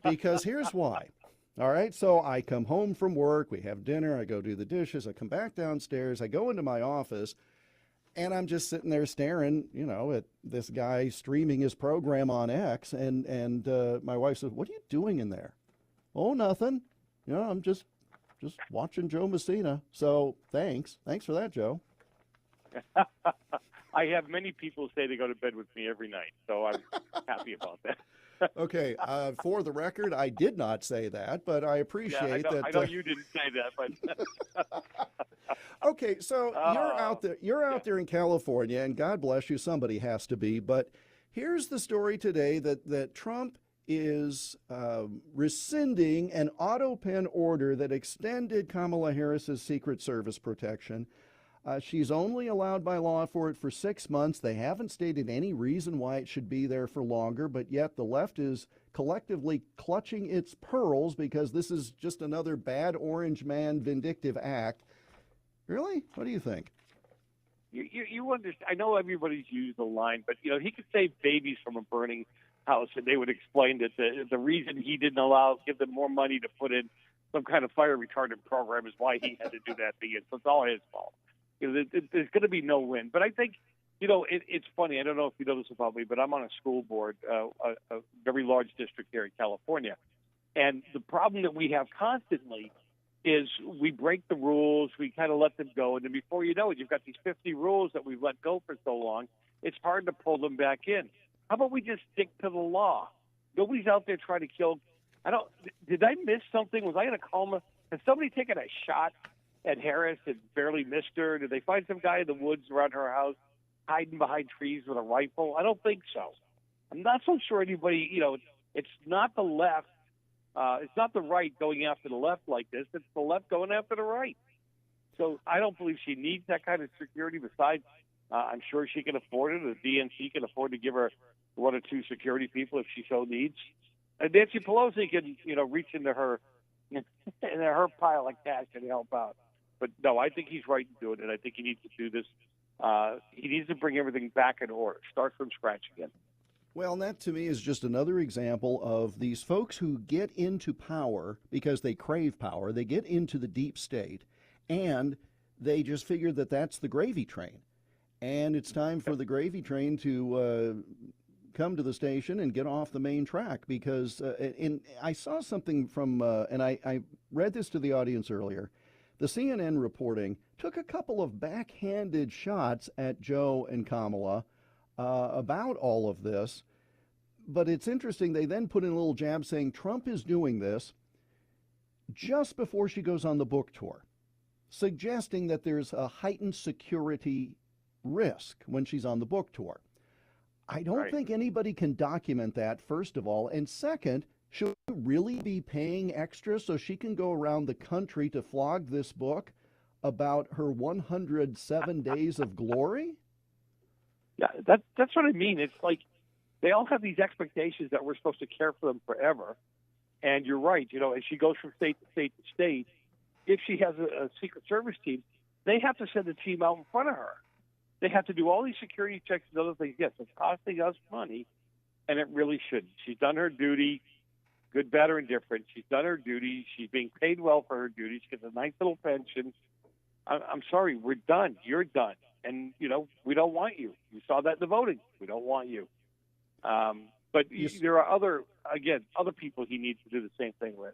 [SPEAKER 3] Because here's why. All right, so I come home from work, we have dinner, I go do the dishes, I come back downstairs, I go into my office, and I'm just sitting there staring, at this guy streaming his program on X, and my wife says, "What are you doing in there?" "Oh, nothing. I'm just watching Joe Messina." So thanks for that, Joe.
[SPEAKER 16] I have many people say they go to bed with me every night, so I'm happy about that.
[SPEAKER 3] Okay, for the record, I did not say that, but I appreciate that.
[SPEAKER 16] I know you didn't say that, but
[SPEAKER 3] okay, so you're out there in California, and God bless you, somebody has to be. But here's the story today that Trump is rescinding an auto pen order that extended Kamala Harris's Secret Service protection. She's only allowed by law for it for 6 months. They haven't stated any reason why it should be there for longer, but yet the left is collectively clutching its pearls because this is just another bad orange man vindictive act. Really? What do you think?
[SPEAKER 16] You understand? I know everybody's used the line, but he could save babies from a burning house, and they would explain that the reason he didn't give them more money to put in some kind of fire retardant program is why he had to do that thing. So it's all his fault. There's going to be no win. But I think, it's funny. I don't know if you know this about me, but I'm on a school board, a very large district here in California. And the problem that we have constantly is we break the rules, we kind of let them go, and then before you know it, you've got these 50 rules that we've let go for so long, it's hard to pull them back in. How about we just stick to the law? Nobody's out there trying to kill. Did I miss something? Was I in a coma? Has somebody taken a shot at Harris and barely missed her? Did they find some guy in the woods around her house hiding behind trees with a rifle? I don't think so. I'm not so sure anybody, it's not the left. It's not the right going after the left like this. It's the left going after the right. So I don't believe she needs that kind of security. Besides, I'm sure she can afford it. The DNC can afford to give her 1 or 2 security people if she so needs. And Nancy Pelosi can, reach into her pile of cash and help out. But no, I think he's right in doing it. I think he needs to do this. He needs to bring everything back in order, start from scratch again.
[SPEAKER 3] Well, that to me is just another example of these folks who get into power because they crave power. They get into the deep state, and they just figure that that's the gravy train. And it's time for the gravy train to come to the station and get off the main track because I saw something from, and I read this to the audience earlier. The CNN reporting took a couple of backhanded shots at Joe and Kamala about all of this. But it's interesting, they then put in a little jab saying Trump is doing this just before she goes on the book tour, suggesting that there's a heightened security risk when she's on the book tour. I don't think anybody can document that, first of all. And second, should we really be paying extra so she can go around the country to flog this book about her 107 days of glory?
[SPEAKER 16] Yeah, that's what I mean. It's like they all have these expectations that we're supposed to care for them forever. And you're right. You know, as she goes from state to state to state, if she has a Secret Service team, they have to send a team out in front of her. They have to do all these security checks and other things. Yes, it's costing us money, and it really shouldn't. She's done her duty, good, bad, or indifferent. She's done her duty. She's being paid well for her duty. She gets a nice little pension. I'm sorry, we're done. You're done. And, you know, we don't want you. You saw that in the voting. We don't want you. But there are other people he needs to do the same thing with.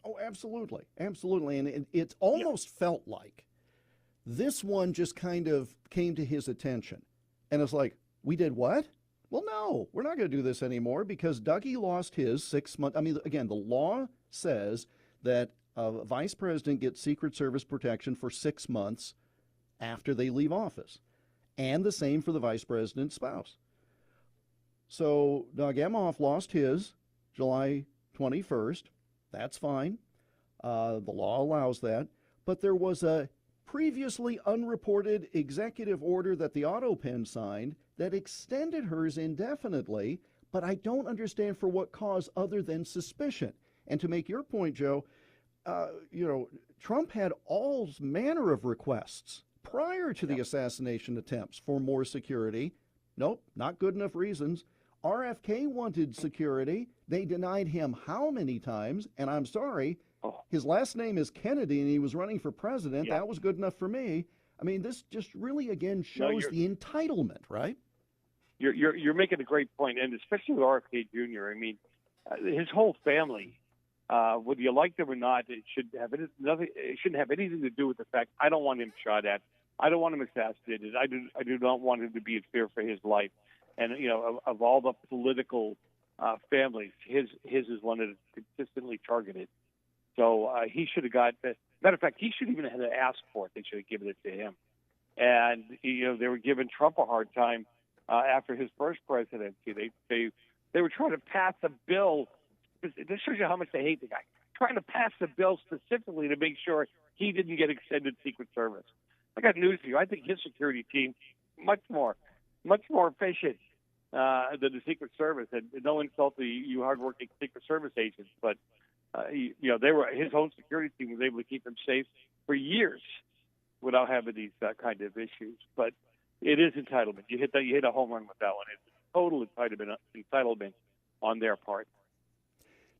[SPEAKER 3] Oh, absolutely. Absolutely. And it almost felt like this one just kind of came to his attention. And it's like, we did what? Well, no, we're not going to do this anymore because Dougie lost his 6 month. I mean, again, the law says that a vice president gets Secret Service protection for 6 months after they leave office. And the same for the vice president's spouse. So Doug Emhoff lost his July 21st. That's fine. The law allows that. But there was a previously unreported executive order that the Autopen signed that extended hers indefinitely, but I don't understand for what cause other than suspicion. And to make your point, Joe, Trump had all manner of requests prior to the assassination attempts for more security. Nope, not good enough reasons. RFK wanted security. They denied him how many times? And I'm sorry, his last name is Kennedy and he was running for president. That was good enough for me. I mean, this just really, again, shows the entitlement, right?
[SPEAKER 16] You're making a great point, and especially with RFK Jr. I mean, his whole family, whether you like them or not, it shouldn't have anything to do with the fact I don't want him shot at. I don't want him assassinated. I do not want him to be in fear for his life. And, you know, of all the political families, his is one that is consistently targeted. So he should have got, matter of fact, he should even have had to ask for it. They should have given it to him. And, you know, they were giving Trump a hard time after his first presidency. They were trying to pass a bill. This shows you how much they hate the guy. Trying to pass the bill specifically to make sure he didn't get extended Secret Service. I got news for you. I think his security team much more efficient than the Secret Service. And no insult to you hardworking Secret Service agents, but his own security team was able to keep him safe for years without having these kind of issues. But it is entitlement. You hit a home run with that one. It's total entitlement on their part.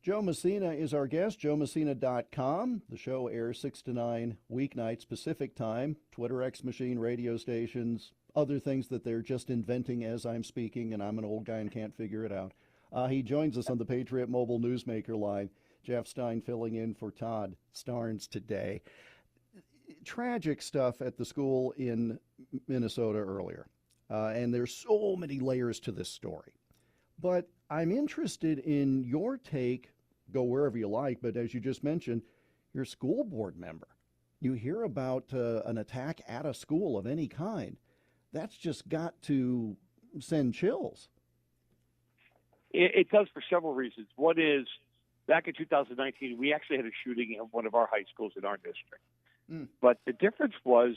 [SPEAKER 3] Joe Messina is our guest, joemessina.com. The show airs 6 to 9 weeknights Pacific time, Twitter, X Machine, radio stations, other things that they're just inventing as I'm speaking, and I'm an old guy and can't figure it out. He joins us on the Patriot Mobile Newsmaker line. Jeff Stein filling in for Todd Starnes today. Tragic stuff at the school in Minnesota earlier, and there's so many layers to this story. But I'm interested in your take, go wherever you like, but as you just mentioned, you're a school board member. You hear about an attack at a school of any kind. That's just got to send chills.
[SPEAKER 16] It does for several reasons. One is, back in 2019, we actually had a shooting at one of our high schools in our district. But the difference was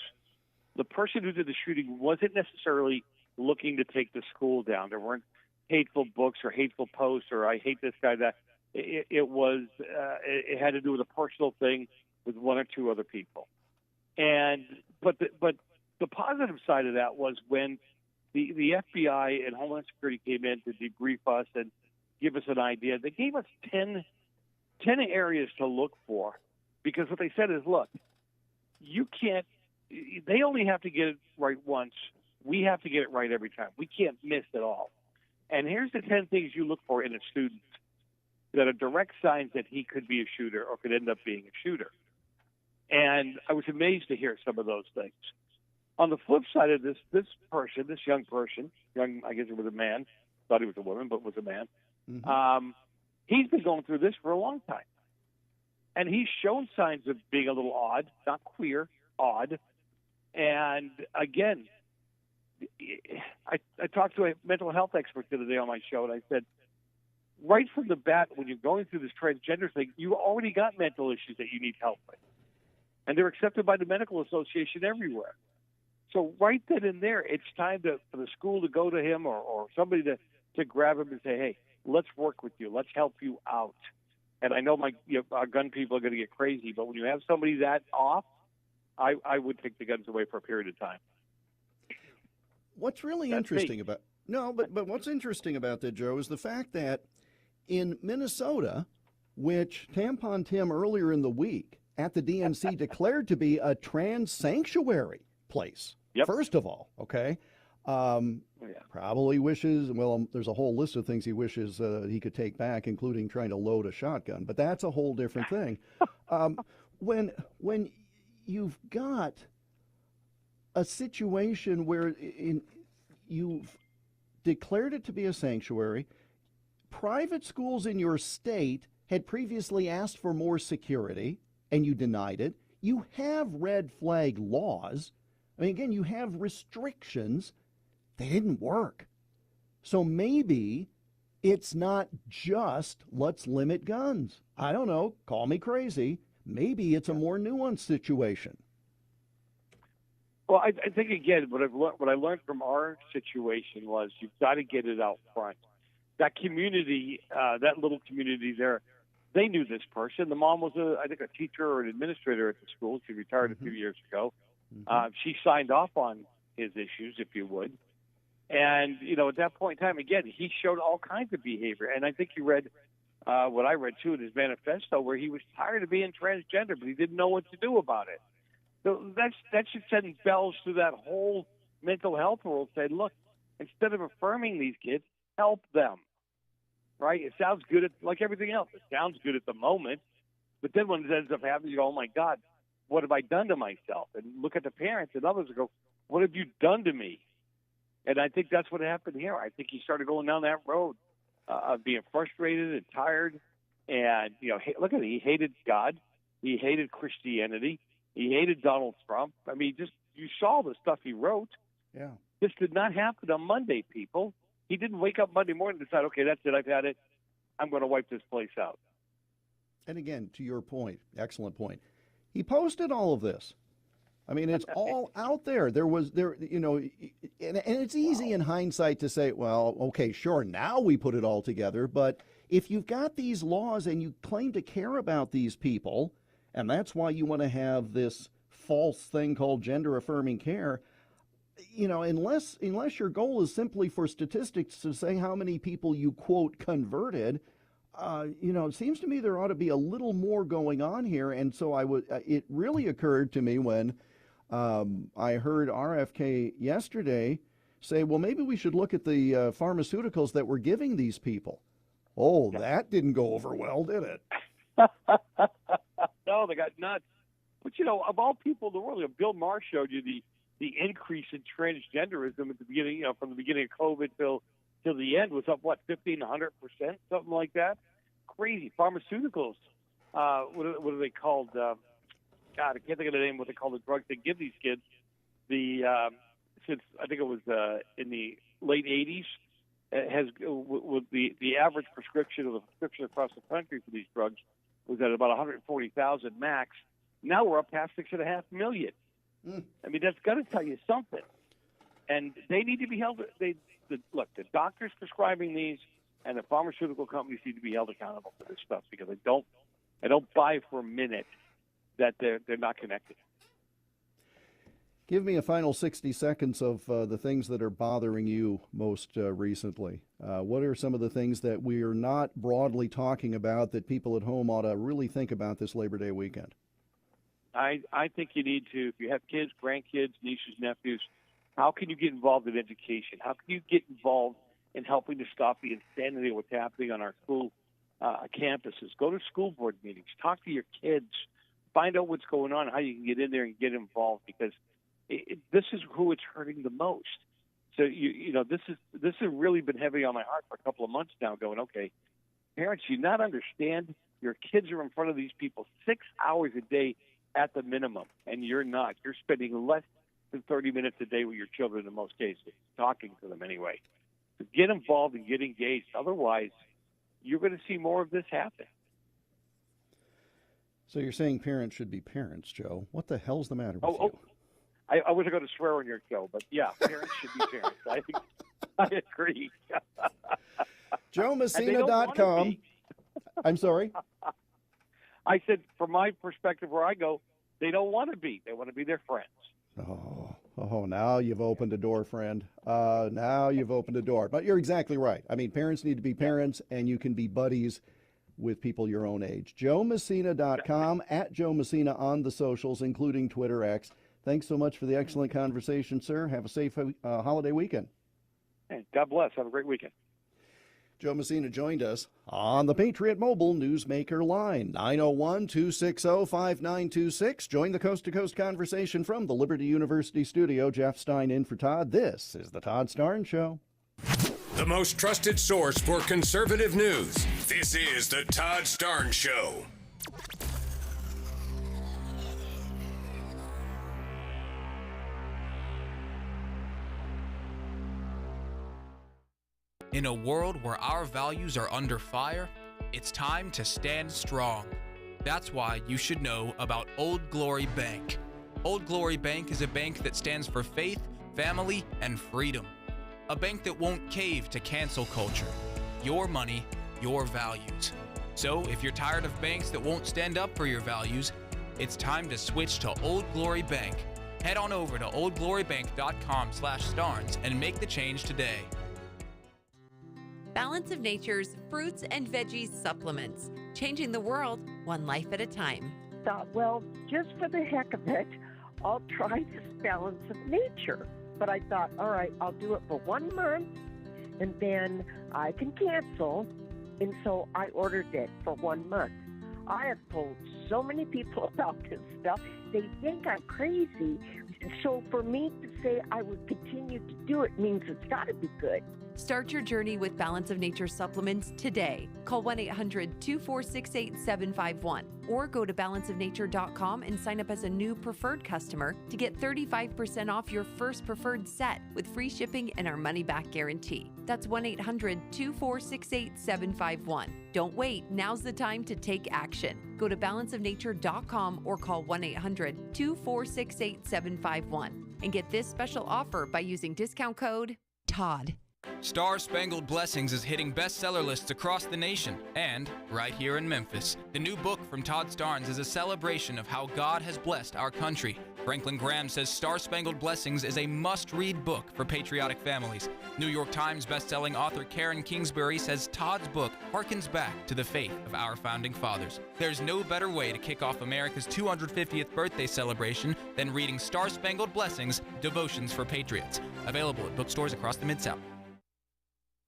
[SPEAKER 16] the person who did the shooting wasn't necessarily looking to take the school down. There weren't hateful books or hateful posts or I hate this guy, that. It had to do with a personal thing with one or two other people. But the positive side of that was when the FBI and Homeland Security came in to debrief us and give us an idea. They gave us 10 areas to look for, because what they said is, look, you can't. They only have to get it right once. We have to get it right every time. We can't miss at all. And here's the 10 things you look for in a student that are direct signs that he could be a shooter or could end up being a shooter. And I was amazed to hear some of those things. On the flip side of this young person, I guess it was a man, thought he was a woman, but was a man. Mm-hmm. He's been going through this for a long time. And he's shown signs of being a little odd, not queer, odd. And again, I talked to a mental health expert the other day on my show, and I said, right from the bat, when you're going through this transgender thing, you already got mental issues that you need help with. And they're accepted by the medical association everywhere. So right then and there, it's time for the school to go to him or somebody to grab him and say, hey, let's work with you. Let's help you out. And I know our gun people are going to get crazy, but when you have somebody that off, I would take the guns away for a period of time.
[SPEAKER 3] What's really interesting about but what's interesting about that, Joe, is the fact that in Minnesota, which Tampon Tim earlier in the week at the DNC declared to be a trans sanctuary place. Yep. First of all, okay, probably wishes. Well, there's a whole list of things he wishes he could take back, including trying to load a shotgun. But that's a whole different thing. When you've got a situation where you've declared it to be a sanctuary, private schools in your state had previously asked for more security, and you denied it. You have red flag laws. I mean, again, you have restrictions. They didn't work. So maybe it's not just let's limit guns. I don't know. Call me crazy. Maybe it's a more nuanced situation.
[SPEAKER 16] Well, I think, again, what I learned from our situation was you've got to get it out front. That community, that little community there, they knew this person. The mom was, I think, a teacher or an administrator at the school. She retired a few years ago. She signed off on his issues, if you would. And, at that point in time, again, he showed all kinds of behavior. And I think you read what I read, too, in his manifesto, where he was tired of being transgender, but he didn't know what to do about it. So that should send bells through that whole mental health world, saying, look, instead of affirming these kids, help them. Right? It sounds good, like everything else. It sounds good at the moment. But then when it ends up happening, you go, oh, my God, what have I done to myself? And look at the parents and others and go, what have you done to me? And I think that's what happened here. I think he started going down that road of being frustrated and tired. And, look at it. He hated God. He hated Christianity. He hated Donald Trump. I mean, you saw the stuff he wrote.
[SPEAKER 3] Yeah.
[SPEAKER 16] This did not happen on Monday, people. He didn't wake up Monday morning and decide, okay, that's it, I've had it. I'm going to wipe this place out.
[SPEAKER 3] And again, to your point, excellent point. He posted all of this. I mean, it's all out there. And it's easy in hindsight to say, well, okay, sure, now we put it all together. But if you've got these laws and you claim to care about these people, and that's why you want to have this false thing called gender-affirming care, unless your goal is simply for statistics to say how many people you, quote, converted, it seems to me there ought to be a little more going on here. And so it really occurred to me when I heard RFK yesterday say, well, maybe we should look at the pharmaceuticals that we're giving these people. Oh, that didn't go over well, did it?
[SPEAKER 16] No, they got nuts. But, of all people in the world, Bill Maher showed you the increase in transgenderism at the beginning, from the beginning of COVID till the end was up, 1,500%, something like that. Crazy. Pharmaceuticals, what are they called? God, I can't think of the name, what they call the drugs they give these kids. Since I think it was in the late 80s, with the average prescription of the prescription across the country for these drugs was at about 140,000 max. Now we're up past 6.5 million. I mean, that's got to tell you something. And they need to be held. Look, the doctors prescribing these and the pharmaceutical companies need to be held accountable for this stuff, because I don't buy for a minute that they're not connected.
[SPEAKER 3] Give me a final 60 seconds of the things that are bothering you most recently. What are some of the things that we are not broadly talking about that people at home ought to really think about this Labor Day weekend?
[SPEAKER 16] I think you need to, if you have kids, grandkids, nieces, nephews, how can you get involved in education? How can you get involved in helping to stop the insanity of what's happening on our school campuses? Go to school board meetings. Talk to your kids. Find out what's going on, how you can get in there and get involved, because this is who it's hurting the most. So, this has really been heavy on my heart for a couple of months now, going, okay, parents, you not understand your kids are in front of these people 6 hours a day at the minimum, and you're not. You're spending less than 30 minutes a day with your children in most cases, talking to them anyway. So get involved and get engaged. Otherwise, you're going to see more of this happen.
[SPEAKER 3] So you're saying parents should be parents, Joe. What the hell's the matter with you?
[SPEAKER 16] I wasn't going to swear on your show, but yeah, parents should be parents. I agree.
[SPEAKER 3] JoeMessina.com. I'm sorry?
[SPEAKER 16] I said, from my perspective where I go, they don't want to be. They want to be their friends.
[SPEAKER 3] Oh, now you've opened a door, friend. Now you've opened a door. But you're exactly right. I mean, parents need to be parents, and you can be buddies with people your own age. JoeMessina.com, at Joe Messina on the socials, including Twitter X. Thanks so much for the excellent conversation, sir. Have a safe holiday weekend.
[SPEAKER 16] Hey, God bless. Have a great weekend.
[SPEAKER 3] Joe Messina joined us on the Patriot Mobile Newsmaker line, 901-260-5926. Join the coast-to-coast conversation from the Liberty University studio. Jeff Stein in for Todd. This is the Todd Starnes Show.
[SPEAKER 10] The most trusted source for conservative news. This is the Todd Starnes Show.
[SPEAKER 4] In a world where our values are under fire, it's time to stand strong. That's why you should know about Old Glory Bank. Old Glory Bank is a bank that stands for faith, family, and freedom. A bank that won't cave to cancel culture. Your money, your values. So if you're tired of banks that won't stand up for your values, it's time to switch to Old Glory Bank. Head on over to oldglorybank.com/Starnes and make the change today.
[SPEAKER 2] Balance of Nature's fruits and veggies supplements, changing the world one life at a time.
[SPEAKER 17] Thought, well, just for the heck of it, I'll try this Balance of Nature. But I thought, all right, I'll do it for 1 month, and then I can cancel. And so I ordered it for 1 month. I have told so many people about this stuff. They think I'm crazy. So for me to say I would continue to do it means it's got to be good.
[SPEAKER 2] Start your journey with Balance of Nature supplements today. Call 1-800-246-8751 or go to balanceofnature.com and sign up as a new preferred customer to get 35% off your first preferred set with free shipping and our money-back guarantee. That's 1-800-246-8751. Don't wait. Now's the time to take action. Go to balanceofnature.com or call 1-800-246-8751 and get this special offer by using discount code TODD.
[SPEAKER 4] Star Spangled Blessings is hitting bestseller lists across the nation and right here in Memphis. The new book from Todd Starnes is a celebration of how God has blessed our country. Franklin Graham says Star Spangled Blessings is a must-read book for patriotic families. New York Times bestselling author Karen Kingsbury says Todd's book harkens back to the faith of our founding fathers. There's no better way to kick off America's 250th birthday celebration than reading Star Spangled Blessings, Devotions for Patriots. Available at bookstores across the Mid-South.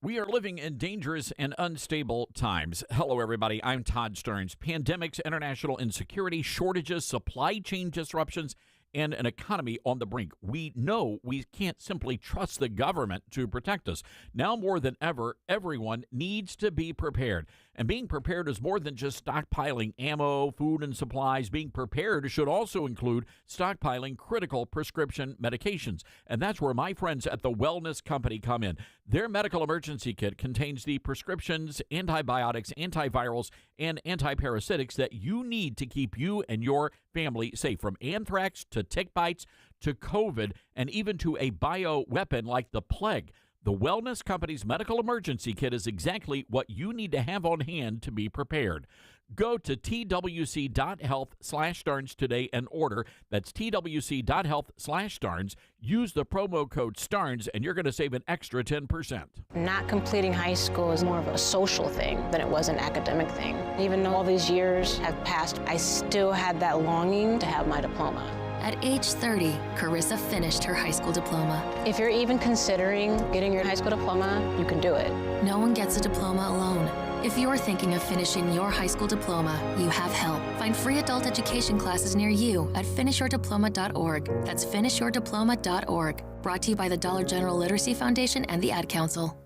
[SPEAKER 23] We are living in dangerous and unstable times. Hello, everybody. I'm Todd Starnes. Pandemics, international insecurity, shortages, supply chain disruptions, and an economy on the brink. We know we can't simply trust the government to protect us. Now more than ever, everyone needs to be prepared. And being prepared is more than just stockpiling ammo, food, and supplies. Being prepared should also include stockpiling critical prescription medications. And that's where my friends at the Wellness Company come in. Their medical emergency kit contains the prescriptions, antibiotics, antivirals, and antiparasitics that you need to keep you and your family safe, from anthrax to tick bites to COVID and even to a bioweapon like the plague. The Wellness Company's medical emergency kit is exactly what you need to have on hand to be prepared. Go to twc.health/Starnes today and order. That's twc.health/Starnes. Use the promo code STARNES, and you're going to save an extra 10%.
[SPEAKER 6] Not completing high school is more of a social thing than it was an academic thing. Even though all these years have passed, I still had that longing to have my diploma.
[SPEAKER 8] At age 30, Carissa finished her high school diploma.
[SPEAKER 6] If you're even considering getting your high school diploma, you can do it.
[SPEAKER 8] No one gets a diploma alone. If you're thinking of finishing your high school diploma, you have help. Find free adult education classes near you at finishyourdiploma.org. That's finishyourdiploma.org. Brought to you by the Dollar General Literacy Foundation and the Ad Council.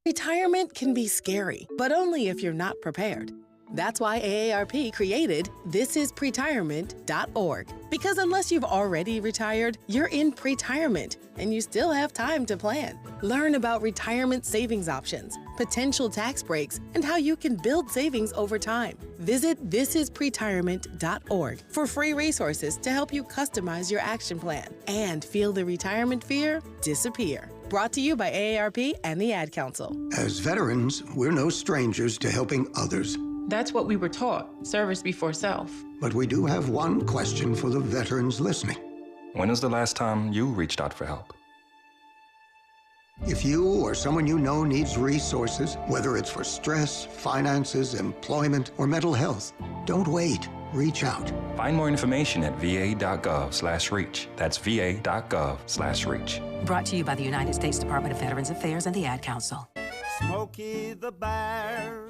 [SPEAKER 11] Retirement can be scary, but only if you're not prepared. That's why AARP created thisispretirement.org. Because unless you've already retired, you're in pretirement, and you still have time to plan. Learn about retirement savings options, potential tax breaks, and how you can build savings over time. Visit thisispretirement.org for free resources to help you customize your action plan and feel the retirement fear disappear. Brought to you by AARP and the Ad Council.
[SPEAKER 24] As veterans, we're no strangers to helping others.
[SPEAKER 25] That's what we were taught, service before self.
[SPEAKER 24] But we do have one question for the veterans listening.
[SPEAKER 26] When was the last time you reached out for help?
[SPEAKER 24] If you or someone you know needs resources, whether it's for stress, finances, employment, or mental health, don't wait. Reach out.
[SPEAKER 26] Find more information at va.gov/reach. That's va.gov/reach.
[SPEAKER 27] Brought to you by the United States Department of Veterans Affairs and the Ad Council.
[SPEAKER 15] Smokey the Bear.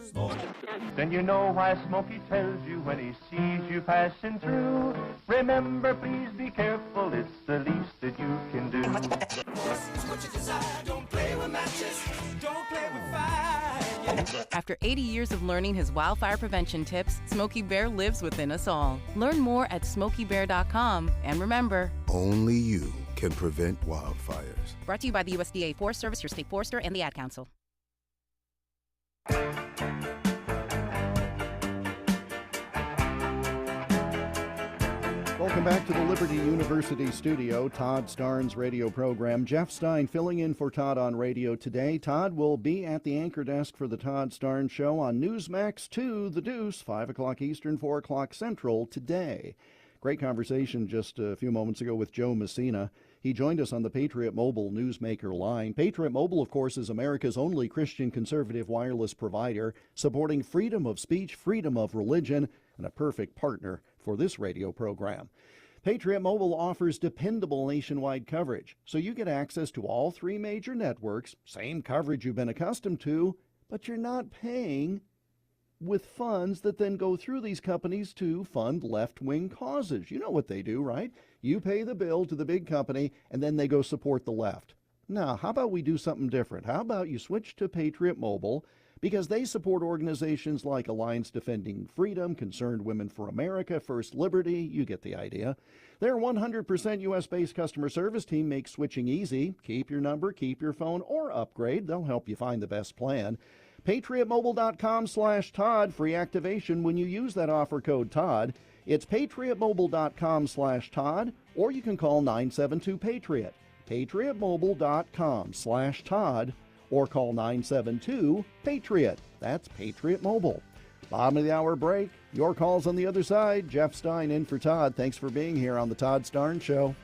[SPEAKER 15] Then you know why Smokey tells you when he sees you passing through. Remember, please be careful, it's the least that you can do. What you desire, don't play with matches, don't play with fire.
[SPEAKER 28] After 80 years of learning his wildfire prevention tips, Smokey Bear lives within us all. Learn more at SmokeyBear.com, and remember,
[SPEAKER 29] only you can prevent wildfires.
[SPEAKER 28] Brought to you by the USDA Forest Service, your state forester, and the Ad Council.
[SPEAKER 3] Welcome back to the Liberty University studio, Todd Starnes radio program. Jeff Stein filling in for Todd on radio today. Todd will be at the anchor desk for the Todd Starnes Show on Newsmax 2, The Deuce, 5 o'clock Eastern, 4 o'clock Central today. Great conversation just a few moments ago with Joe Messina. He joined us on the Patriot Mobile Newsmaker line. Patriot Mobile, of course, is America's only Christian conservative wireless provider, supporting freedom of speech, freedom of religion, and a perfect partner for this radio program. Patriot Mobile offers dependable nationwide coverage, so you get access to all 3 major networks, same coverage you've been accustomed to, but you're not paying with funds that then go through these companies to fund left-wing causes. You know what they do, right? You pay the bill to the big company, and then they go support the left. Now, how about we do something different? How about you switch to Patriot Mobile, because they support organizations like Alliance Defending Freedom, Concerned Women for America, First Liberty. You get the idea. Their 100% U.S.-based customer service team makes switching easy. Keep your number, keep your phone, or upgrade. They'll help you find the best plan. PatriotMobile.com/Todd. Free activation when you use that offer code Todd. It's PatriotMobile.com/Todd, or you can call 972-PATRIOT. PatriotMobile.com/Todd, or call 972-PATRIOT. That's Patriot Mobile. Bottom of the hour break. Your calls on the other side. Jeff Stein in for Todd. Thanks for being here on the Todd Starnes Show.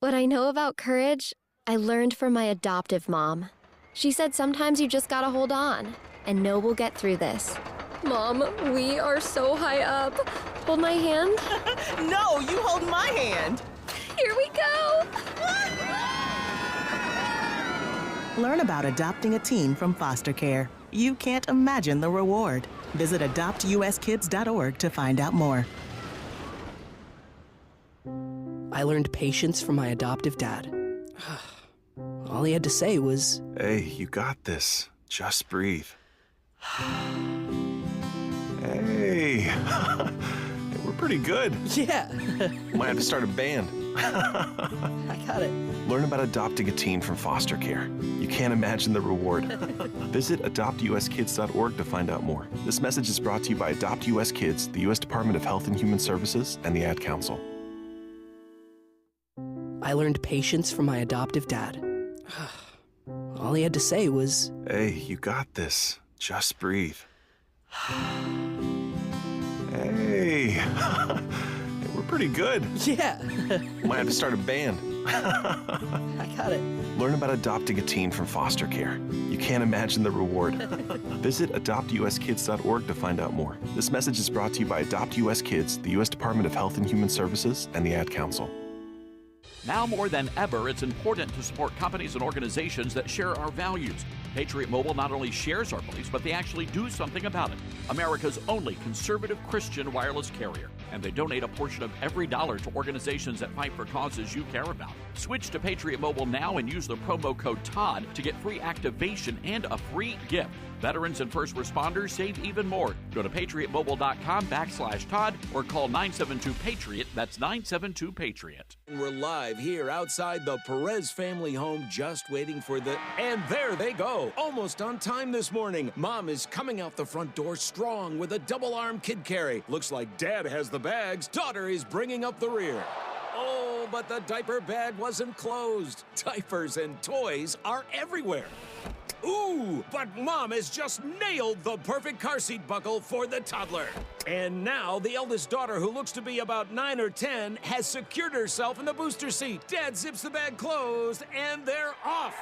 [SPEAKER 30] What I know about courage, I learned from my adoptive mom. She said sometimes you just gotta hold on and know we'll get through this. Mom, we are so high up. Hold my hand.
[SPEAKER 31] No, you hold my hand.
[SPEAKER 30] Here we go.
[SPEAKER 31] Learn about adopting a teen from foster care. You can't imagine the reward. Visit adoptuskids.org to find out more.
[SPEAKER 32] I learned patience from my adoptive dad. All he had to say was,
[SPEAKER 20] "Hey, you got this. Just breathe." Hey, we're pretty good.
[SPEAKER 32] Yeah.
[SPEAKER 20] Might have to start a band.
[SPEAKER 32] I got it.
[SPEAKER 20] Learn about adopting a teen from foster care. You can't imagine the reward. Visit adoptuskids.org to find out more. This message is brought to you by Adopt US Kids, the U.S. Department of Health and Human Services, and the Ad Council.
[SPEAKER 32] I learned patience from my adoptive dad. All he had to say was,
[SPEAKER 20] "Hey, you got this. Just breathe." Hey. We're pretty good.
[SPEAKER 32] Yeah.
[SPEAKER 20] Might have to start a band.
[SPEAKER 32] I got it.
[SPEAKER 20] Learn about adopting a teen from foster care. You can't imagine the reward. Visit adoptuskids.org to find out more. This message is brought to you by Adopt US Kids, the U.S. Department of Health and Human Services, and the Ad Council.
[SPEAKER 23] Now more than ever, it's important to support companies and organizations that share our values. Patriot Mobile not only shares our beliefs, but they actually do something about it. America's only conservative Christian wireless carrier. And they donate a portion of every dollar to organizations that fight for causes you care about. Switch to Patriot Mobile now and use the promo code TODD to get free activation and a free gift. Veterans and first responders save even more. Go to patriotmobile.com/Todd or call 972-PATRIOT. That's 972-PATRIOT.
[SPEAKER 1] We're live here outside the Perez family home, just waiting for the... And there they go. Almost on time this morning. Mom is coming out the front door strong with a double-arm kid carry. Looks like Dad has the bags. Daughter is bringing up the rear. Oh, but the diaper bag wasn't closed. Diapers and toys are everywhere. Ooh, but Mom has just nailed the perfect car seat buckle for the toddler. And now the eldest daughter, who looks to be about 9 or 10, has secured herself in the booster seat. Dad zips the bag closed, and they're off.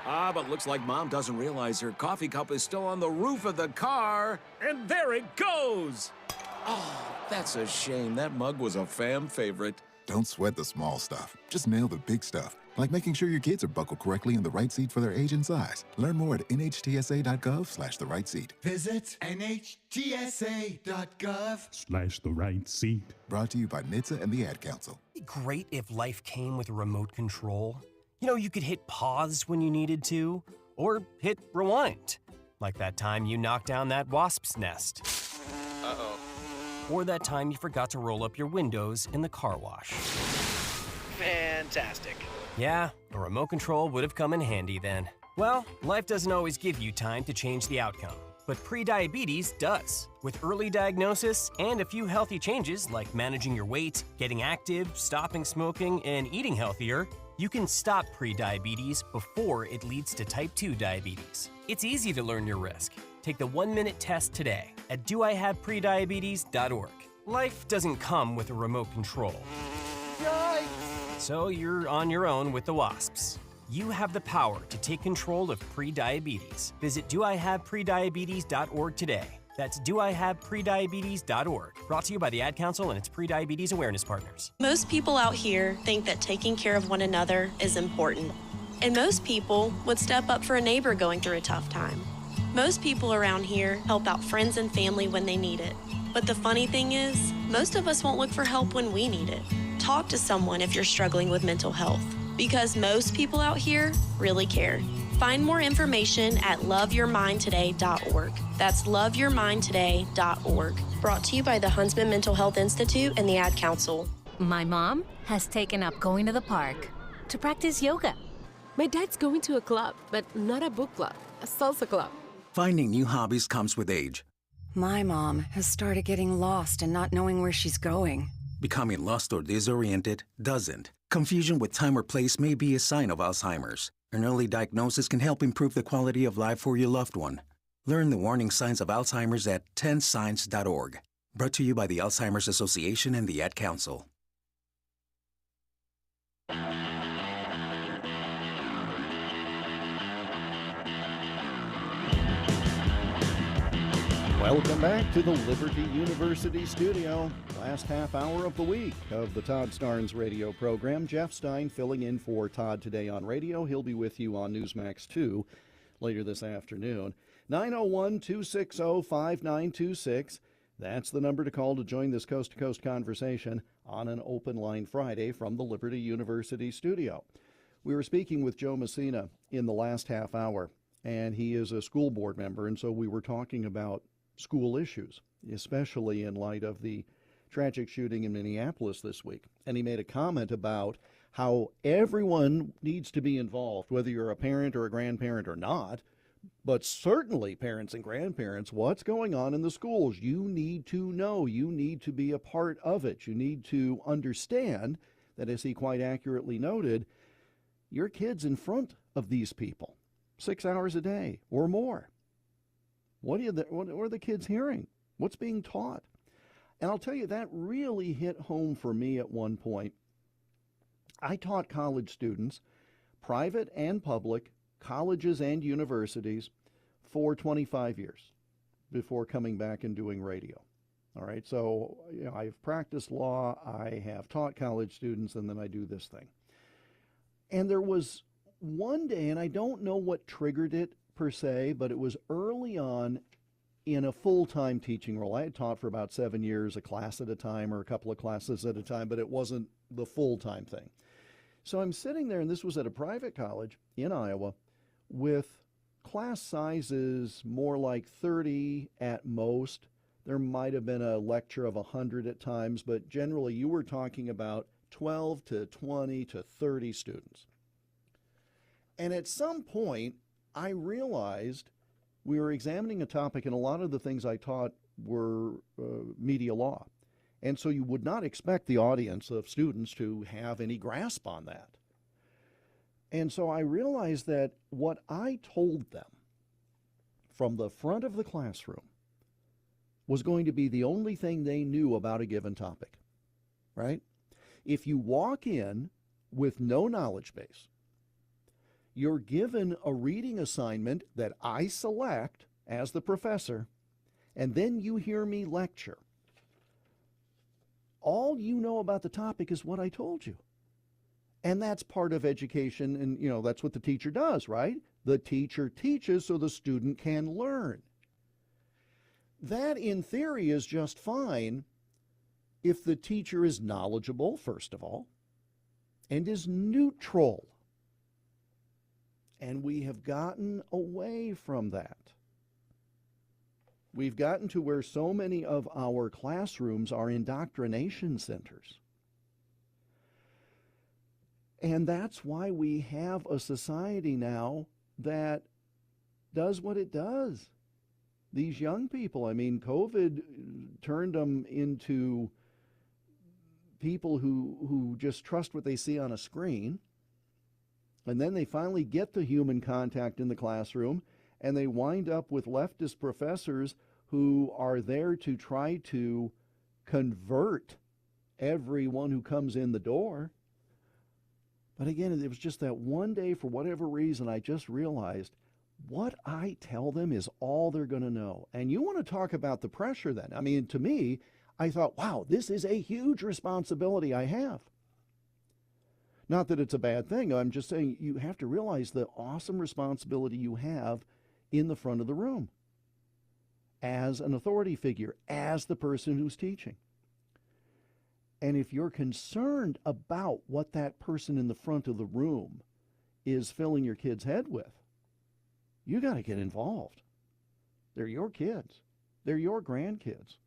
[SPEAKER 1] But looks like Mom doesn't realize her coffee cup is still on the roof of the car. And there it goes. Oh, that's a shame. That mug was a fam favorite.
[SPEAKER 5] Don't sweat the small stuff. Just nail the big stuff, like making sure your kids are buckled correctly in the right seat for their age and size. Learn more at nhtsa.gov/the right seat.
[SPEAKER 7] Visit nhtsa.gov/the right seat.
[SPEAKER 5] Brought to you by NHTSA and the Ad Council.
[SPEAKER 9] It'd be great if life came with a remote control. You know, you could hit pause when you needed to, or hit rewind. Like that time you knocked down that wasp's nest.
[SPEAKER 12] Uh-oh.
[SPEAKER 9] Or that time you forgot to roll up your windows in the car wash.
[SPEAKER 12] Fantastic.
[SPEAKER 9] Yeah, a remote control would have come in handy then. Well, life doesn't always give you time to change the outcome, but prediabetes does. With early diagnosis and a few healthy changes like managing your weight, getting active, stopping smoking, and eating healthier, you can stop prediabetes before it leads to type 2 diabetes. It's easy to learn your risk. Take the 1-minute test today at doihaveprediabetes.org. Life doesn't come with a remote control.
[SPEAKER 7] Yikes!
[SPEAKER 9] So you're on your own with the wasps. You have the power to take control of prediabetes. Visit doihaveprediabetes.org today. That's doihaveprediabetes.org. Brought to you by the Ad Council and its pre-diabetes awareness partners.
[SPEAKER 13] Most people out here think that taking care of one another is important. And most people would step up for a neighbor going through a tough time. Most people around here help out friends and family when they need it. But the funny thing is, most of us won't look for help when we need it. Talk to someone if you're struggling with mental health, because most people out here really care. Find more information at loveyourmindtoday.org. That's loveyourmindtoday.org. Brought to you by the Huntsman Mental Health Institute and the Ad Council.
[SPEAKER 14] My mom has taken up going to the park to practice yoga.
[SPEAKER 16] My dad's going to a club, but not a book club, a salsa club.
[SPEAKER 18] Finding new hobbies comes with age.
[SPEAKER 19] My mom has started getting lost and not knowing where she's going.
[SPEAKER 18] Becoming lost or disoriented doesn't. Confusion with time or place may be a sign of Alzheimer's. An early diagnosis can help improve the quality of life for your loved one. Learn the warning signs of Alzheimer's at 10signs.org. Brought to you by the Alzheimer's Association and the Ad Council.
[SPEAKER 3] Welcome back to the Liberty University studio. Last half hour of the week of the Todd Starnes radio program. Jeff Stein filling in for Todd today on radio. He'll be with you on Newsmax 2 later this afternoon. 901-260-5926. That's the number to call to join this coast-to-coast conversation on an open line Friday from the Liberty University studio. We were speaking with Joe Messina in the last half hour, and he is a school board member, and so we were talking about school issues, especially in light of the tragic shooting in Minneapolis this week, and he made a comment about how everyone needs to be involved, whether you're a parent or a grandparent or not, but certainly parents and grandparents, what's going on in the schools. You need to know. You need to be a part of it. You need to understand that, as he quite accurately noted, your kid's in front of these people 6 hours a day or more. What are the kids hearing? What's being taught? And I'll tell you, that really hit home for me at one point. I taught college students, private and public, colleges and universities, for 25 years before coming back and doing radio. All right, so I've practiced law, I have taught college students, and then I do this thing. And there was one day, and I don't know what triggered it per se, but it was early on in a full-time teaching role. I had taught for about 7 years, a class at a time or a couple of classes at a time, but it wasn't the full-time thing. So I'm sitting there, and this was at a private college in Iowa, with class sizes more like 30 at most. There might have been a lecture of 100 at times, but generally you were talking about 12 to 20 to 30 students. And at some point, I realized we were examining a topic, and a lot of the things I taught were media law. And so you would not expect the audience of students to have any grasp on that. And so I realized that what I told them from the front of the classroom was going to be the only thing they knew about a given topic, right? If you walk in with no knowledge base, you're given a reading assignment that I select as the professor, and then you hear me lecture. All you know about the topic is what I told you. And that's part of education, and that's what the teacher does, right? The teacher teaches so the student can learn. That, in theory, is just fine if the teacher is knowledgeable, first of all, and is neutral. And we have gotten away from that. We've gotten to where so many of our classrooms are indoctrination centers. And that's why we have a society now that does what it does. These young people, COVID turned them into people who just trust what they see on a screen. And then they finally get the human contact in the classroom, and they wind up with leftist professors who are there to try to convert everyone who comes in the door. But again, it was just that one day, for whatever reason, I just realized what I tell them is all they're going to know. And you want to talk about the pressure then. To me, I thought, wow, this is a huge responsibility I have. Not that it's a bad thing. I'm just saying you have to realize the awesome responsibility you have in the front of the room as an authority figure, as the person who's teaching. And if you're concerned about what that person in the front of the room is filling your kid's head with, you got to get involved. They're your kids. They're your grandkids.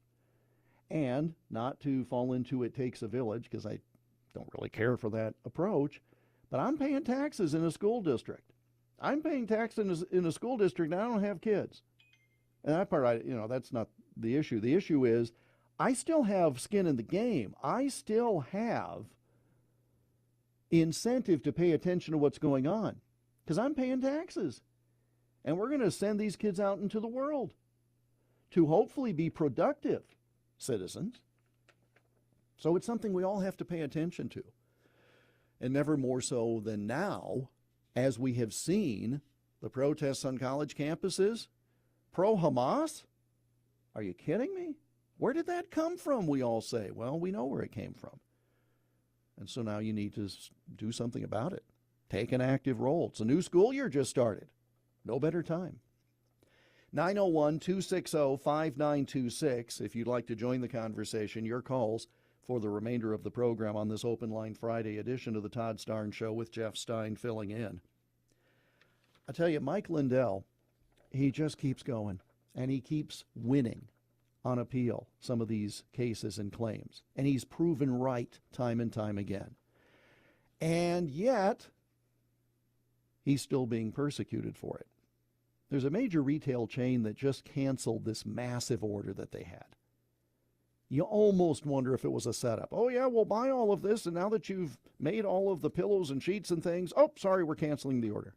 [SPEAKER 3] And not to fall into it takes a village, because I don't really care for that approach, but I'm paying taxes in a school district. I'm paying taxes in a school district, and I don't have kids. And that part, that's not the issue. The issue is I still have skin in the game. I still have incentive to pay attention to what's going on because I'm paying taxes. And we're going to send these kids out into the world to hopefully be productive citizens. So it's something we all have to pay attention to. And never more so than now, as we have seen the protests on college campuses, pro-Hamas? Are you kidding me? Where did that come from, we all say? Well, we know where it came from. And so now you need to do something about it. Take an active role. It's a new school year just started. No better time. 901-260-5926. If you'd like to join the conversation, your calls for the remainder of the program on this Open Line Friday edition of the Todd Starnes Show with Jeff Stein filling in. I tell you, Mike Lindell, he just keeps going, and he keeps winning on appeal, some of these cases and claims. And he's proven right time and time again. And yet, he's still being persecuted for it. There's a major retail chain that just canceled this massive order that they had. You almost wonder if it was a setup. Oh, yeah, we'll buy all of this, and now that you've made all of the pillows and sheets and things, oh, sorry, we're canceling the order.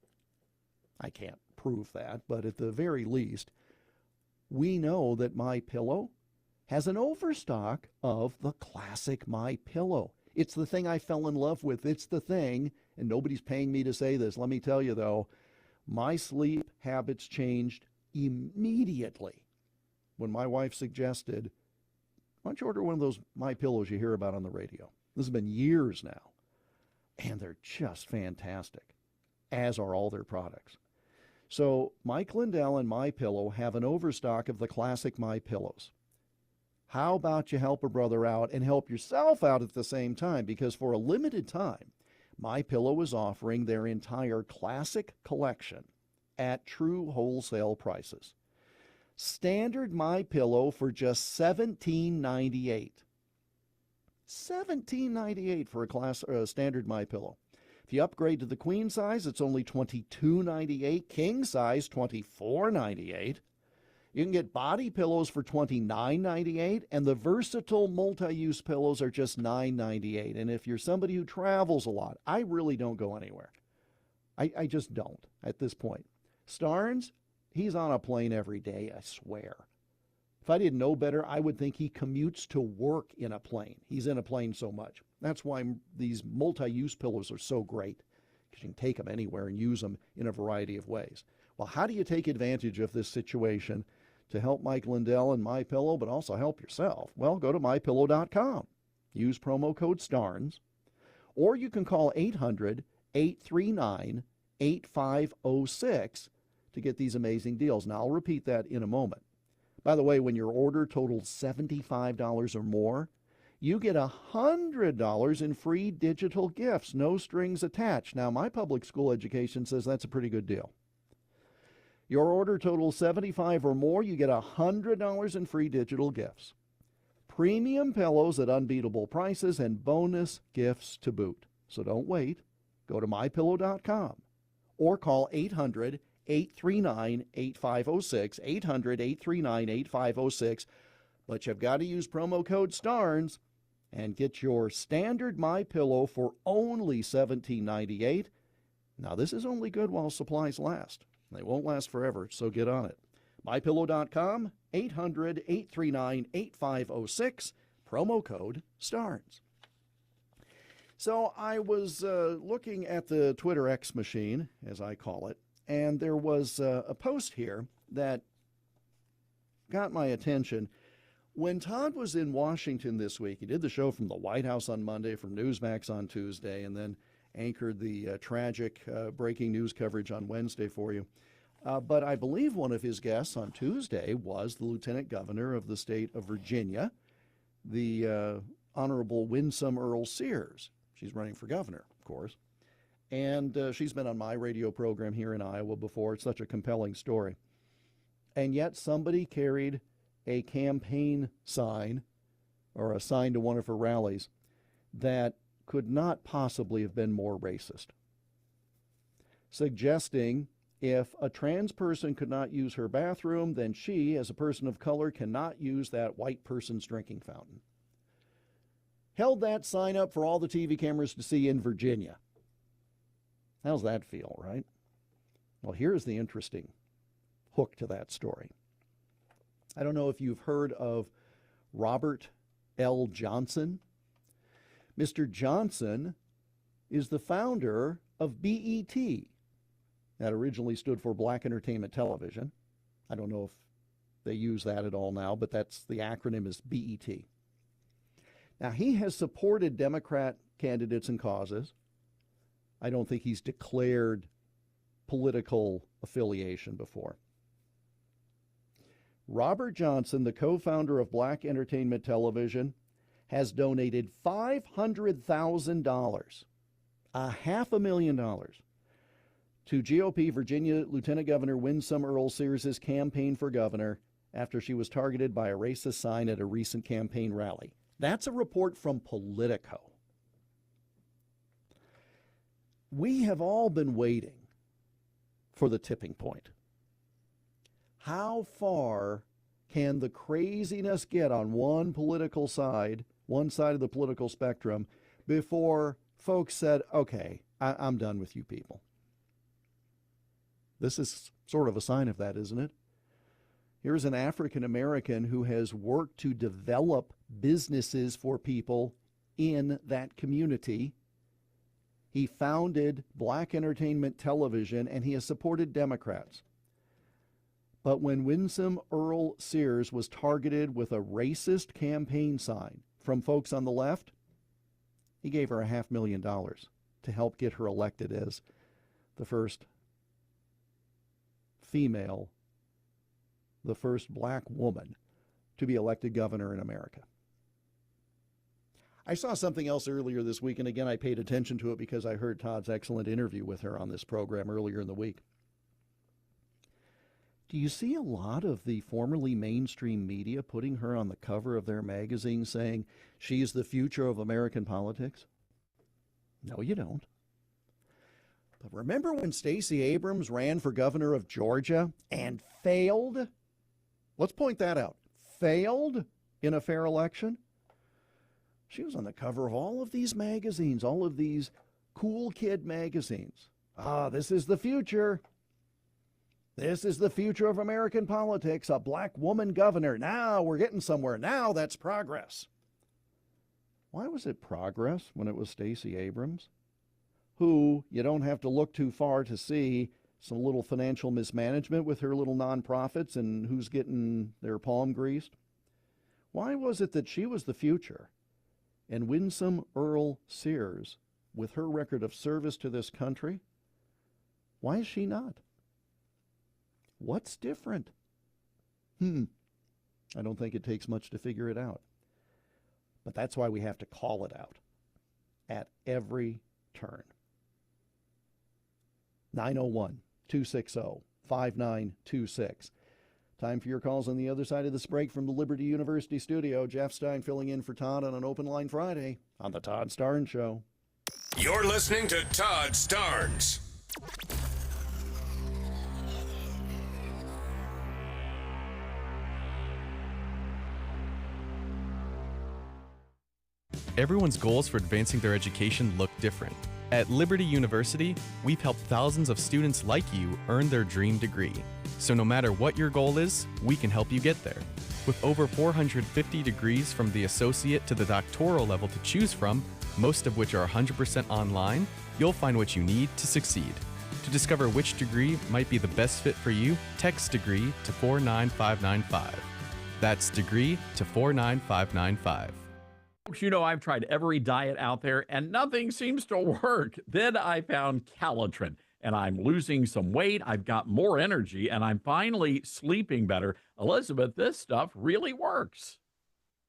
[SPEAKER 3] I can't prove that, but at the very least, we know that MyPillow has an overstock of the classic MyPillow. It's the thing I fell in love with. It's the thing, and nobody's paying me to say this. Let me tell you, though, my sleep habits changed immediately when my wife suggested, why don't you order one of those MyPillows you hear about on the radio? This has been years now, and they're just fantastic, as are all their products. So Mike Lindell and MyPillow have an overstock of the classic MyPillows. How about you help a brother out and help yourself out at the same time? Because for a limited time, MyPillow is offering their entire classic collection at true wholesale prices. Standard MyPillow for just $17.98. $17.98 for a standard MyPillow. If you upgrade to the queen size, it's only $22.98. King size, $24.98. You can get body pillows for $29.98, and the versatile multi-use pillows are just $9.98. And if you're somebody who travels a lot, I really don't go anywhere. I just don't at this point. Starnes, he's on a plane every day, I swear. If I didn't know better, I would think he commutes to work in a plane. He's in a plane so much. That's why these multi-use pillows are so great, because you can take them anywhere and use them in a variety of ways. Well, how do you take advantage of this situation to help Mike Lindell and MyPillow, but also help yourself? Well, go to MyPillow.com. Use promo code STARNS, or you can call 800-839-8506 to get these amazing deals. Now, I'll repeat that in a moment. By the way, when your order totals $75 or more, you get $100 in free digital gifts, no strings attached. Now, my public school education says that's a pretty good deal. Your order totals $75 or more, you get $100 in free digital gifts. Premium pillows at unbeatable prices and bonus gifts to boot. So don't wait. Go to MyPillow.com or call 800-839-8506, 800-839-8506. But you've got to use promo code STARNS and get your standard MyPillow for only $17.98. Now, this is only good while supplies last. They won't last forever, so get on it. MyPillow.com, 800-839-8506, promo code STARNS. So I was looking at the Twitter X machine, as I call it, and there was a post here that got my attention. When Todd was in Washington this week, he did the show from the White House on Monday, from Newsmax on Tuesday, and then anchored the tragic breaking news coverage on Wednesday for you. But I believe one of his guests on Tuesday was the Lieutenant Governor of the state of Virginia, the Honorable Winsome Earl Sears. She's running for governor, of course. And she's been on my radio program here in Iowa before. It's such a compelling story. And yet somebody carried a campaign sign or a sign to one of her rallies that could not possibly have been more racist, suggesting if a trans person could not use her bathroom, then she, as a person of color, cannot use that white person's drinking fountain. Held that sign up for all the TV cameras to see in Virginia. How's that feel, right? Well, here's the interesting hook to that story. I don't know if you've heard of Robert L. Johnson. Mr. Johnson is the founder of BET. That originally stood for Black Entertainment Television. I don't know if they use that at all now, but that's the acronym is BET. Now, he has supported Democrat candidates and causes. I don't think he's declared political affiliation before. Robert Johnson, the co-founder of Black Entertainment Television, has donated $500,000, $500,000, to GOP Virginia Lieutenant Governor Winsome Earl Sears' campaign for governor after she was targeted by a racist sign at a recent campaign rally. That's a report from Politico. We have all been waiting for the tipping point. How far can the craziness get on one political side, one side of the political spectrum, before folks said, okay, I'm done with you people? This is sort of a sign of that, isn't it? Here's an African American who has worked to develop businesses for people in that community. He founded Black Entertainment Television, and he has supported Democrats. But when Winsome Earl Sears was targeted with a racist campaign sign from folks on the left, he gave her $500,000 to help get her elected as the first female, the first black woman to be elected governor in America. I saw something else earlier this week, and again, I paid attention to it because I heard Todd's excellent interview with her on this program earlier in the week. Do you see a lot of the formerly mainstream media putting her on the cover of their magazine saying she's the future of American politics? No, you don't. But remember when Stacey Abrams ran for governor of Georgia and failed? Let's point that out. Failed in a fair election? She was on the cover of all of these magazines, all of these cool kid magazines. This is the future. This is the future of American politics. A black woman governor. Now we're getting somewhere. Now that's progress. Why was it progress when it was Stacey Abrams, who you don't have to look too far to see some little financial mismanagement with her little nonprofits and who's getting their palm greased? Why was it that she was the future and Winsome Earl Sears, with her record of service to this country, why is she not? What's different? I don't think it takes much to figure it out. But that's why we have to call it out at every turn. 901-260-5926. Time for your calls on the other side of this break from the Liberty University studio. Jeff Stein filling in for Todd on an Open Line Friday on the Todd Starnes Show.
[SPEAKER 1] You're listening to Todd Starnes.
[SPEAKER 2] Everyone's goals for advancing their education look different. At Liberty University, we've helped thousands of students like you earn their dream degree. So no matter what your goal is, we can help you get there. With over 450 degrees from the associate to the doctoral level to choose from, most of which are 100% online, you'll find what you need to succeed. To discover which degree might be the best fit for you, text degree to 49595. That's degree to 49595.
[SPEAKER 23] You know, I've tried every diet out there and nothing seems to work. Then I found Calitrin and I'm losing some weight. I've got more energy and I'm finally sleeping better. Elizabeth, this stuff really works.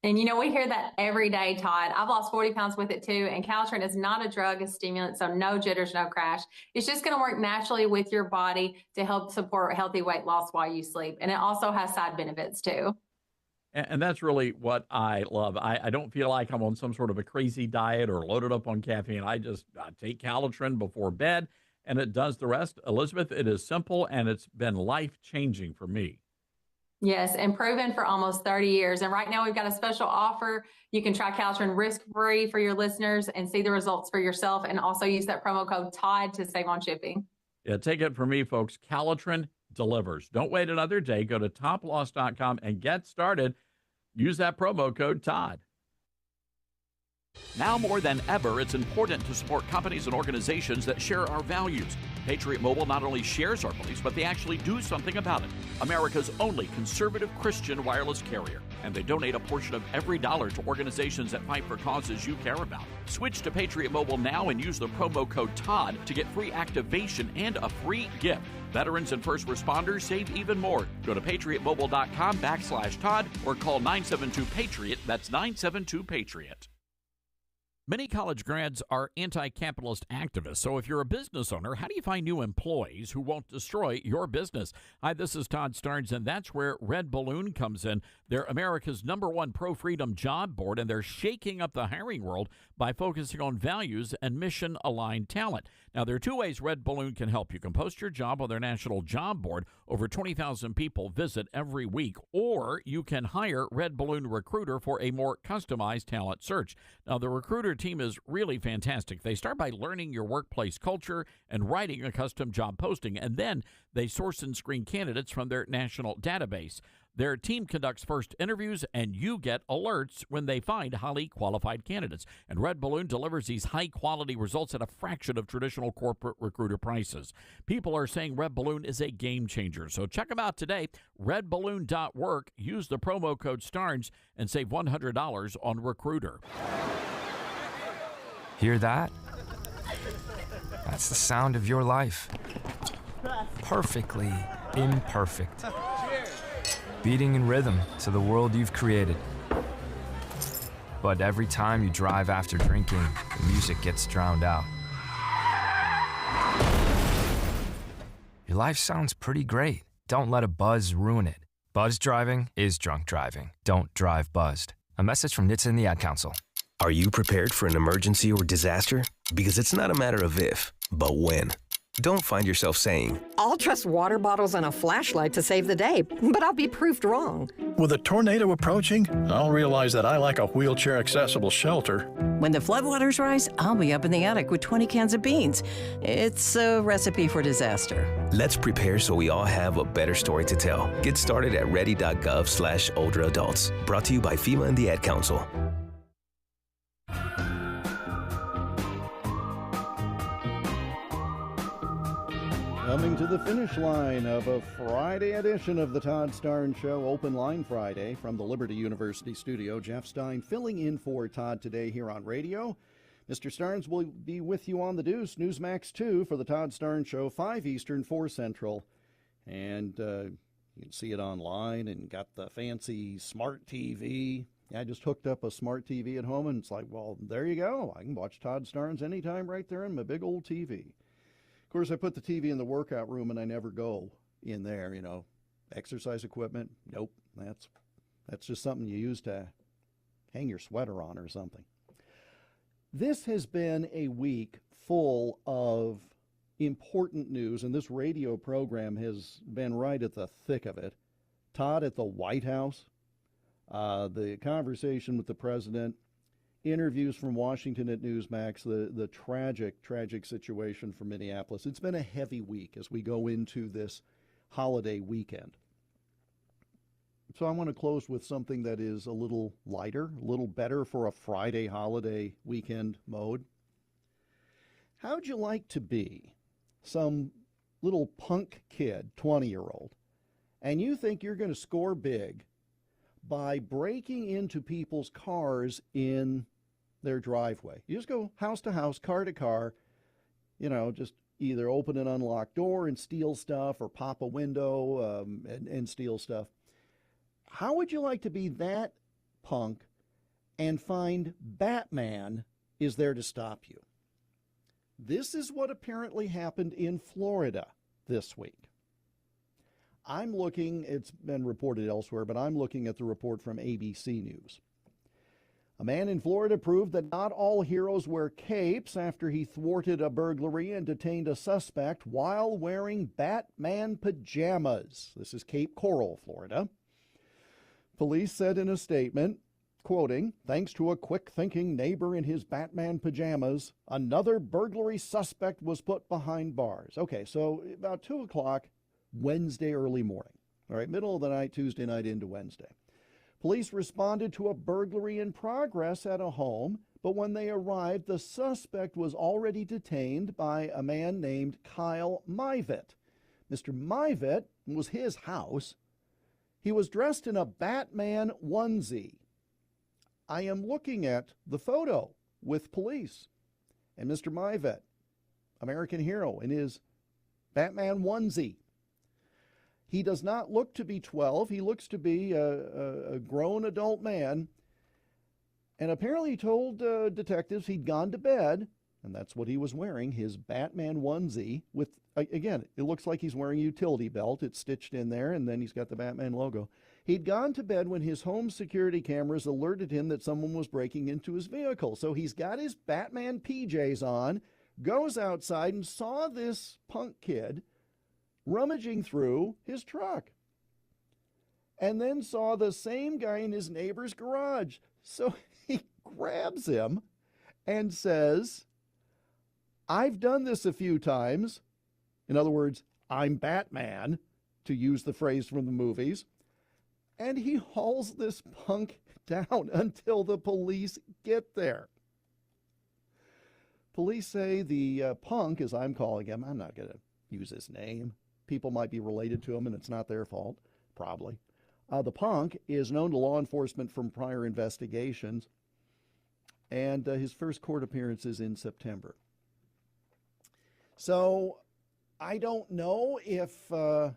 [SPEAKER 4] And you know, we hear that every day, Todd. I've lost 40 pounds with it too. And Calitrin is not a drug, a stimulant, so no jitters, no crash. It's just going to work naturally with your body to help support healthy weight loss while you sleep. And it also has side benefits too.
[SPEAKER 23] And that's really what I love. I don't feel like I'm on some sort of a crazy diet or loaded up on caffeine. I take Calitrin before bed, and it does the rest. Elizabeth, it is simple, and it's been life-changing for me.
[SPEAKER 4] Yes, and proven for almost 30 years. And right now we've got a special offer. You can try Calitrin risk-free for your listeners and see the results for yourself, and also use that promo code TODD to save on shipping.
[SPEAKER 23] Yeah, take it from me, folks. Calitrin delivers. Don't wait another day. Go to toploss.com and get started. Use that promo code TODD.
[SPEAKER 6] Now more than ever, it's important to support companies and organizations that share our values. Patriot Mobile not only shares our beliefs, but they actually do something about it. America's only conservative Christian wireless carrier. And they donate a portion of every dollar to organizations that fight for causes you care about. Switch to Patriot Mobile now and use the promo code TODD to get free activation and a free gift. Veterans and first responders save even more. Go to patriotmobile.com/Todd or call 972-PATRIOT. That's 972-PATRIOT.
[SPEAKER 23] Many college grads are anti-capitalist activists. So if you're a business owner, how do you find new employees who won't destroy your business? Hi, this is Todd Starnes, and that's where Red Balloon comes in. They're America's #1 pro-freedom job board, and they're shaking up the hiring world by focusing on values and mission-aligned talent. Now, there are two ways Red Balloon can help. You can post your job on their national job board. Over 20,000 people visit every week. Or you can hire Red Balloon Recruiter for a more customized talent search. Now, the Recruiter team is really fantastic. They start by learning your workplace culture and writing a custom job posting, and then they source and screen candidates from their national database. Their team conducts first interviews, and you get alerts when they find highly qualified candidates. And Red Balloon delivers these high-quality results at a fraction of traditional corporate recruiter prices. People are saying Red Balloon is a game changer. So check them out today, redballoon.work. Use the promo code STARNS and save $100 on Recruiter.
[SPEAKER 8] Hear that? That's the sound of your life. Perfectly imperfect. Beating in rhythm to the world you've created. But every time you drive after drinking, the music gets drowned out. Your life sounds pretty great. Don't let a buzz ruin it. Buzz driving is drunk driving. Don't drive buzzed. A message from NHTSA and the Ad Council.
[SPEAKER 10] Are you prepared for an emergency or disaster? Because it's not a matter of if, but when. Don't find yourself saying,
[SPEAKER 11] I'll trust water bottles and a flashlight to save the day, but I'll be proved wrong.
[SPEAKER 12] With a tornado approaching, I'll realize that I like a wheelchair-accessible shelter.
[SPEAKER 15] When the floodwaters rise, I'll be up in the attic with 20 cans of beans. It's a recipe for disaster.
[SPEAKER 10] Let's prepare so we all have a better story to tell. Get started at ready.gov/older adults. Brought to you by FEMA and the Ad Council.
[SPEAKER 3] Coming to the finish line of a Friday edition of the Todd Starnes Show, Open Line Friday from the Liberty University studio. Jeff Stein filling in for Todd today here on radio. Mr. Starnes will be with you on the Deuce, Newsmax 2 for the Todd Starnes Show, 5 Eastern, 4 Central. And you can see it online and got the fancy smart TV. I just hooked up a smart TV at home, and it's like, well, there you go. I can watch Todd Starnes anytime right there in my big old TV. Of course, I put the TV in the workout room, and I never go in there, Exercise equipment, nope. That's just something you use to hang your sweater on or something. This has been a week full of important news, and this radio program has been right at the thick of it. Todd at the White House, the conversation with the president, interviews from Washington at Newsmax, the tragic situation for Minneapolis. It's been a heavy week as we go into this holiday weekend. So I want to close with something that is a little lighter, a little better for a Friday holiday weekend mode. How'd you like to be some little punk kid, 20-year-old, and you think you're going to score big by breaking into people's cars in their driveway? You just go house to house, car to car, just either open an unlocked door and steal stuff or pop a window and steal stuff. How would you like to be that punk and find Batman is there to stop you? This is what apparently happened in Florida this week. I'm looking, it's been reported elsewhere, but I'm looking at the report from ABC News. A man in Florida proved that not all heroes wear capes after he thwarted a burglary and detained a suspect while wearing Batman pajamas. This is Cape Coral, Florida. Police said in a statement, quoting, "Thanks to a quick-thinking neighbor in his Batman pajamas, another burglary suspect was put behind bars." Okay, so about 2 o'clock Wednesday early morning. All right, middle of the night, Tuesday night into Wednesday. Police responded to a burglary in progress at a home, but when they arrived, the suspect was already detained by a man named Kyle Mivett. Mr. Mivett was his house. He was dressed in a Batman onesie. I am looking at the photo with police, and Mr. Mivett, American hero, in his Batman onesie. He does not look to be 12. He looks to be a grown adult man. And apparently he told detectives he'd gone to bed, and that's what he was wearing, his Batman onesie with, again, it looks like he's wearing a utility belt. It's stitched in there, and then he's got the Batman logo. He'd gone to bed when his home security cameras alerted him that someone was breaking into his vehicle. So he's got his Batman PJs on, goes outside and saw this punk kid rummaging through his truck. And then saw the same guy in his neighbor's garage. So he grabs him and says, I've done this a few times. In other words, I'm Batman, to use the phrase from the movies. And he hauls this punk down until the police get there. Police say the punk, as I'm calling him, I'm not going to use his name. People might be related to him, and it's not their fault, probably. The punk is known to law enforcement from prior investigations, and his first court appearance is in September. So I don't know if our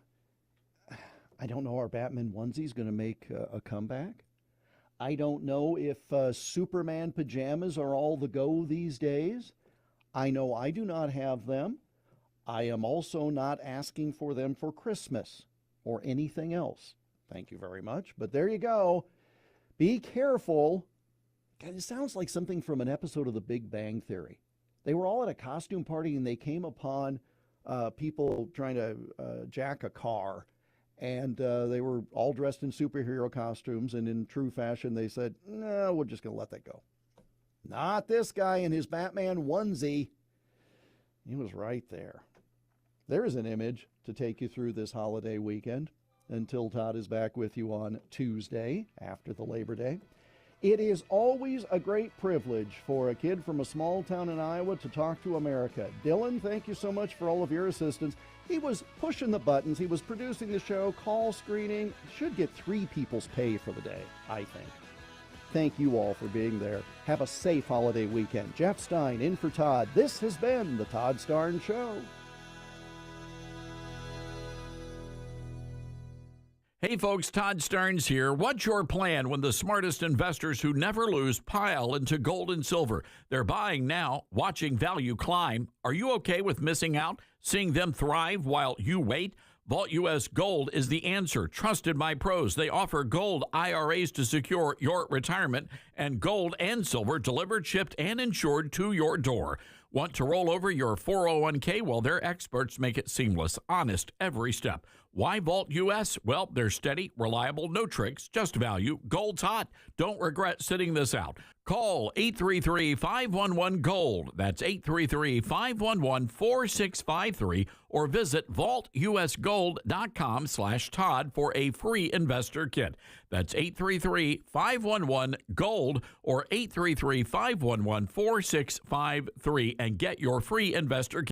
[SPEAKER 3] Batman onesie is going to make a comeback. I don't know if Superman pajamas are all the go these days. I know I do not have them. I am also not asking for them for Christmas or anything else. Thank you very much. But there you go. Be careful. God, it sounds like something from an episode of The Big Bang Theory. They were all at a costume party and they came upon people trying to jack a car. And they were all dressed in superhero costumes. And in true fashion, they said, no, we're just going to let that go. Not this guy in his Batman onesie. He was right there. There is an image to take you through this holiday weekend until Todd is back with you on Tuesday after the Labor Day. It is always a great privilege for a kid from a small town in Iowa to talk to America. Dylan, thank you so much for all of your assistance. He was pushing the buttons. He was producing the show, call screening. Should get 3 people's pay for the day, I think. Thank you all for being there. Have a safe holiday weekend. Jeff Stein in for Todd. This has been the Todd Starnes Show.
[SPEAKER 23] Hey folks, Todd Starnes here. What's your plan when the smartest investors who never lose pile into gold and silver? They're buying now, watching value climb. Are you okay with missing out, seeing them thrive while you wait? Vault U.S. Gold is the answer, trusted by pros. They offer gold IRAs to secure your retirement and gold and silver delivered, shipped, and insured to your door. Want to roll over your 401k? Well, their experts make it seamless, honest every step. Why Vault U.S.? Well, they're steady, reliable, no tricks, just value. Gold's hot. Don't regret sitting this out. Call 833-511-GOLD. That's 833-511-4653 or visit vaultusgold.com/Todd for a free investor kit. That's 833-511-GOLD or 833-511-4653 and get your free investor kit.